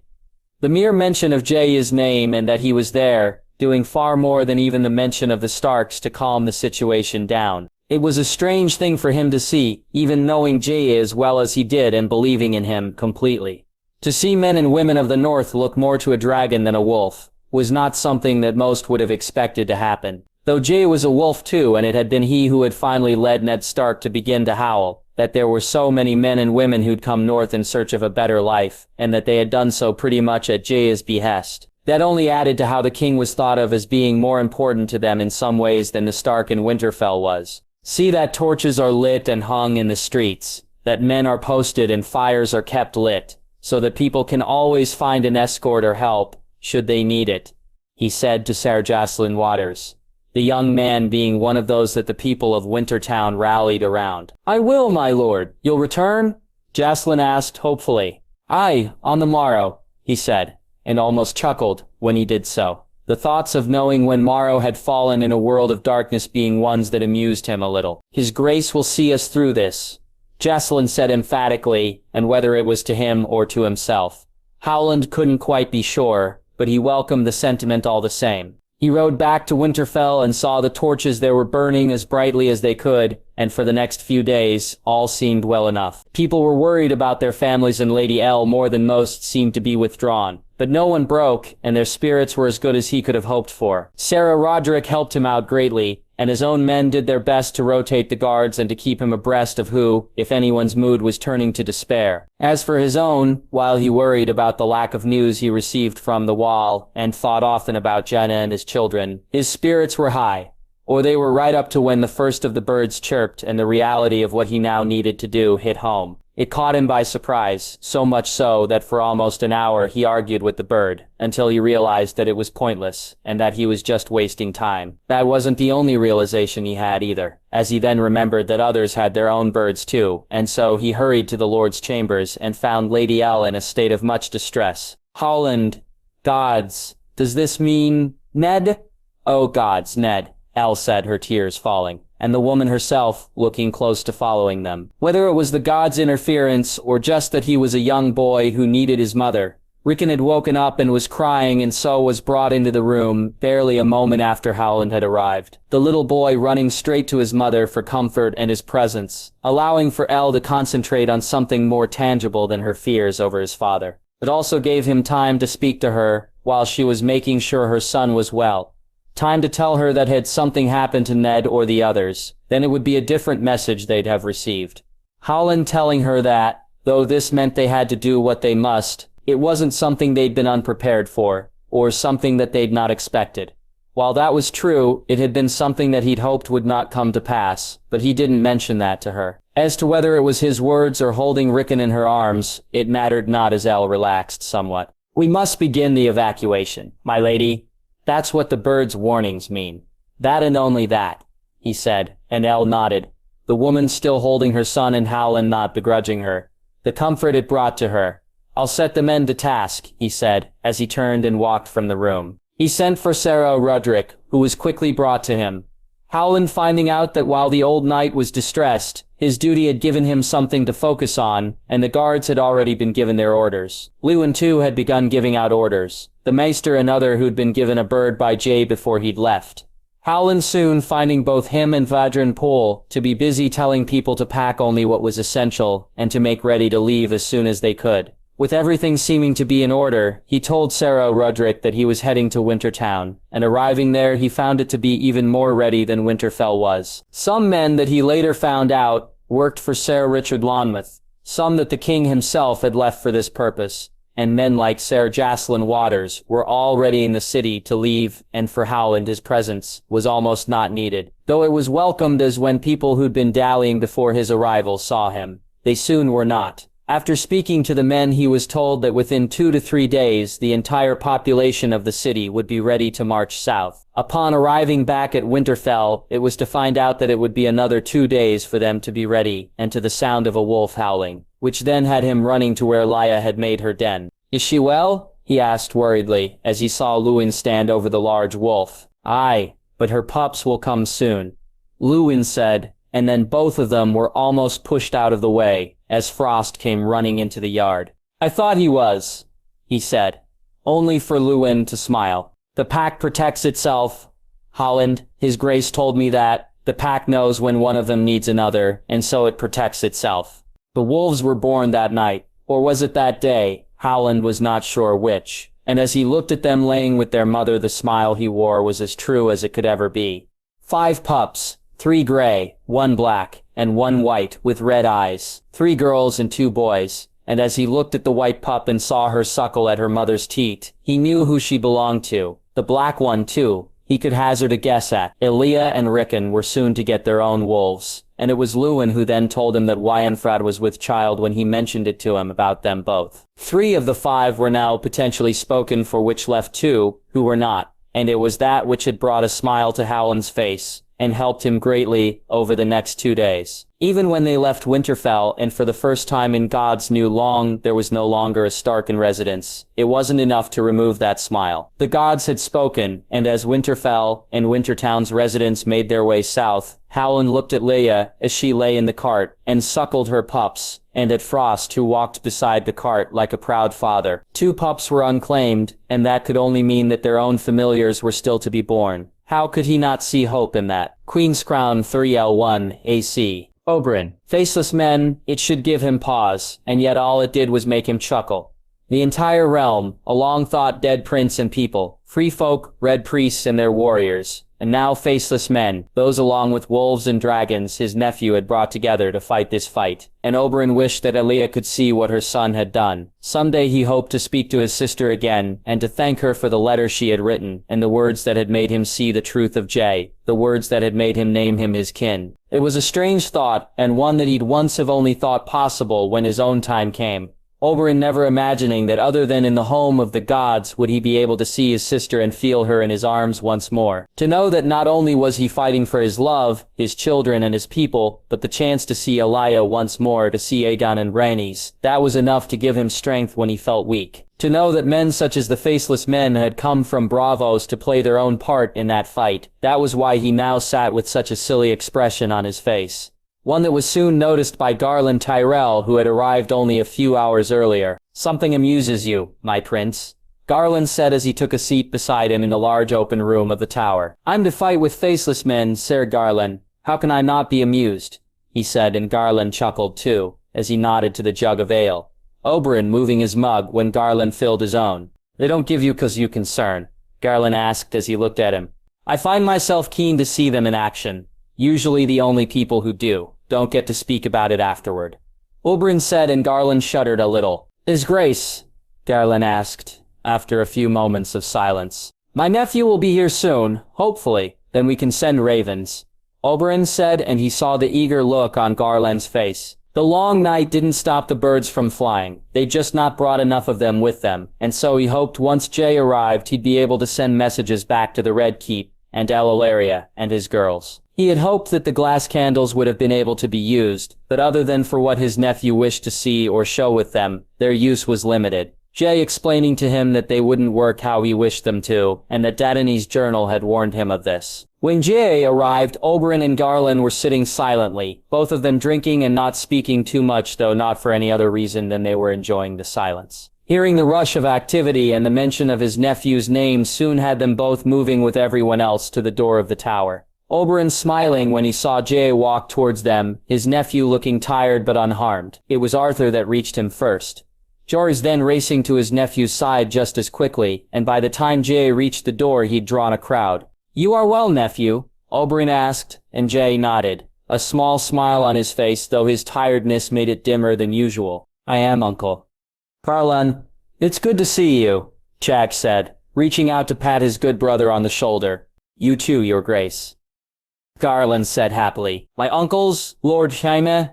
S1: The mere mention of Jaime's name and that he was there, doing far more than even the mention of the Starks to calm the situation down. It was a strange thing for him to see, even knowing Jaime as well as he did and believing in him completely. To see men and women of the North look more to a dragon than a wolf was not something that most would have expected to happen. Though Jaime was a wolf too, and it had been he who had finally led Ned Stark to begin to howl, that there were so many men and women who'd come north in search of a better life, and that they had done so pretty much at Jaime's behest. That only added to how the king was thought of as being more important to them in some ways than the Stark in Winterfell was. See that torches are lit and hung in the streets, that men are posted and fires are kept lit, so that people can always find an escort or help, should they need it, he said to Sir Jacelyn Waters, the young man being one of those that the people of Wintertown rallied around. "I will, my lord. You'll return?" Jacelyn asked hopefully. "Aye, on the morrow," he said, and almost chuckled when he did so. The thoughts of knowing when morrow had fallen in a world of darkness being ones that amused him a little. "His Grace will see us through this," Jacelyn said emphatically, and whether it was to him or to himself. Howland couldn't quite be sure, but he welcomed the sentiment all the same. He rode back to Winterfell and saw the torches there were burning as brightly as they could, and for the next few days, all seemed well enough. People were worried about their families and Lady Elle more than most seemed to be withdrawn. But no one broke, and their spirits were as good as he could have hoped for. Sarah Roderick helped him out greatly, and his own men did their best to rotate the guards and to keep him abreast of who, if anyone's mood was turning to despair. As for his own, while he worried about the lack of news he received from the Wall, and thought often about Jenna and his children, his spirits were high. Or they were right up to when the first of the birds chirped and the reality of what he now needed to do hit home. It caught him by surprise, so much so that for almost an hour he argued with the bird, until he realized that it was pointless, and that he was just wasting time. That wasn't the only realization he had either, as he then remembered that others had their own birds too, and so he hurried to the Lord's chambers and found Lady Elle in a state of much distress. "Howland, gods, does this mean Ned?" "Oh gods, Ned," Elle said, her tears falling, and the woman herself looking close to following them. Whether it was the gods' interference or just that he was a young boy who needed his mother, Rickon had woken up and was crying and so was brought into the room barely a moment after Howland had arrived. The little boy running straight to his mother for comfort and his presence, allowing for Elle to concentrate on something more tangible than her fears over his father. It also gave him time to speak to her while she was making sure her son was well. Time to tell her that had something happened to Ned or the others, then it would be a different message they'd have received. Howland telling her that, though this meant they had to do what they must, it wasn't something they'd been unprepared for, or something that they'd not expected. While that was true, it had been something that he'd hoped would not come to pass, but he didn't mention that to her. As to whether it was his words or holding Rickon in her arms, it mattered not as Elle relaxed somewhat. "We must begin the evacuation, my lady. That's what the bird's warnings mean. That and only that," he said, and Elle nodded, the woman still holding her son and Howland not begrudging her the comfort it brought to her. "I'll set the men to task," he said, as he turned and walked from the room. He sent for Sarah Roderick, who was quickly brought to him. Howland finding out that while the old knight was distressed, his duty had given him something to focus on, and the guards had already been given their orders. Lewin too had begun giving out orders. The maester another who'd been given a bird by Jay before he'd left. Howland soon finding both him and Vadran Pool to be busy telling people to pack only what was essential and to make ready to leave as soon as they could. With everything seeming to be in order, he told Sarah Rudrick that he was heading to Wintertown, and arriving there he found it to be even more ready than Winterfell was. Some men that he later found out worked for Sir Richard Lonmouth, some that the king himself had left for this purpose, and men like Sir Jacelyn Waters were already in the city to leave, and for Howland his presence was almost not needed, though it was welcomed as when people who'd been dallying before his arrival saw him. They soon were not. After speaking to the men, he was told that within 2 to 3 days the entire population of the city would be ready to march south. Upon arriving back at Winterfell, it was to find out that it would be another 2 days for them to be ready, and to the sound of a wolf howling, which then had him running to where Lya had made her den. "Is she well?" he asked worriedly, as he saw Luwin stand over the large wolf. "Aye, but her pups will come soon," Luwin said, and then both of them were almost pushed out of the way, as Frost came running into the yard. "I thought he was," he said, only for Luwin to smile. "The pack protects itself, Holland. His Grace told me that. The pack knows when one of them needs another, and so it protects itself. The wolves were born that night, or was it that day? Howland was not sure which, and as he looked at them laying with their mother, the smile he wore was as true as it could ever be. 5 pups, 3 gray, 1 black, and 1 white with red eyes, 3 girls and 2 boys, and as he looked at the white pup and saw her suckle at her mother's teat, he knew who she belonged to. The black one, too, he could hazard a guess at. Elia and Rickon were soon to get their own wolves, and it was Luwin who then told him that Wyanfrad was with child when he mentioned it to him about them both. 3 of the 5 were now potentially spoken for, which left 2 who were not, and it was that which had brought a smile to Howland's face, and helped him greatly over the next 2 days. Even when they left Winterfell, and for the first time in God's new long, there was no longer a Stark in residence, it wasn't enough to remove that smile. The gods had spoken, and as Winterfell and Wintertown's residents made their way south, Howland looked at Lya as she lay in the cart, and suckled her pups, and at Frost who walked beside the cart like a proud father. 2 pups were unclaimed, and that could only mean that their own familiars were still to be born. How could he not see hope in that? Queen's Crown 3L1 AC. Oberyn. Faceless men, it should give him pause, and yet all it did was make him chuckle. The entire realm, a long-thought dead prince and people, free folk, red priests and their warriors, and now faceless men, those along with wolves and dragons his nephew had brought together to fight this fight. And Oberyn wished that Elia could see what her son had done. Someday he hoped to speak to his sister again, and to thank her for the letter she had written, and the words that had made him see the truth of Jay, the words that had made him name him his kin. It was a strange thought, and one that he'd once have only thought possible when his own time came. Oberyn never imagining that other than in the home of the gods would he be able to see his sister and feel her in his arms once more. To know that not only was he fighting for his love, his children and his people, but the chance to see Elia once more, to see Aegon and Rhaenys, that was enough to give him strength when he felt weak. To know that men such as the Faceless Men had come from Braavos to play their own part in that fight, that was why he now sat with such a silly expression on his face. One that was soon noticed by Garland Tyrell, who had arrived only a few hours earlier. "Something amuses you, my prince," Garland said as he took a seat beside him in the large open room of the tower. "I'm to fight with faceless men, Sir Garland. How can I not be amused?" he said, and Garland chuckled too, as he nodded to the jug of ale. Oberyn moving his mug when Garland filled his own. "They don't give you 'cause you concern," Garland asked as he looked at him. "I find myself keen to see them in action. Usually the only people who don't get to speak about it afterward," Oberyn said, and Garland shuddered a little. "His Grace?" Garland asked, after a few moments of silence. "My nephew will be here soon, hopefully. Then we can send ravens," Oberyn said, and he saw the eager look on Garland's face. The long night didn't stop the birds from flying. They'd just not brought enough of them with them, and so he hoped once Jay arrived he'd be able to send messages back to the Red Keep and Elalaria and his girls. He had hoped that the glass candles would have been able to be used, but other than for what his nephew wished to see or show with them, their use was limited. Jay explaining to him that they wouldn't work how he wished them to, and that Dadane's journal had warned him of this. When Jay arrived, Oberyn and Garland were sitting silently, both of them drinking and not speaking too much, though not for any other reason than they were enjoying the silence. Hearing the rush of activity and the mention of his nephew's name soon had them both moving with everyone else to the door of the tower. Oberyn smiling when he saw Jay walk towards them, his nephew looking tired but unharmed. It was Arthur that reached him first. Joris then racing to his nephew's side just as quickly, and by the time Jay reached the door he'd drawn a crowd. "You are well, nephew?" Oberyn asked, and Jay nodded, a small smile on his face though his tiredness made it dimmer than usual. "I am, uncle." "Carlan, it's good to see you," Jack said, reaching out to pat his good brother on the shoulder. "You too, your grace," Garland said happily. "My uncles, Lord Jaime?"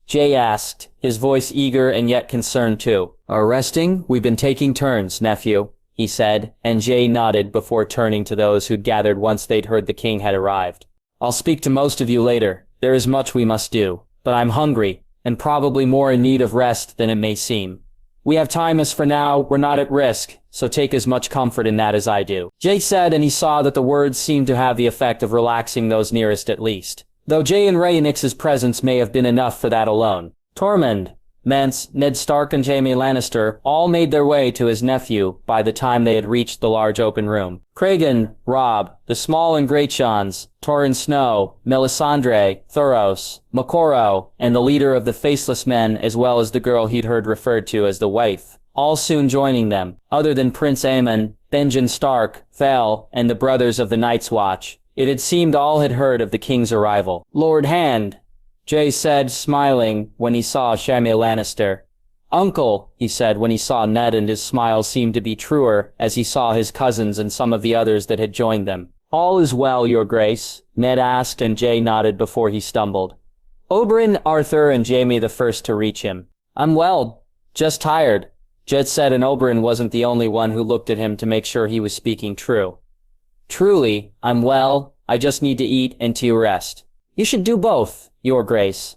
S1: Jay asked, his voice eager and yet concerned too. "Are resting? We've been taking turns, nephew," he said, and Jay nodded before turning to those who'd gathered once they'd heard the king had arrived. "I'll speak to most of you later. There is much we must do, but I'm hungry, and probably more in need of rest than it may seem. We have time as for now, we're not at risk, so take as much comfort in that as I do," Jay said, and he saw that the words seemed to have the effect of relaxing those nearest at least. Though Jay and Rhaenix's presence may have been enough for that alone. Tormund, Mance, Ned Stark and Jaime Lannister all made their way to his nephew by the time they had reached the large open room. Cregan, Robb, the Small and Greatshawns, Torrhen Snow, Melisandre, Thoros, Makoro, and the leader of the Faceless Men as well as the girl he'd heard referred to as the wife, all soon joining them, other than Prince Aemon, Benjen Stark, Val, and the brothers of the Night's Watch. It had seemed all had heard of the king's arrival. "Lord Hand," Jay said, smiling when he saw Jaime Lannister. "Uncle," he said when he saw Ned, and his smile seemed to be truer as he saw his cousins and some of the others that had joined them. "All is well, your grace," Ned asked, and Jay nodded before he stumbled. Oberyn, Arthur, and Jaime the first to reach him. "I'm well, just tired," Jed said, and Oberyn wasn't the only one who looked at him to make sure he was speaking true. "Truly, I'm well, I just need to eat and to rest." "You should do both, your grace."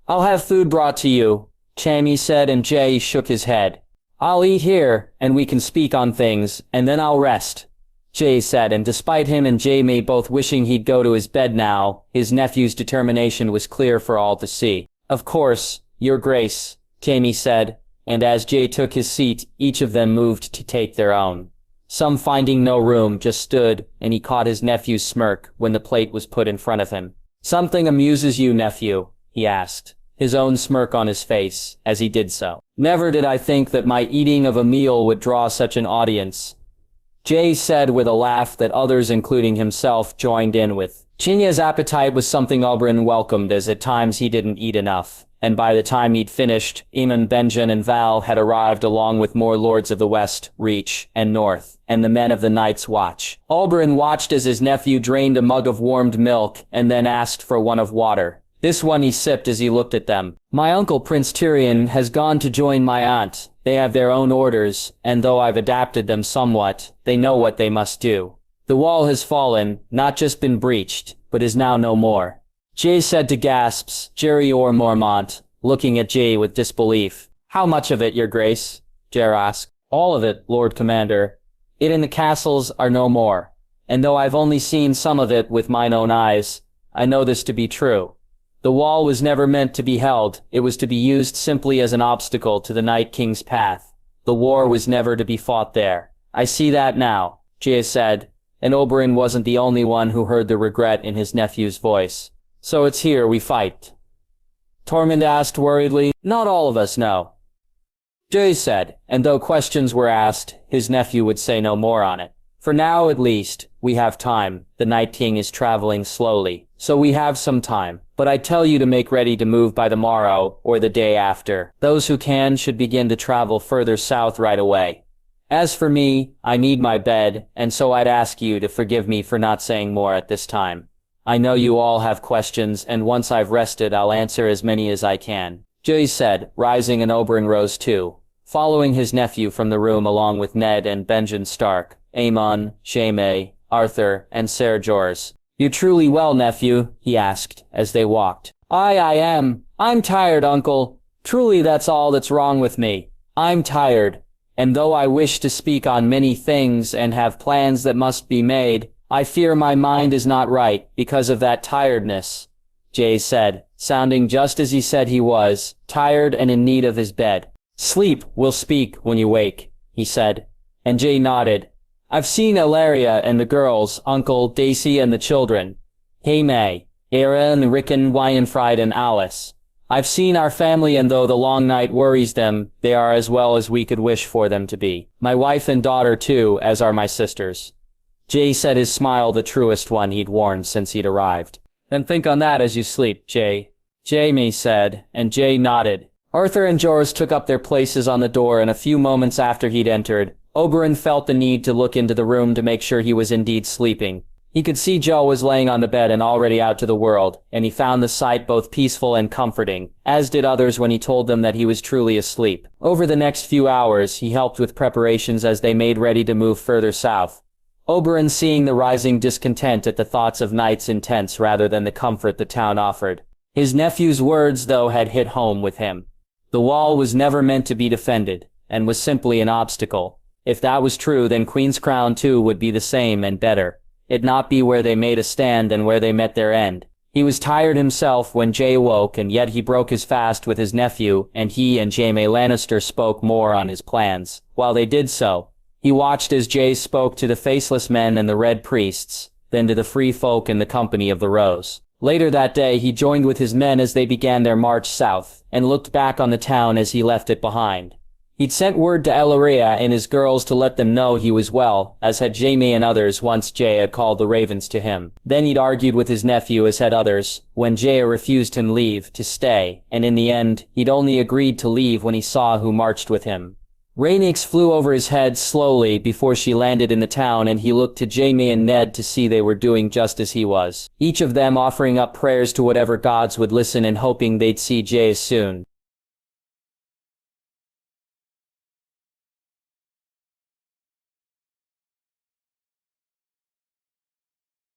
S1: "I'll have food brought to you," Jaime said, and Jay shook his head. "I'll eat here, and we can speak on things, and then I'll rest," Jay said, and despite him and Jaime both wishing he'd go to his bed now, his nephew's determination was clear for all to see. "Of course, your grace," Jaime said, and as Jay took his seat, each of them moved to take their own. Some finding no room just stood, and he caught his nephew's smirk when the plate was put in front of him. "Something amuses you, nephew?" he asked, his own smirk on his face as he did so. "Never did I think that my eating of a meal would draw such an audience," Jay said with a laugh that others including himself joined in with. Chinya's appetite was something Oberyn welcomed, as at times he didn't eat enough, and by the time he'd finished, Aemon, Benjen, and Val had arrived along with more lords of the West, Reach, and North, and the men of the Night's Watch. Oberyn watched as his nephew drained a mug of warmed milk and then asked for one of water. This one he sipped as he looked at them. "My uncle Prince Tyrion has gone to join my aunt. They have their own orders, and though I've adapted them somewhat, they know what they must do. The wall has fallen, not just been breached, but is now no more," Jay said to gasps, Jerry or Mormont, looking at Jay with disbelief. "How much of it, your grace?" Jer asked. "All of it, Lord Commander. It and the castles are no more, and though I've only seen some of it with mine own eyes, I know this to be true. The wall was never meant to be held, it was to be used simply as an obstacle to the Night King's path. The war was never to be fought there. I see that now," Jay said, and Oberyn wasn't the only one who heard the regret in his nephew's voice. "So it's here we fight?" Tormund asked worriedly. "Not all of us know," Jay said, and though questions were asked, his nephew would say no more on it. "For now, at least, we have time. The Night King is traveling slowly, so we have some time. But I tell you to make ready to move by the morrow, or the day after. Those who can should begin to travel further south right away. As for me, I need my bed, and so I'd ask you to forgive me for not saying more at this time. I know you all have questions, and once I've rested I'll answer as many as I can," Jay said, rising, and Oberyn rose too, following his nephew from the room along with Ned and Benjen Stark, Aemon, Jaime, Arthur, and Ser Jorah. "You truly well, nephew?" he asked, as they walked. I am. I'm tired, uncle. Truly that's all that's wrong with me. I'm tired. And though I wish to speak on many things and have plans that must be made, I fear my mind is not right because of that tiredness," Jay said, sounding just as he said he was, tired and in need of his bed. Sleep, we'll speak when you wake, he said. And Jay nodded. I've seen Ilaria and the girls, Uncle, Daisy and the children. Jaime, Aaron, Rickon, Wyanfried and Alice. I've seen our family, and though the long night worries them, they are as well as we could wish for them to be. My wife and daughter too, as are my sisters. Jay said, his smile the truest one he'd worn since he'd arrived. Then think on that as you sleep, Jay. Jaime said, and Jay nodded. Arthur and Jorah took up their places on the door, and a few moments after he'd entered, Oberyn felt the need to look into the room to make sure he was indeed sleeping. He could see Joe was laying on the bed and already out to the world, and he found the sight both peaceful and comforting, as did others when he told them that he was truly asleep. Over the next few hours, he helped with preparations as they made ready to move further south. Oberyn seeing the rising discontent at the thoughts of nights intense rather than the comfort the town offered. His nephew's words, though, had hit home with him. The wall was never meant to be defended, and was simply an obstacle. If that was true, then Queen's Crown too would be the same and better. It'd not be where they made a stand and where they met their end. He was tired himself when Jay awoke, and yet he broke his fast with his nephew, and he and Jaime Lannister spoke more on his plans. While they did so, he watched as Jay spoke to the faceless men and the red priests, then to the free folk in the company of the Rose. Later that day, he joined with his men as they began their march south, and looked back on the town as he left it behind. He'd sent word to Ilaria and his girls to let them know he was well, as had Jaime and others once Jay had called the ravens to him. Then he'd argued with his nephew, as had others, when Jay refused him leave to stay, and in the end, he'd only agreed to leave when he saw who marched with him. Rhaenys flew over his head slowly before she landed in the town, and he looked to Jaime and Ned to see they were doing just as he was, each of them offering up prayers to whatever gods would listen and hoping they'd see Jay soon.